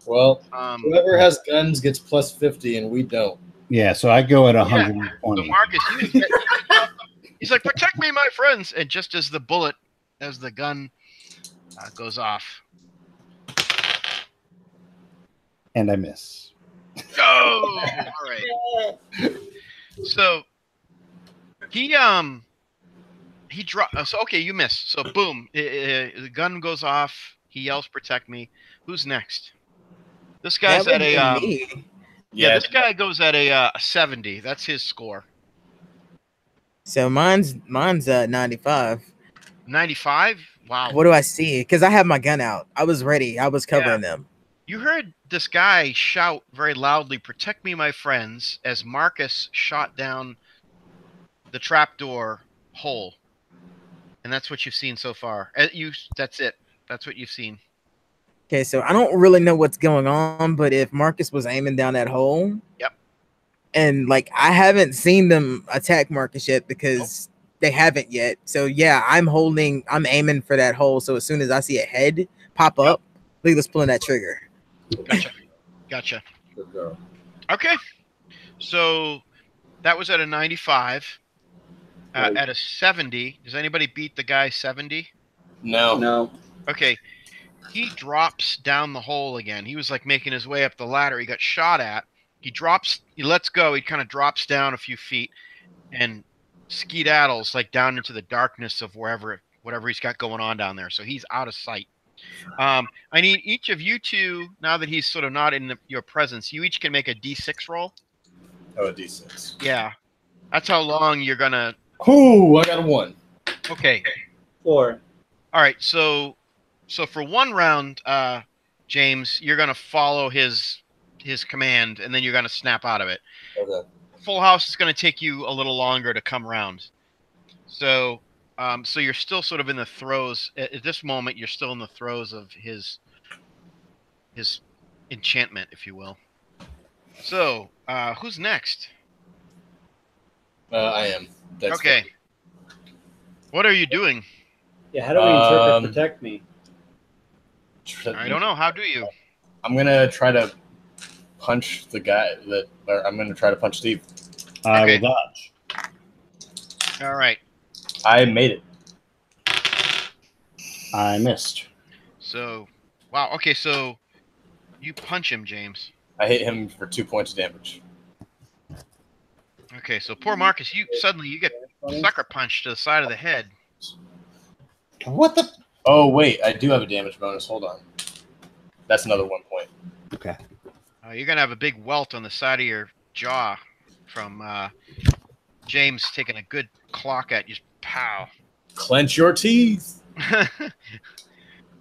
Well, whoever has guns gets plus 50, and we don't. Yeah, so I go at So 120. Marcus, he's like, "Protect me, my friends!" And just as the gun goes off, And I miss. oh, all right. So He dropped. So okay, you miss. So boom, the gun goes off. He yells, "Protect me!" Who's next? This That guy's would at a be me. yeah. This guy goes at a 70. That's his score. So mine's 95. 95. Wow. What do I see? Because I have my gun out. I was ready. I was covering them. You heard this guy shout very loudly, "Protect me, my friends," as Marcus shot down the trapdoor hole. And that's what you've seen so far. That's it. That's what you've seen. Okay, so I don't really know what's going on, but if Marcus was aiming down that hole, Yep. And like I haven't seen them attack Marcus yet because they haven't yet. So yeah, I'm aiming for that hole. So as soon as I see a head pop up, Leela's pulling that trigger. Gotcha. Good girl. Okay. So that was at a 95. Right. At a 70, does anybody beat the guy 70? No. Okay. He drops down the hole again. He was like making his way up the ladder. He got shot at. He lets go. He kind of drops down a few feet and skedaddles like down into the darkness of whatever he's got going on down there. So he's out of sight. I need each of you two, now that he's sort of not in your presence, you each can make a D6 roll. Oh, a D6. Yeah. That's how long you're going to... Ooh, I got a 1. Okay. 4. All right. So for one round, James, you're going to follow his command, and then you're going to snap out of it. Okay. Full House is going to take you a little longer to come around. So you're still sort of in the throes at this moment. You're still in the throes of his enchantment, if you will. So who's next? I am. That's okay. What are you doing? Yeah, how do we interpret protect me? I don't know. How do you? I'm gonna try to punch the guy I'm gonna try to punch Steve. I Okay. will dodge. All right. I made it. I missed. So, wow. Okay, so you punch him, James. I hit him for 2 points of damage. Okay, so poor Marcus, you get sucker punched to the side of the head. What the? Oh wait, I do have a damage bonus. Hold on. That's another 1 point. Okay. You're gonna have a big welt on the side of your jaw from James taking a good clock at you. Pow. Clench your teeth.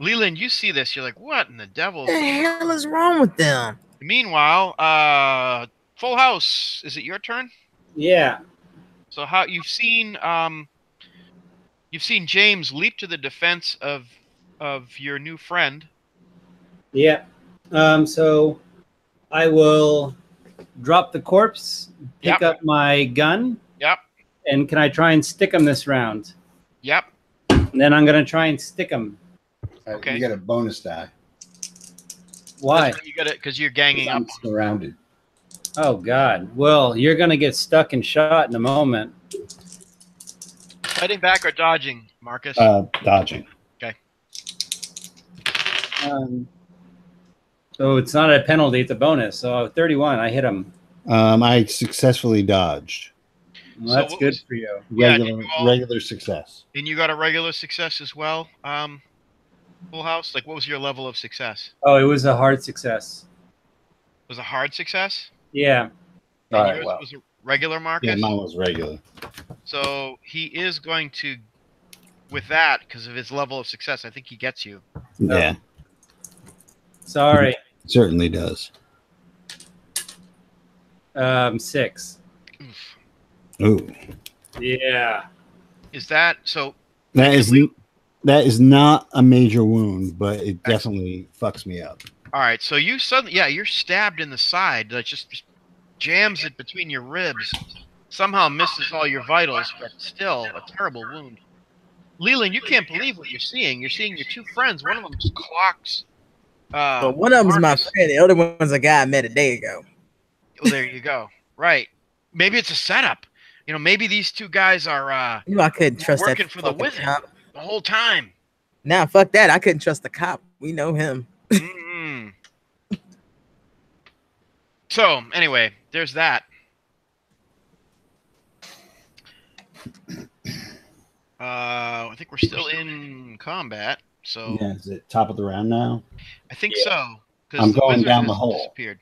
Leland, you see this? You're like, what in the devil? What the hell is wrong with them? Meanwhile, Full House, is it your turn? Yeah. So how you've seen James leap to the defense of your new friend. Yeah. So I will drop the corpse, pick up my gun. Yep. And can I try and stick him this round? Yep. And then I'm gonna try and stick him. Okay. You get a bonus die. Why? You got it because you're ganging up. I'm surrounded. Oh God. Well, you're gonna get stuck and shot in a moment. Fighting back or dodging, Marcus? Dodging. Okay. So it's not a penalty; it's a bonus. So 31, I hit him. I successfully dodged. Well, So that's what good was- for you. Yeah, Regular success. And you got a regular success as well, Full House? Like, what was your level of success? Oh, it was a hard success. Was it a hard success? Yeah. And All right, yours well. was a regular, Marcus? Yeah, mine was regular. So he is going to, with that, because of his level of success, I think he gets you. Yeah, Sorry. certainly does. 6. Oof. Ooh, Yeah. Is that so? that is not a major wound, but it definitely fucks me up. All right, so you suddenly, you're stabbed in the side that just jams it between your ribs. Somehow misses all your vitals, but still a terrible wound. Leland, you can't believe what you're seeing. You're seeing your two friends. One of them just clocks. But one of them's my Marcus. friend. The other one's a guy I met a day ago. Oh, there you go. Right. Maybe it's a setup. You know, maybe these two guys are You know, I couldn't trust working that for the fucking wizard cop. the whole time. Nah, fuck that. I couldn't trust the cop. We know him. Mm. So, anyway, there's that. I think we're still in combat. So Yeah, is it top of the round now? I think Yeah. so. I'm The going wizard down the has hole. disappeared.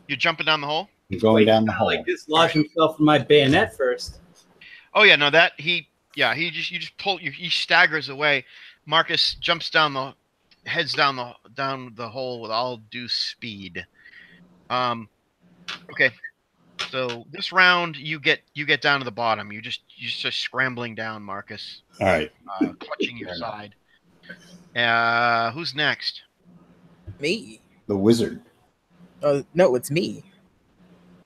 You're jumping down the hole? I'm going down the hole. Like dislodge himself from my bayonet first. Oh yeah, no, that he just pull he staggers away. Marcus jumps heads down the hole with all due speed. Okay. So this round you get down to the bottom. You're just scrambling down, Marcus. All right. Clutching your Fair enough. side. Who's next? Me. The wizard. Oh no, it's me.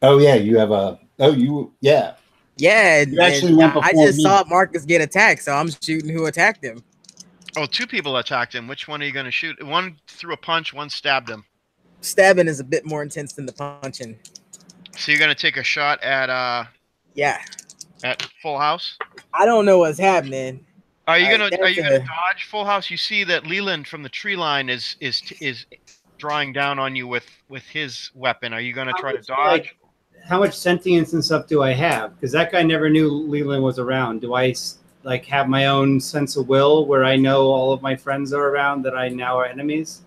Oh yeah, you have a. Oh yeah. Yeah, You actually went I before just me. saw Marcus get attacked, so I'm shooting who attacked him. Oh, 2 people attacked him. Which one are you going to shoot? One threw a punch, one stabbed him. Stabbing is a bit more intense than the punching. So you're going to take a shot at Yeah, Full House? I don't know what's happening. Are you That's going to dodge Full House? You see that Leland from the tree line is drawing down on you with his weapon. Are you going to try to dodge? How much sentience and stuff do I have? Because that guy never knew Leland was around. Do I like have my own sense of will where I know all of my friends are around that I now are enemies?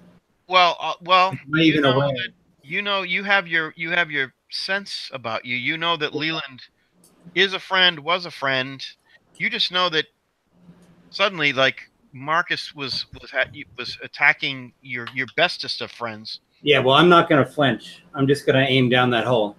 Well, Am I even aware? you have your sense about you. You know that Leland is a friend, was a friend. You just know that suddenly, like Marcus was attacking your bestest of friends. Yeah, well, I'm not going to flinch. I'm just going to aim down that hole.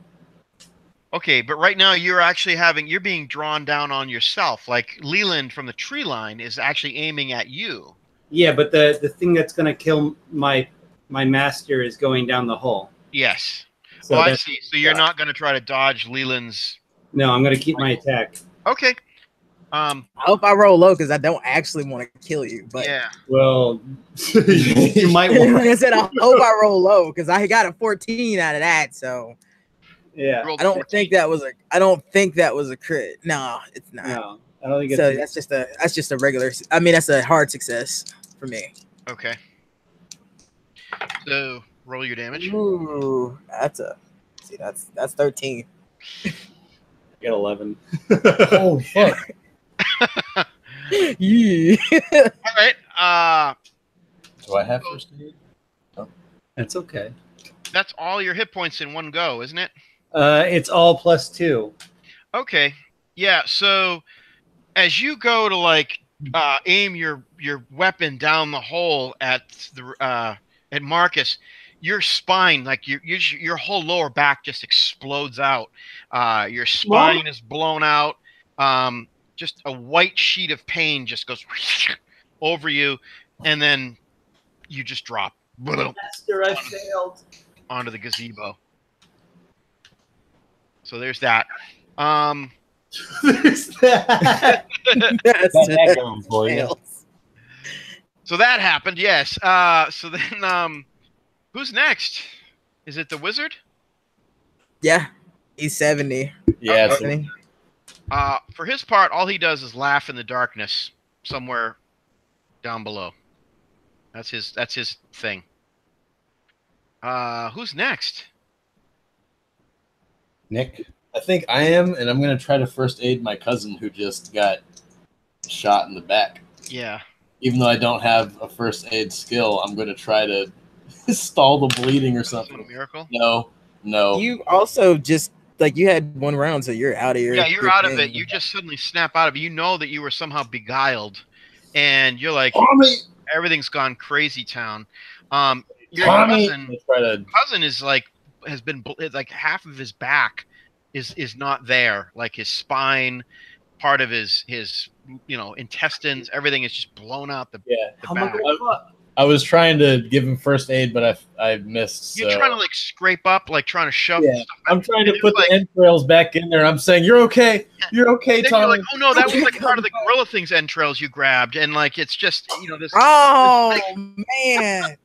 Okay, but right now you're being drawn down on yourself. Like Leland from the tree line is actually aiming at you. Yeah, but the thing that's going to kill my master is going down the hole. Yes. So I see. So you're not going to try to dodge Leland's. No, I'm going to keep my attack. Okay. I hope I roll low because I don't actually want to kill you. But yeah. Well, you might want. Like I said, I hope I roll low because I got a 14 out of that. So Yeah. I don't think that was a crit. No, it's not. No, I don't think it's. So that's just a regular. I mean, that's a hard success for me. Okay. So roll your damage. Ooh, that's 13. I get 11. Oh fuck! Yeah. All right. Do I have first aid? That's okay. That's all your hit points in one go, isn't it? It's all +2. Okay. Yeah. So as you go to like aim your weapon down the hole at Marcus, your spine, like your whole lower back, just explodes out. Your spine is blown out. Just a white sheet of pain just goes over you, and then you just drop Master, I failed. onto the gazebo. So there's that. There's that. That's Got that going for you. fails. So that happened, yes. So then, who's next? Is it the wizard? Yeah, he's 70. Yeah, it's Isn't he? For his part, all he does is laugh in the darkness somewhere down below. That's his thing. Who's next? Nick. I think I am, and I'm gonna try to first aid my cousin who just got shot in the back. Yeah. Even though I don't have a first aid skill, I'm gonna try to stall the bleeding or Some something. miracle. No. You also just like you had one round, so you're out of your. Yeah, you're your out of thing. it. You just suddenly snap out of it. You know that you were somehow beguiled, and you're like, Tommy. everything's gone crazy town. Your Tommy. cousin is like has been like half of his back is not there. Like his spine, part of his intestines, everything is just blown out the back. I was trying to give him first aid, but I missed. You're so. trying to like scrape up, like trying to shove. Yeah, Stuff I'm out. trying to And put it's the entrails back in there. I'm saying you're okay. You're okay, Then Tommy. you're like, oh no, that was like part of the gorilla thing's entrails you grabbed, and like it's just this. Oh man!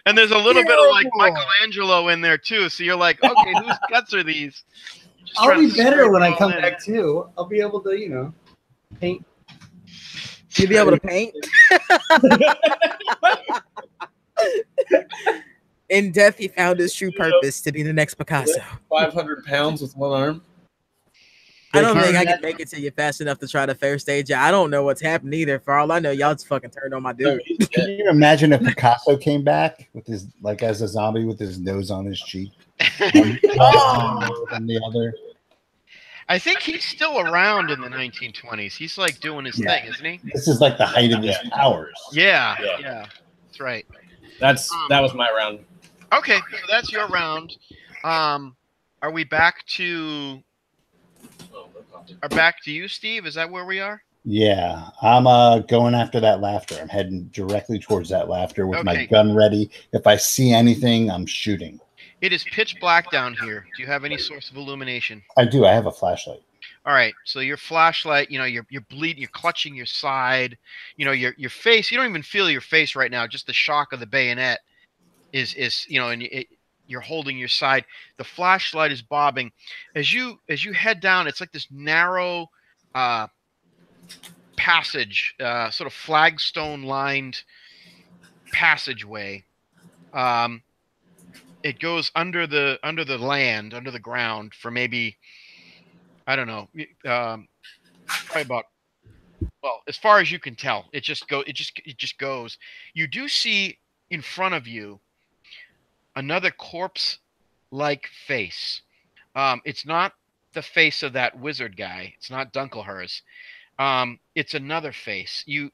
And there's a little bit of like Terrible. Michelangelo in there too. So you're like, okay, whose guts are these? Just I'll trying be to better scrape when it I all come in. back too. I'll be able to, paint. You'll be able to paint. In death, he found his true purpose to be the next Picasso. 500 pounds with one arm. I don't think I Can can make it to you fast enough to try to fair stage it. I don't know what's happened either. For all I know, y'all just fucking turned on my dude. you imagine if Picasso came back with his like as a zombie with his nose on his cheek, Oh. and the other? I think he's still around in the 1920s. He's like doing his Yeah. thing, isn't he? This is like the height of his powers. Yeah, Yeah. yeah, that's right. That was my round. Okay, so that's your round. Are we back to you, Steve? Is that where we are? Yeah, I'm going after that laughter. I'm heading directly towards that laughter with my Okay. gun ready. If I see anything, I'm shooting. It is pitch black down here. Do you have any source of illumination? I do. I have a flashlight. All right. So your flashlight, you're bleeding, you're clutching your side, your face. You don't even feel your face right now. Just the shock of the bayonet is and you're holding your side. The flashlight is bobbing as you head down. It's like this narrow passage, sort of flagstone lined passageway. It goes under the land, under the ground for maybe, I don't know, probably about, well, as far as you can tell, it just goes. You do see in front of you another corpse-like face. It's not the face of that wizard guy. It's not Dunkelhurst. It's another face. You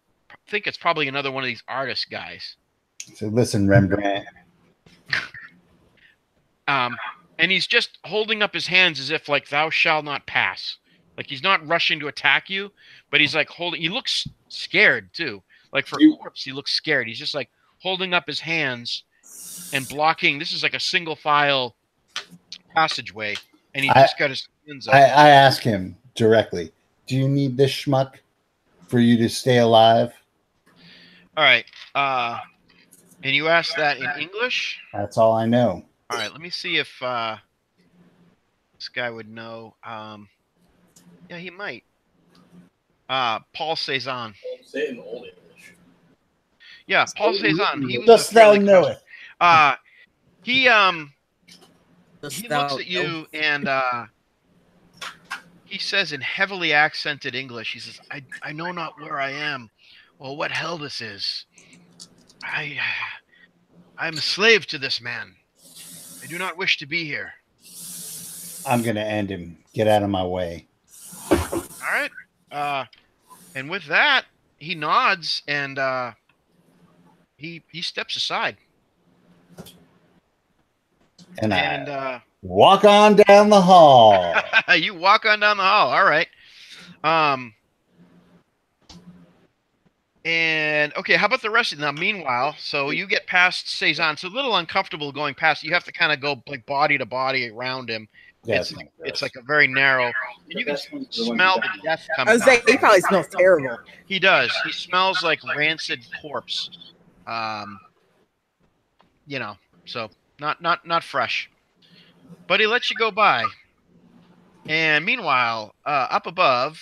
think it's probably another one of these artist guys. So listen, Rembrandt. And he's just holding up his hands as if like thou shalt not pass. Like he's not rushing to attack you, but he's like holding. He looks scared too. Like for a corpse, he looks scared. He's just like holding up his hands and blocking. This is like a single file passageway, and he just got his hands up. I ask him directly, do you need this schmuck for you to stay alive? All right. And you asked that in English? That's all I know. All right. Let me see if this guy would know. Yeah, he might. Paul Cezanne. Say it in old English. Yeah, Paul Cezanne. He was Just a thou fairly know it. He looks at you and he says in heavily accented English, he says, I know not where I am or what hell this is. I'm a slave to this man. I do not wish to be here. I'm going to end him. Get out of my way. All right. And with that, he nods and he steps aside. And I walk on down the hall. You walk on down the hall. All right. And okay, how about the rest of you? Now, meanwhile, so you get past Cezanne. It's a little uncomfortable going past. You have to kind of go like body to body around him. Yeah, it's like a very narrow. And you can smell the death I coming was saying, out. he probably smells terrible. He does. He smells like rancid corpse. So not fresh. But he lets you go by. And meanwhile, up above,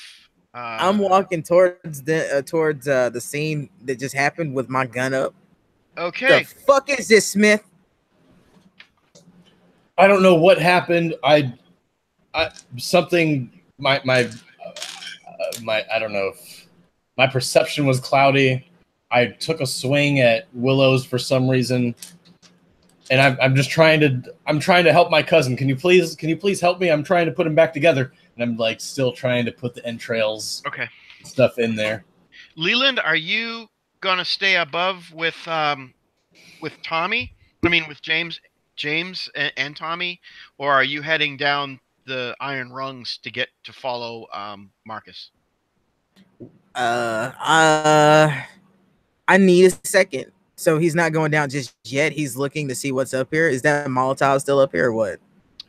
I'm walking towards the scene that just happened with my gun up. Okay. The fuck is this, Smith? I don't know what happened. Something my I don't know if my perception was cloudy. I took a swing at Willow's for some reason, and I'm just trying to help my cousin. Can you please help me? I'm trying to put him back together, and I'm like still trying to put the entrails stuff in there. Leland, are you gonna stay above with Tommy? I mean, with James and Tommy, or are you heading down the iron rungs to get to follow Marcus? I need a second. So he's not going down just yet. He's looking to see what's up here. Is that Molotov still up here or what?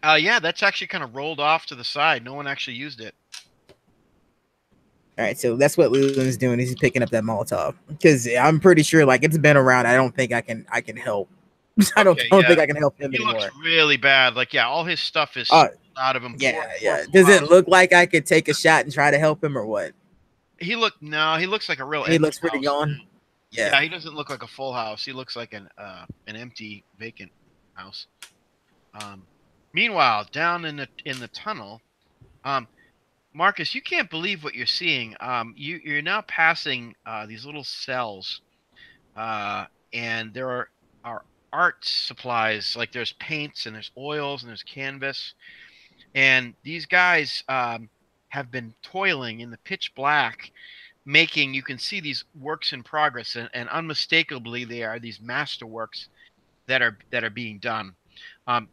Yeah, that's actually kind of rolled off to the side. No one actually used it. All right, so that's what Leland's doing. He's picking up that Molotov because I'm pretty sure, like, it's been around. I don't think I can help. I don't think I can help him he anymore. Looks really bad. Like, yeah, all his stuff is out of him. Yeah. Does it look like I could take a shot and try to help him or what? He looks like a real. He looks pretty gone. Yeah, he doesn't look like a full house. He looks like an empty, vacant house. Meanwhile, down in the tunnel, Marcus, you can't believe what you're seeing. You're now passing these little cells, and there are art supplies, like there's paints and there's oils and there's canvas, and these guys have been toiling in the pitch black, making. You can see these works in progress, and unmistakably they are these masterworks that are being done. Um,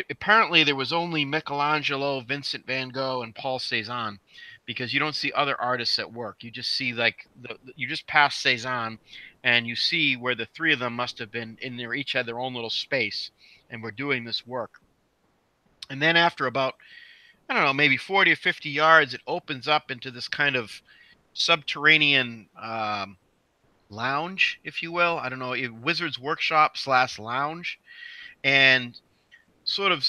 Apparently, there was only Michelangelo, Vincent van Gogh, and Paul Cézanne, because you don't see other artists at work. You just see like you just pass Cézanne, and you see where the three of them must have been in there. Each had their own little space, and were doing this work. And then after about, I don't know, maybe 40 or 50 yards, it opens up into this kind of subterranean lounge, if you will. I don't know, a wizard's workshop slash lounge, and sort of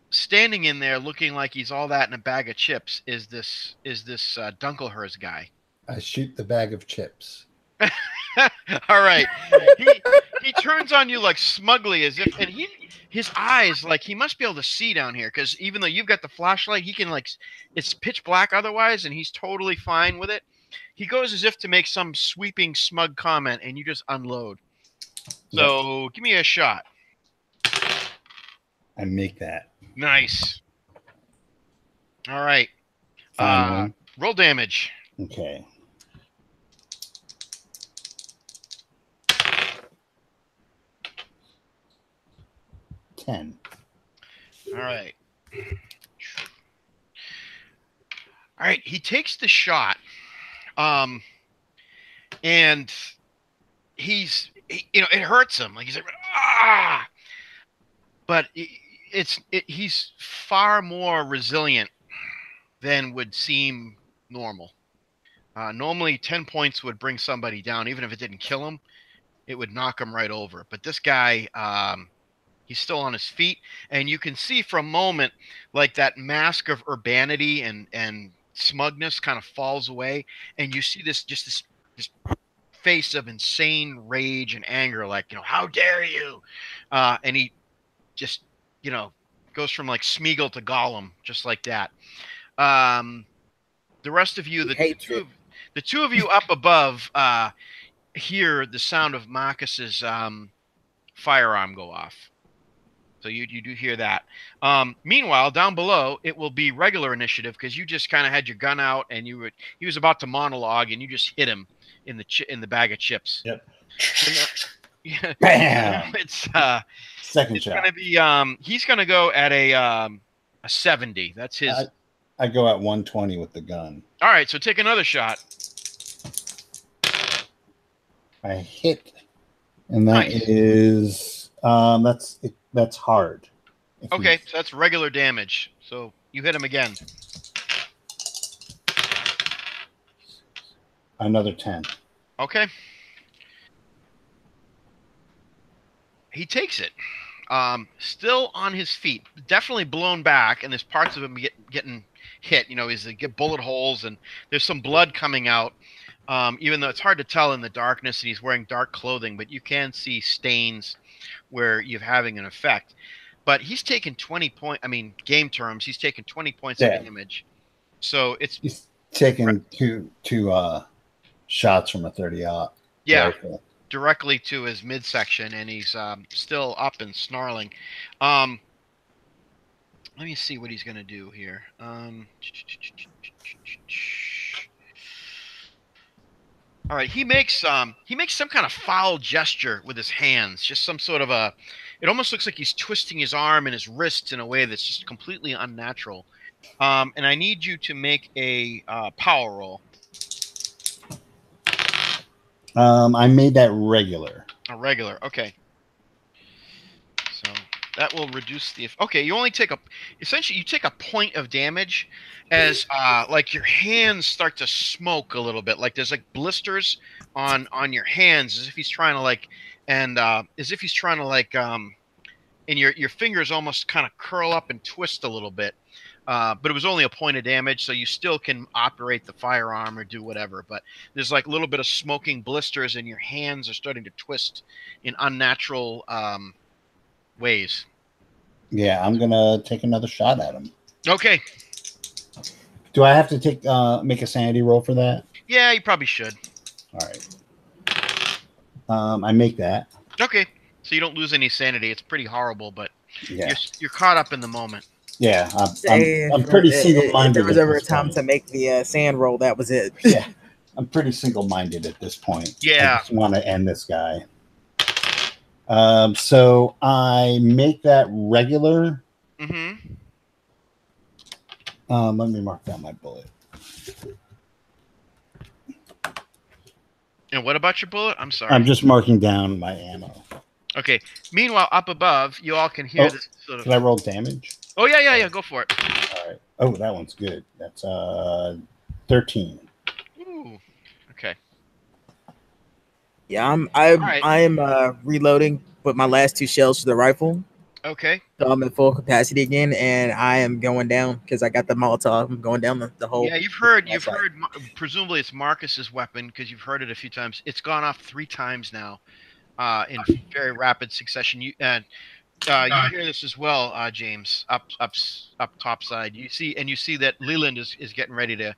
standing in there looking like he's all that in a bag of chips is this Dunkelhurst guy. I shoot the bag of chips. All right, he turns on you like smugly, as if, and his eyes, like, he must be able to see down here, because even though you've got the flashlight, he can, like, it's pitch black otherwise, and he's totally fine with it. He goes as if to make some sweeping smug comment, and you just unload. So give me a shot. I make that. Nice. All right. Fine. Roll damage. Okay. $10. All right. All right. He takes the shot. And it hurts him. Like, he's like, ah! But he's far more resilient than would seem normal. Normally, 10 points would bring somebody down. Even if it didn't kill him, it would knock him right over. But this guy, he's still on his feet. And you can see for a moment, like, that mask of urbanity and smugness kind of falls away. And you see this face of insane rage and anger, like, how dare you? And he just, goes from like Smeagol to Gollum, just like that. The rest of you, the two of you up above, hear the sound of Marcus's firearm go off. So you do hear that. Meanwhile, down below, it will be regular initiative, because you just kind of had your gun out, and he was about to monologue, and you just hit him in the bag of chips. Yep. Yeah. Bam. It's Second shot. gonna be he's gonna go at a 70. That's his. I go at 120 with the gun. All right, so take another shot. I hit, and that is that's hard. Okay, so that's regular damage. So you hit him again. Another 10. Okay. He takes it. Still on his feet, definitely blown back, and there's parts of him getting hit. He's get bullet holes, and there's some blood coming out. Even though it's hard to tell in the darkness, and he's wearing dark clothing, but you can see stains where you're having an effect. But he's taken 20 points. I mean, game terms, he's taken 20 points of damage. So he's taken two shots from a 30-aught. Yeah. Rifle. Directly to his midsection, and he's still up and snarling. Let me see what he's going to do here. All right, he makes some kind of foul gesture with his hands, just some sort of it almost looks like he's twisting his arm and his wrists in a way that's just completely unnatural. And I need you to make a power roll. I made that regular. A regular, okay. So that will reduce the. Okay, you only take essentially you take a point of damage, as like your hands start to smoke a little bit, like there's like blisters on your hands, as if he's trying to and your fingers almost kind of curl up and twist a little bit. But it was only a point of damage, so you still can operate the firearm or do whatever. But there's like a little bit of smoking blisters, and your hands are starting to twist in unnatural ways. Yeah, I'm going to take another shot at him. Okay. Do I have to take make a sanity roll for that? Yeah, you probably should. All right. I make that. Okay, so you don't lose any sanity. It's pretty horrible, but Yeah. you're caught up in the moment. Yeah. Say I'm if, pretty if single-minded. there was at ever a this time point. to make the sand roll, that was it. Yeah. I'm pretty single-minded at this point. Yeah. I just want to end this guy. So I make that regular. Mm-hmm. Let me mark down my bullet. And what about your bullet? I'm sorry. I'm just marking down my ammo. Okay. Meanwhile, up above, you all can hear Oh, this sort of. Did I roll damage? Oh yeah. Go for it. All right. Oh, that one's good. That's 13. Ooh. Okay. Yeah, I'm right. reloading with my last 2 shells to the rifle. Okay. So I'm at full capacity again, and I am going down because I got the Molotov. I'm going down the hole. Yeah, you've heard. Presumably, it's Marcus's weapon because you've heard it a few times. It's gone off 3 times now, in very rapid succession. You hear this as well, James, up top side. You see that Leland is getting ready to,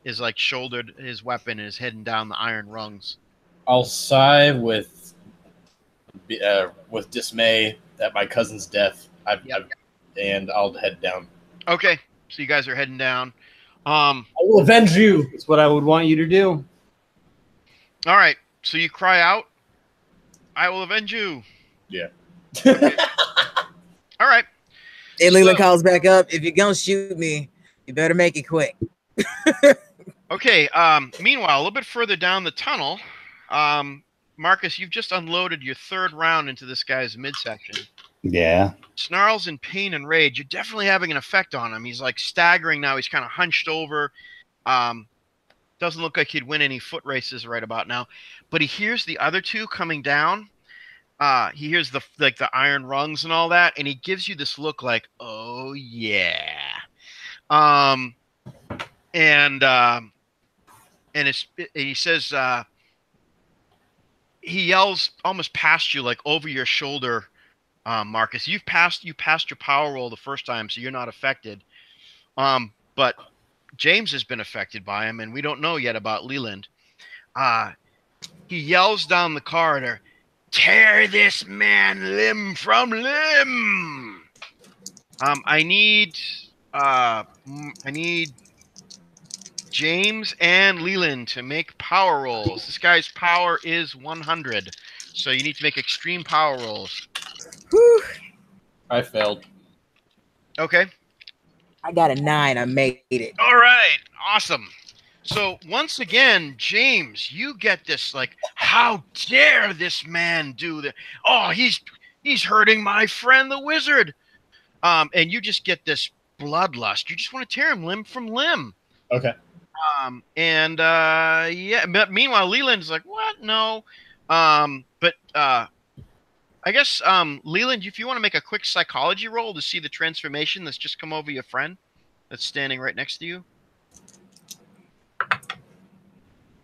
is like shouldered his weapon and is heading down the iron rungs. I'll sigh with dismay at my cousin's death. And I'll head down. Okay, so you guys are heading down. I will avenge you. It's what I would want you to do. All right, so you cry out, "I will avenge you." Yeah. All right. And Leland calls back up. If you're gonna shoot me, you better make it quick. Okay. Meanwhile, a little bit further down the tunnel, Marcus, you've just unloaded your 3rd round into this guy's midsection. Yeah. Snarls in pain and rage. You're definitely having an effect on him. He's like staggering now. He's kind of hunched over. Doesn't look like he'd win any foot races right about now. But he hears the other 2 coming down. He hears the iron rungs and all that, and he gives you this look like, oh yeah. He says, he yells almost past you, like over your shoulder, Marcus. You passed your power roll the first time, so you're not affected. But James has been affected by him, and we don't know yet about Leland. He yells down the corridor, "Tear this man limb from limb." I need James and Leland to make power rolls. This guy's power is 100, so you need to make extreme power rolls. Whew. I failed. Okay. I got a 9. I made it. All right. Awesome. So once again, James, you get this like, how dare this man do that? Oh, he's hurting my friend the wizard. And you just get this bloodlust. You just want to tear him limb from limb. Okay. But meanwhile, Leland's like, what? No. But I guess Leland, if you want to make a quick psychology roll to see the transformation that's just come over your friend that's standing right next to you.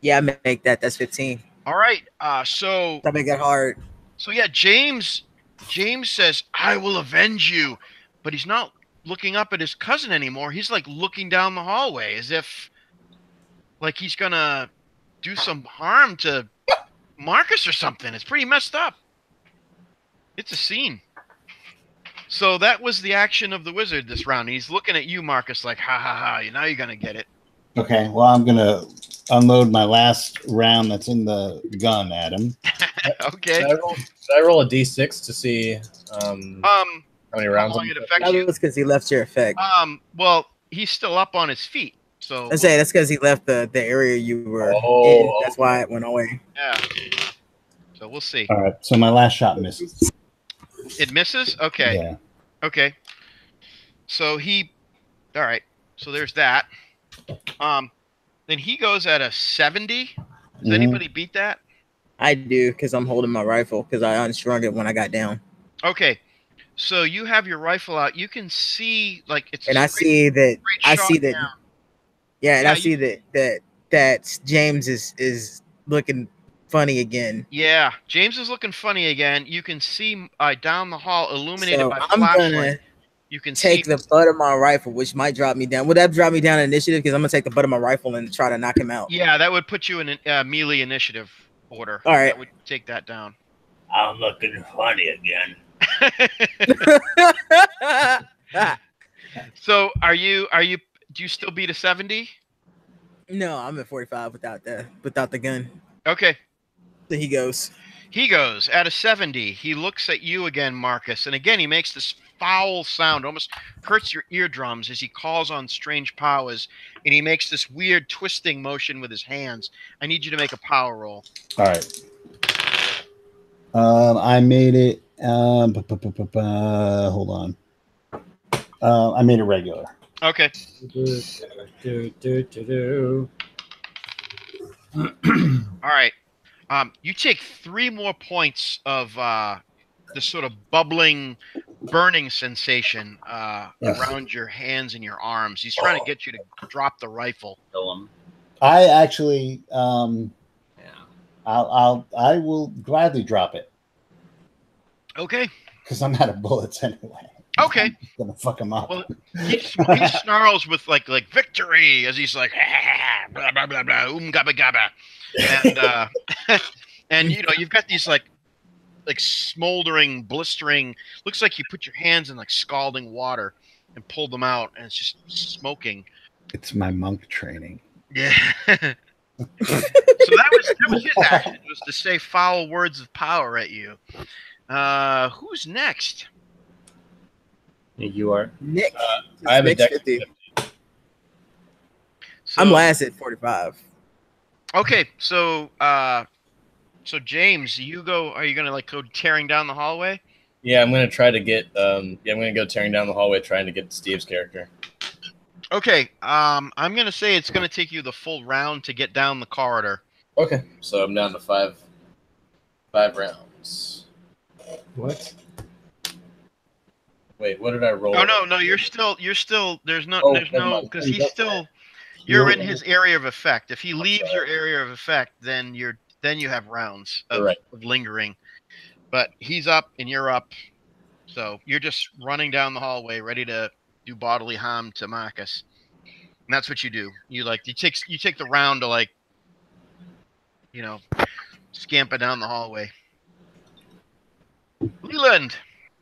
Yeah, I make that. That's 15. All right. So I make that hard. So yeah, James says, "I will avenge you," but he's not looking up at his cousin anymore. He's like looking down the hallway as if like he's gonna do some harm to Marcus or something. It's pretty messed up. It's a scene. So that was the action of the wizard this round. He's looking at you, Marcus, like, ha ha ha, now you're gonna get it. Okay, well, I'm gonna unload my last round that's in the gun at him. Okay. Should I roll a d6 to see how many rounds? How long it affects you? That's because he left your effect. Well, he's still up on his feet, so I say that's because he left the area you were in. That's why it went away. Yeah. So we'll see. All right, so my last shot misses. It misses? Okay. Yeah. Okay. So all right. So there's that. Then he goes at a 70. Does anybody beat that? I do, because I'm holding my rifle because I unstrung it when I got down. Okay. So you have your rifle out. You can see like it's and I see that down. Yeah, and I see that James is looking funny again. Yeah, James is looking funny again. You can see down the hall, illuminated by I'm flashlight. You can take see the butt of my rifle, which might drop me down. Would that drop me down in initiative? Because I'm gonna take the butt of my rifle and try to knock him out. Yeah, that would put you in melee initiative order. All right. That would take that down. I'm looking funny again. So do you still beat a 70? No, I'm at 45 without the gun. Okay. So he goes. He goes at a 70. He looks at you again, Marcus, and again he makes this foul sound, almost hurts your eardrums as he calls on strange powers, and he makes this weird twisting motion with his hands. I need you to make a power roll. All right. I made it. Hold on. I made it regular. Okay. All right. You take 3 more points of this sort of bubbling, burning sensation around your hands and your arms. He's trying to get you to drop the rifle. Kill him. I actually, Yeah. I will gladly drop it Okay. because I'm out of bullets anyway. Okay. I'm just gonna fuck him up. Well, he snarls with like victory as he's like blah blah blah blah gabba gabba, and and you've got these like smoldering, blistering. Looks like you put your hands in like scalding water and pulled them out, and it's just smoking. It's my monk training. Yeah. So that was his action, was to say foul words of power at you. Who's next? You are. Nick. I have a Nick's dex 50. So, I'm last at 45. Okay, so James, you go. Are you gonna like go tearing down the hallway? Yeah, I'm gonna try to get. I'm gonna go tearing down the hallway, trying to get Steve's character. Okay. I'm gonna say it's gonna take you the full round to get down the corridor. Okay, so I'm down to five rounds. What? Wait, what did I roll? Oh no, you're still. There's no, Oh, never mind. because he's still. You're in his area of effect. If he leaves your area of effect, then you have rounds of lingering. But he's up and you're up, so you're just running down the hallway, ready to do bodily harm to Marcus. And that's what you do. You take the round to like, scamper down the hallway. Leland.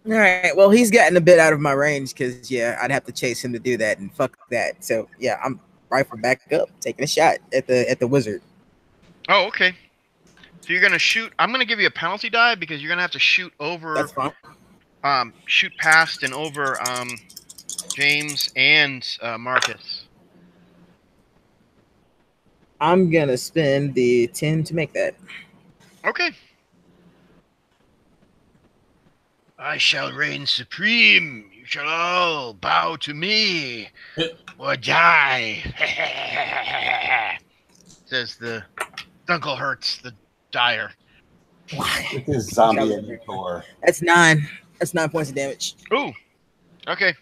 All right. Well, he's gotten a bit out of my range because I'd have to chase him to do that, and fuck that. So I'm rifle back up, taking a shot at the wizard. Oh, okay. So you're gonna shoot. I'm gonna give you a penalty die because you're gonna have to shoot over. That's fine. Shoot past and over James and Marcus. I'm gonna spend the 10 to make that. Okay. I shall reign supreme. You shall all bow to me or die. Says the Dunkelhertz, the dyer. It is zombie in your door. That's 9. That's 9 points of damage. Ooh. Okay.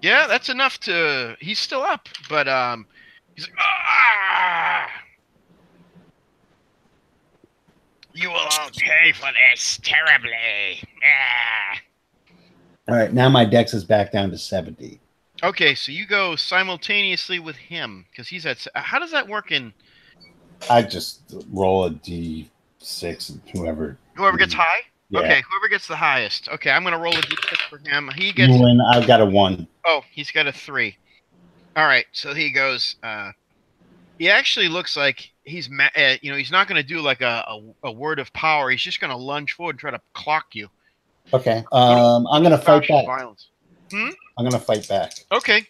Yeah, that's enough to. He's still up, but he's like, ah! You will all pay for this terribly. Ah. All right, now my dex is back down to 70. Okay, so you go simultaneously with him because he's at. How does that work in? I just roll a d6 and whoever Gets high. Yeah. Okay, whoever gets the highest. Okay, I'm gonna roll a d6 for him. He gets. You win. I've got a 1. Oh, he's got a 3. All right, so he goes. He actually looks like he's he's not gonna do like a word of power. He's just gonna lunge forward and try to clock you. Okay. I'm gonna fight back. Violence. I'm gonna fight back. Okay.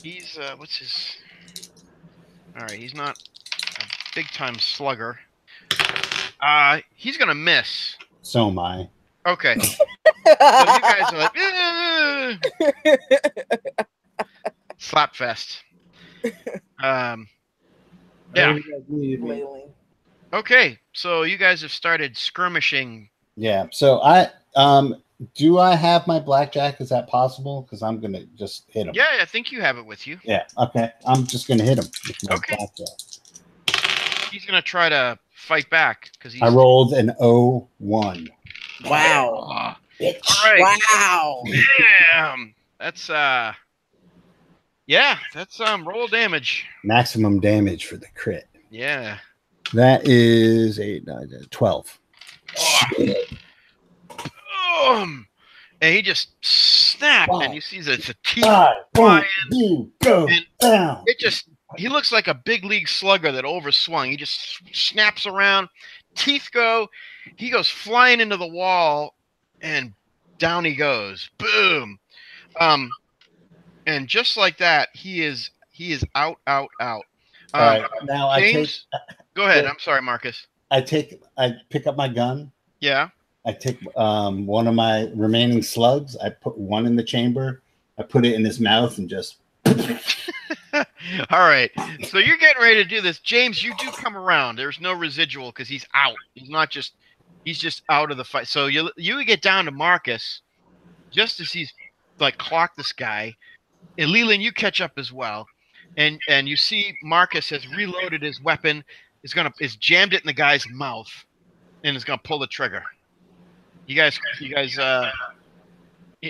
He's what's his? All right, he's not a big time slugger. He's gonna miss. So am I. Okay. So you guys are like slap fest. Yeah. Okay, so you guys have started skirmishing. Yeah. So do I have my blackjack? Is that possible? Because I'm gonna just hit him. Yeah, I think you have it with you. Yeah. Okay. I'm just gonna hit him with my Okay. blackjack. He's gonna try to fight back because I rolled an 0-1. Wow. All right. Wow. Damn. That's yeah, that's roll damage. Maximum damage for the crit. Yeah. That is 8, 9, 10, 12. And he just snapped, and you see the teeth I flying. won't you go And down. He looks like a big league slugger that overswung. He just snaps around, teeth go. He goes flying into the wall, and down he goes. Boom. And just like that, he is out. All right. Now James, go ahead. I'm sorry, Marcus. I pick up my gun. Yeah. I take one of my remaining slugs. I put one in the chamber. I put it in his mouth and just. All right. So you're getting ready to do this. James, you do come around. There's no residual because he's out. He's just out of the fight. So you get down to Marcus just as he's like clocked this guy. And Leland, you catch up as well. And you see Marcus has reloaded his weapon, is jammed it in the guy's mouth, and is gonna pull the trigger. You guys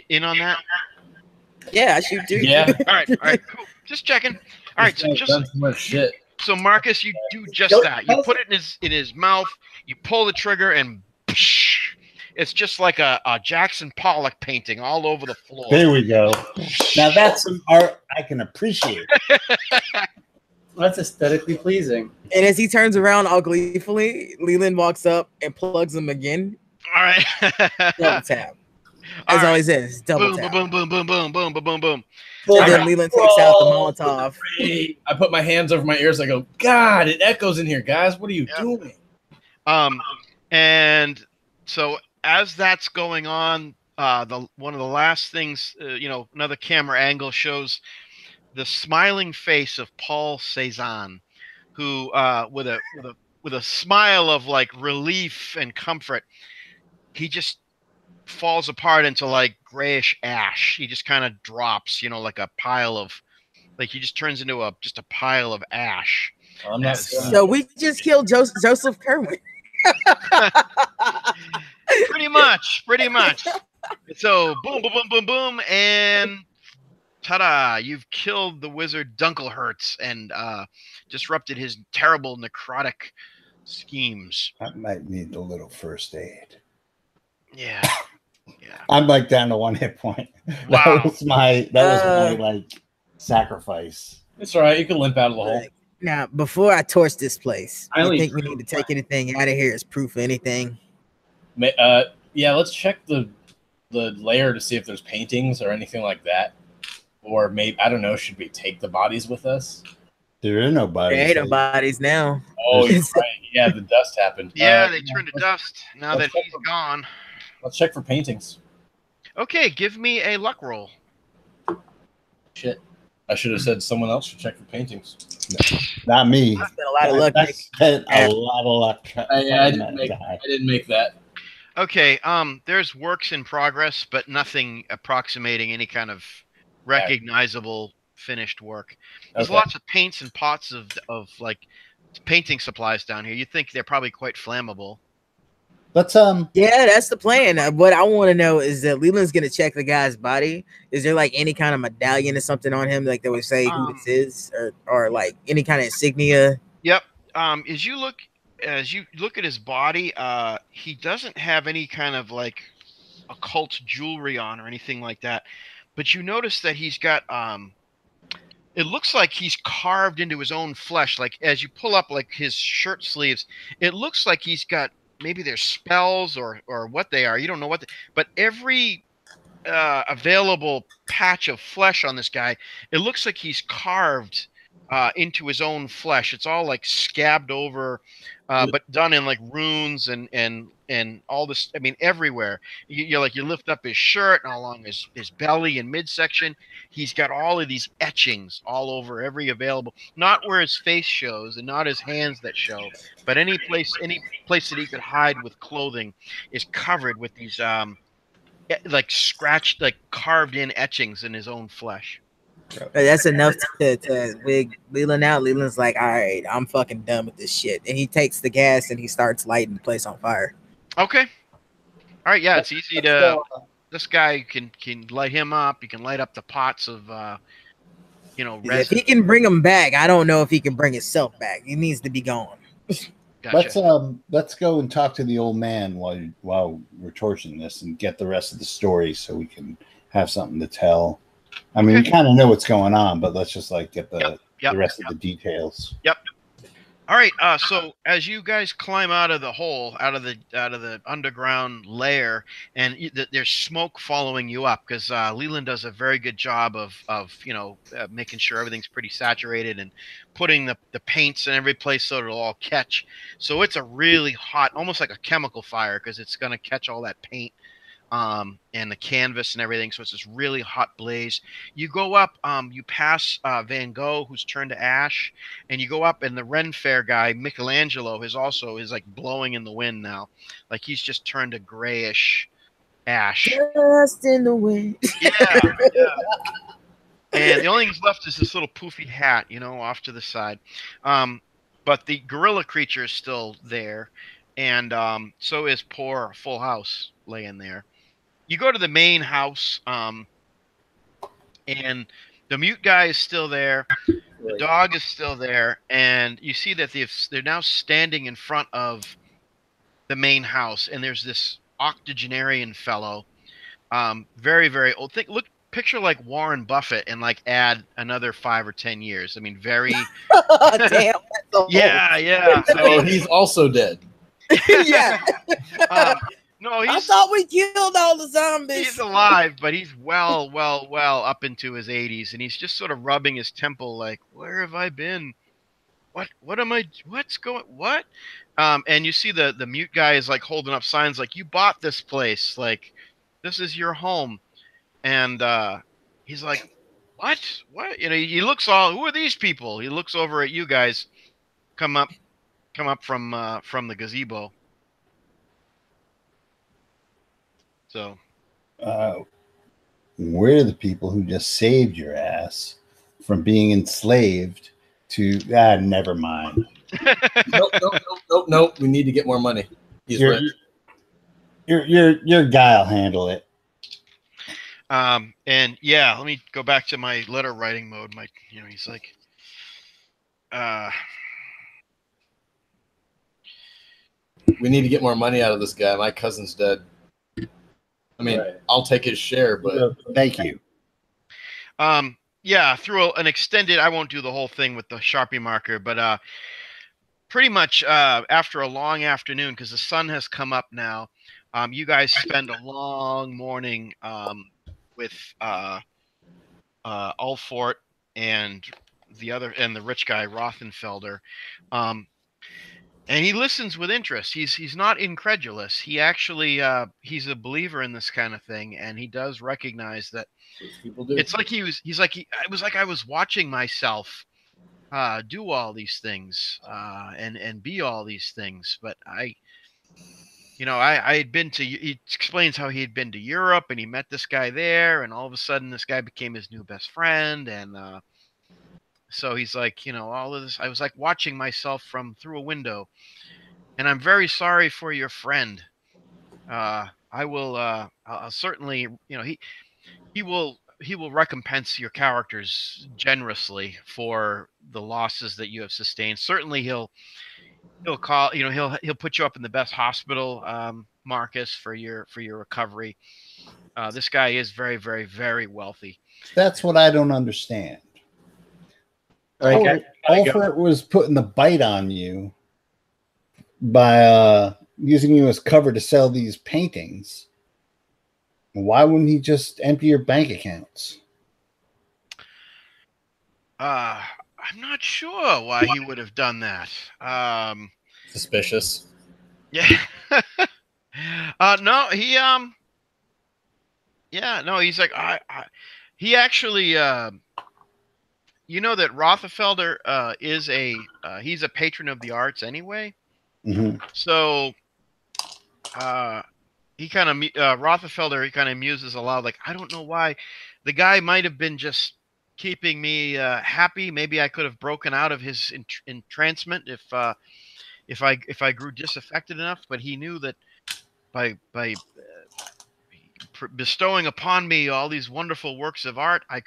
in on that? Yeah, I shoot too. Yeah. All right, cool. Just checking. All right, so done too much shit. So Marcus, you do just that. You put it in his mouth. You pull the trigger, and it's just like a Jackson Pollock painting all over the floor. There we go. Now that's some art I can appreciate. That's aesthetically pleasing. And as he turns around all gleefully, Leland walks up and plugs him again. All right. Double tap. As always is, double boom, tap. boom, boom, boom, boom, boom, boom, boom, boom. And then Leland takes out the Molotov. I put my hands over my ears. I go, God, it echoes in here, guys. What are you Yep. doing? And so as that's going on, one of the last things, another camera angle shows the smiling face of Paul Cezanne, who, with a smile of like relief and comfort, he just falls apart into like grayish ash. He just kind of drops, like a pile of, like he just turns into just a pile of ash. I'm not So we just killed Joseph Kerwin. Pretty much. So boom, boom, boom, boom, boom, and ta-da! You've killed the wizard Dunkelhertz and disrupted his terrible necrotic schemes. I might need a little first aid. Yeah. I'm like down to 1 hit point. Wow. That was my like sacrifice. It's all right. You can limp out of the hole. Now, before I torch this place, I you only think we need to take anything out of here as proof of anything? Yeah, let's check the layer to see if there's paintings or anything like that. Or maybe, I don't know, should we take the bodies with us? There are no bodies. There ain't no bodies now. Oh, you're right. Yeah, the dust happened. Yeah, they turned to dust now that let's check he's gone. Let's check for paintings. Okay, give me a luck roll. Shit. I should have said someone else should check for paintings. Not me. I spent a lot of luck. I Nick. spent a lot of luck. I didn't make that. Okay, there's works in progress, but nothing approximating any kind of recognizable finished work. There's Okay. lots of paints and pots of like painting supplies down here. You think they're probably quite flammable. Let's Yeah, that's the plan. What I want to know is that Leland's gonna check the guy's body. Is there like any kind of medallion or something on him, like that would say who this is, or like any kind of insignia? Yep. As you look at his body, he doesn't have any kind of like occult jewelry on or anything like that. But you notice that he's got it looks like he's carved into his own flesh. Like as you pull up like his shirt sleeves, it looks like he's got, maybe they're spells or what they are. You don't know what, but every available patch of flesh on this guy, it looks like he's carved into his own flesh. It's all like scabbed over, but done in like runes and all this. I mean, everywhere. You lift up his shirt and along his belly and midsection, he's got all of these etchings all over every available. Not where his face shows and not his hands that show, but any place that he could hide with clothing is covered with these like scratched, like carved in etchings in his own flesh. That's enough to wig Leland out. Leland's like, all right, I'm fucking done with this shit. And he takes the gas and he starts lighting the place on fire. Okay. All right, yeah, it's easy Let's to. go. This guy can light him up. You can light up the pots of If resin. he can bring him back, I don't know if he can bring himself back. He needs to be gone. Gotcha. Let's go and talk to the old man while we're torching this and get the rest of the story so we can have something to tell. I mean, Okay. we kind of know what's going on, but let's just like get the Yep. rest of the details. Yep. All right. So as you guys climb out of the hole, out of the underground lair, and there's smoke following you up because Leland does a very good job of making sure everything's pretty saturated and putting the paints in every place so it'll all catch. So it's a really hot, almost like a chemical fire because it's gonna catch all that paint and the canvas and everything. So it's this really hot blaze. You go up, you pass Van Gogh, who's turned to ash, and you go up, and the Ren Fair guy, Michelangelo, is like blowing in the wind now, like he's just turned to grayish ash. Just in the wind. Yeah, yeah. And the only thing left is this little poofy hat, off to the side. But the gorilla creature is still there, and so is poor Full House laying there. You go to the main house, and the mute guy is still there. The dog is still there, and you see that they're now standing in front of the main house, and there's this octogenarian fellow, very very old. Picture like Warren Buffett, and like add another 5 or 10 years. I mean, very. Damn. That's Yeah, yeah. So he's also dead. Yeah. No, I thought we killed all the zombies. he's alive, but he's well up into his 80s, and he's just sort of rubbing his temple, like, where have I been? What am I? What's going? What? And you see the mute guy is like holding up signs, like, you bought this place, like, this is your home, and he's like, what? He looks all. Who are these people? He looks over at you guys, come up from the gazebo. So. We're the people who just saved your ass from being enslaved to. Never mind. Nope. We need to get more money. He's rich. Your guy'll handle it. And yeah, let me go back to my letter writing mode. He's like, we need to get more money out of this guy. My cousin's dead. I mean, right. I'll take his share, but thank you. Yeah, through an extended, I won't do the whole thing with the Sharpie marker, but pretty much after a long afternoon, because the sun has come up now, you guys spend a long morning with Ulfort and the rich guy Rothenfelder. And he listens with interest. He's not incredulous. He actually he's a believer in this kind of thing, and he does recognize that people do. It's like it was like I was watching myself do all these things and be all these things. But I had been to. He explains how he had been to Europe, and he met this guy there, and all of a sudden this guy became his new best friend, and so he's like, all of this. I was like watching myself through a window, and I'm very sorry for your friend. I will. I'll certainly. He will recompense your characters generously for the losses that you have sustained. Certainly, he'll call. He'll put you up in the best hospital, Marcus, for your recovery. This guy is very, very, very wealthy. That's what I don't understand. Ulfert was putting the bite on you by using you as cover to sell these paintings. Why wouldn't he just empty your bank accounts? I'm not sure why he would have done that. Suspicious. Yeah. No, he yeah, no, he's like he actually you know that Rothenfelder is he's a patron of the arts anyway. Mm-hmm. So he kind of Rothenfelder, he kind of muses aloud, like, I don't know why. The guy might have been just keeping me happy. Maybe I could have broken out of his entrancement if I grew disaffected enough. But he knew that by for bestowing upon me all these wonderful works of art, I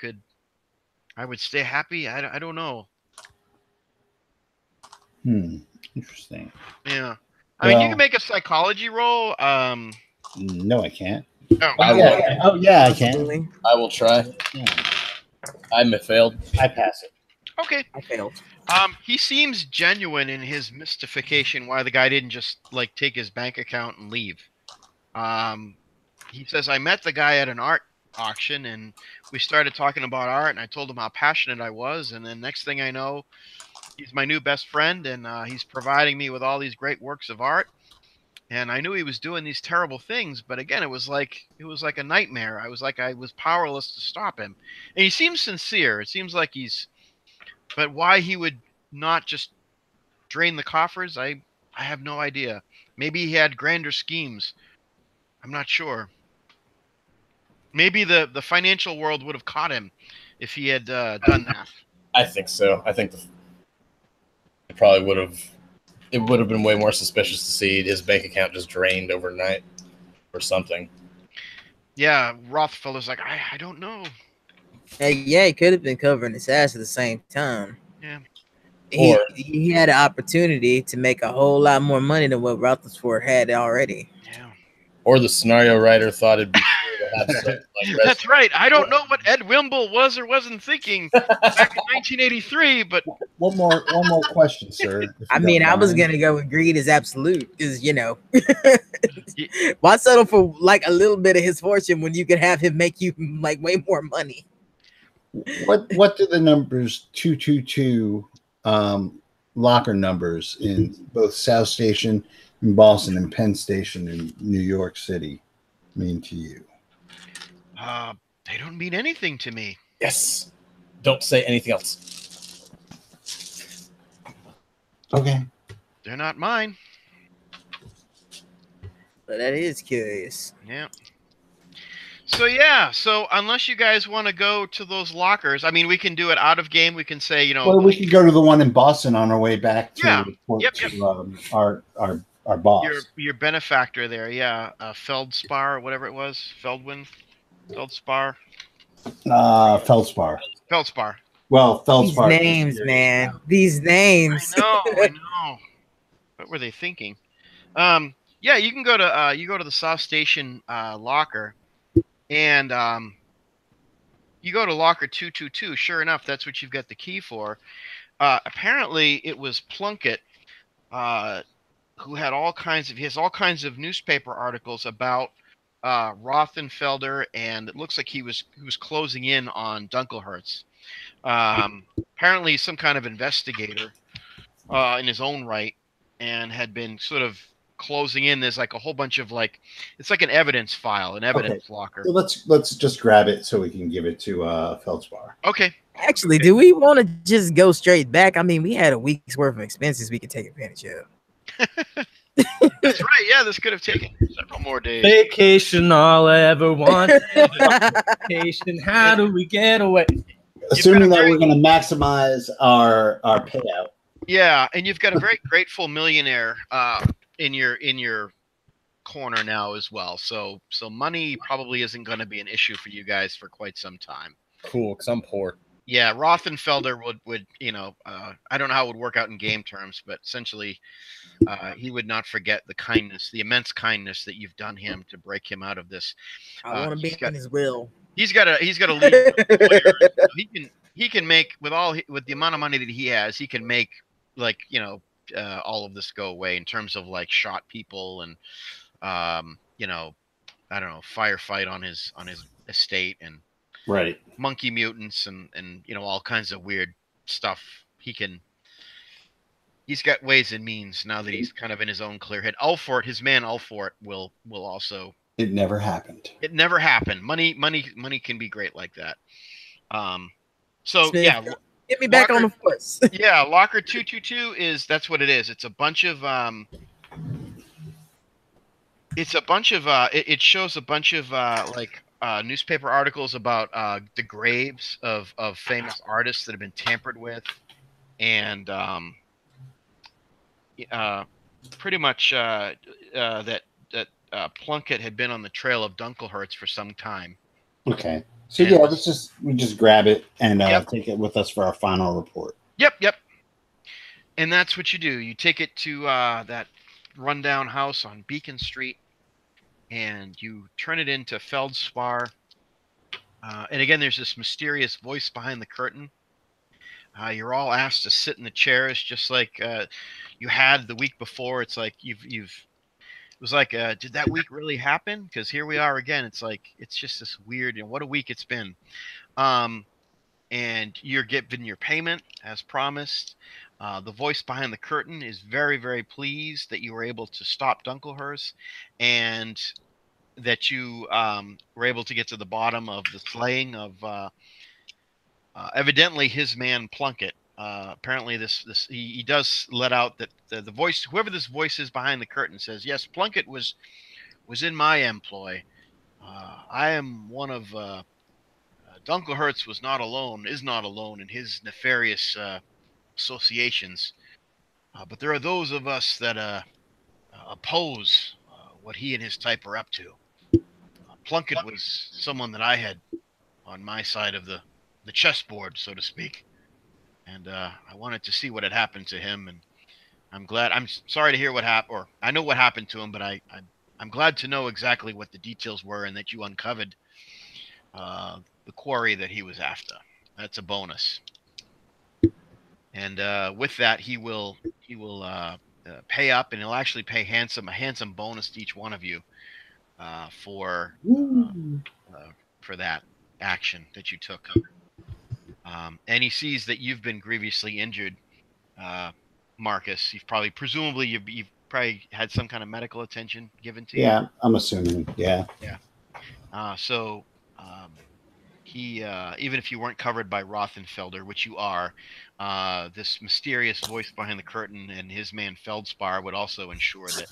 would stay happy. I don't know. Interesting. Yeah. I mean, you can Well, make a psychology roll. no, I can't. Oh, I will. Yeah. Oh, yeah, I can. Absolutely. I will try. Yeah. I failed. I pass it. okay. I failed. He seems genuine in his mystification why the guy didn't just like take his bank account and leave. He says, I met the guy at an art auction and we started talking about art and I told him how passionate I was. And then next thing I know, he's my new best friend and he's providing me with all these great works of art. And I knew he was doing these terrible things, but again, it was like a nightmare. I was powerless to stop him. And he seems sincere. It seems like but why he would not just drain the coffers, I have no idea. Maybe he had grander schemes. I'm not sure. Maybe the financial world would have caught him if he had done that. I think so. I think it probably would have. It would have been way more suspicious to see his bank account just drained overnight or something. Yeah, Rothfeller's like, I don't know. Yeah, he could have been covering his ass at the same time. Yeah. He had an opportunity to make a whole lot more money than what Rutherford had already. Yeah. Or the scenario writer thought it'd be cool to have something like That's right. I don't know what Ed Wimble was or wasn't thinking back in 1983, but One more question, sir. if you I mean, don't I was mind. gonna go with greed is absolute because why settle for like a little bit of his fortune when you could have him make you like way more money? What do the numbers 222 locker numbers in both South Station in Boston and Penn Station in New York City mean to you? they don't mean anything to me. Yes. Don't say anything else. Okay. They're not mine. But that is curious. Yeah. So yeah, so unless you guys want to go to those lockers, I mean, we can do it out of game. We can say, Well, we could go to the one in Boston on our way back to Yeah. report Yep, to our boss. your benefactor there, yeah, Feldspar or whatever it was, Feldspar, Feldspar. Feldspar. Well, These Feldspar. names, man. These names. I know. What were they thinking? Yeah, you can go to the South Station locker, and you go to locker 222. Sure enough, that's what you've got the key for. Apparently, it was Plunkett, who had he has all kinds of newspaper articles about Rothenfelder, and it looks like he was closing in on Dunkelhertz. Apparently, he's some kind of investigator in his own right, and had been sort of closing in. There's like a whole bunch of it's like an evidence file, an evidence locker. So let's just grab it so we can give it to Feldspar. Okay. Actually, do we want to just go straight back? I mean, we had a week's worth of expenses we could take advantage of. That's right. Yeah, this could have taken several more days. Vacation, all I ever wanted. Vacation, how do we get away? Assuming that we're going to maximize our payout. Yeah, and you've got a very grateful millionaire in your corner now as well. So money probably isn't going to be an issue for you guys for quite some time. Cool, because I'm poor. Yeah, Rothenfelder would I don't know how it would work out in game terms, but essentially he would not forget the immense kindness that you've done him to break him out of this. I want to be in his will. He's got to leave. He can make with the amount of money that he has, he can make all of this go away in terms of like shot people and I don't know, firefight on his estate and Right. monkey mutants and all kinds of weird stuff. He's got ways and means now that he's kind of in his own clear head. His man Alfort will also. It never happened. It never happened. Money can be great like that. So Smith, yeah, get me back on the force. Yeah, locker 222 that's what it is. It's a bunch of it shows a bunch of newspaper articles about the graves of famous artists that have been tampered with, and pretty much that Plunkett had been on the trail of Dunkelhertz for some time. Okay. So And yeah, was- we just grab it and Yep. take it with us for our final report. Yep. And that's what you do. You take it to that rundown house on Beacon Street, and you turn it into Feldspar. And again, there's this mysterious voice behind the curtain. You're all asked to sit in the chairs, just like you had the week before. It's like it was like, did that week really happen? Because here we are again. It's like it's just this weird. What a week it's been. And you're given your payment as promised. The voice behind the curtain is very, very pleased that you were able to stop Dunkelhurst and that you were able to get to the bottom of the slaying of evidently his man Plunkett. Apparently, he does let out that the voice, whoever this voice is behind the curtain, says, "Yes, Plunkett was in my employ. I am one of Dunkelhertz is not alone in his nefarious associations, but there are those of us that oppose what he and his type are up to. Plunkett was someone that I had on my side of the chessboard, so to speak, and I wanted to see what had happened to him. And I'm sorry to hear what happened, or I know what happened to him, but I'm glad to know exactly what the details were and that you uncovered the quarry that he was after. That's a bonus. And with that, he will pay up, and he'll actually pay a handsome bonus to each one of you for that action that you took. And he sees that you've been grievously injured, Marcus. You've probably had some kind of medical attention given to you. Yeah, I'm assuming. Yeah. So he, even if you weren't covered by Rothenfelder, which you are, this mysterious voice behind the curtain and his man Feldspar would also ensure that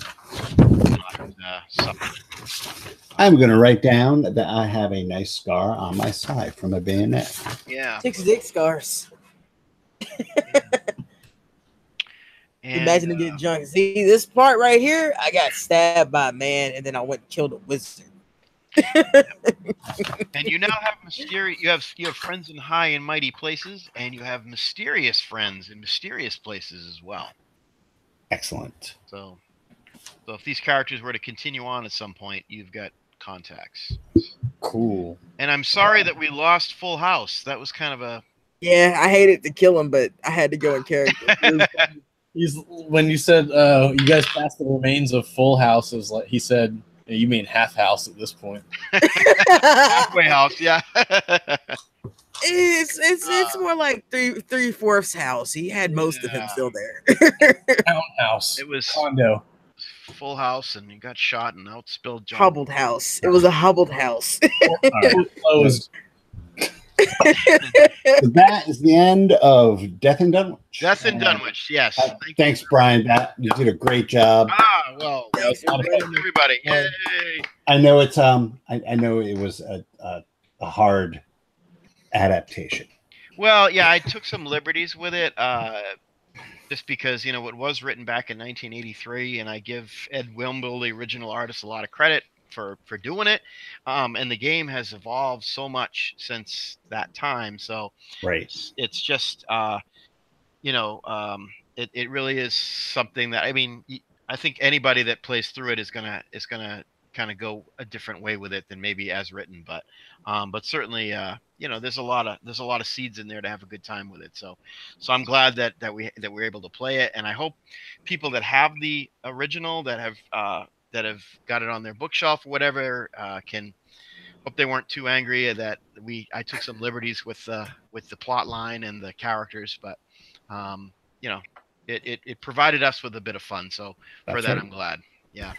you not suffer. I'm going to write down that I have a nice scar on my side from a bayonet. Yeah. 6 dick scars. Imagine him getting drunk. See this part right here? I got stabbed by a man, and then I went and killed a wizard. And you now have you have friends in high and mighty places, and you have mysterious friends in mysterious places as well. Excellent. So if these characters were to continue on at some point, you've got contacts. Cool. And I'm sorry that we lost Full House. That was kind of a Yeah, I hated to kill him, but I had to go in character. When you said you guys passed the remains of Full House, it was like he said, you mean half house at this point. halfway house, yeah. It's more like three-fourths house. He had most of him still there. Townhouse. It was condo. Full House, and you got shot and outspilled. Hubbled house. It was a hubbled house. Closed. So that is the end of Death in Dunwich. Death in Dunwich, yes. Thanks, Brian. You did a great job. Well, Thanks, everybody. Yay. I know it's I know it was a hard adaptation. Well, yeah, I took some liberties with it, just because it was written back in 1983, and I give Ed Wimble, the original artist, a lot of credit for doing it. And the game has evolved so much since that time. So right, it's just it really is something that I think anybody that plays through it is gonna kind of go a different way with it than maybe as written. But certainly there's a lot of seeds in there to have a good time with it. So I'm glad that we're able to play it, and I hope people that have the original that have got it on their bookshelf or whatever can hope they weren't too angry that I took some liberties with the plot line and the characters, but it provided us with a bit of fun. So for that, I'm glad. Yeah.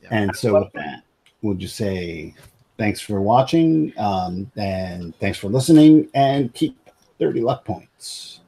And so with that, we'll just say thanks for watching, and thanks for listening, and keep 30 luck points.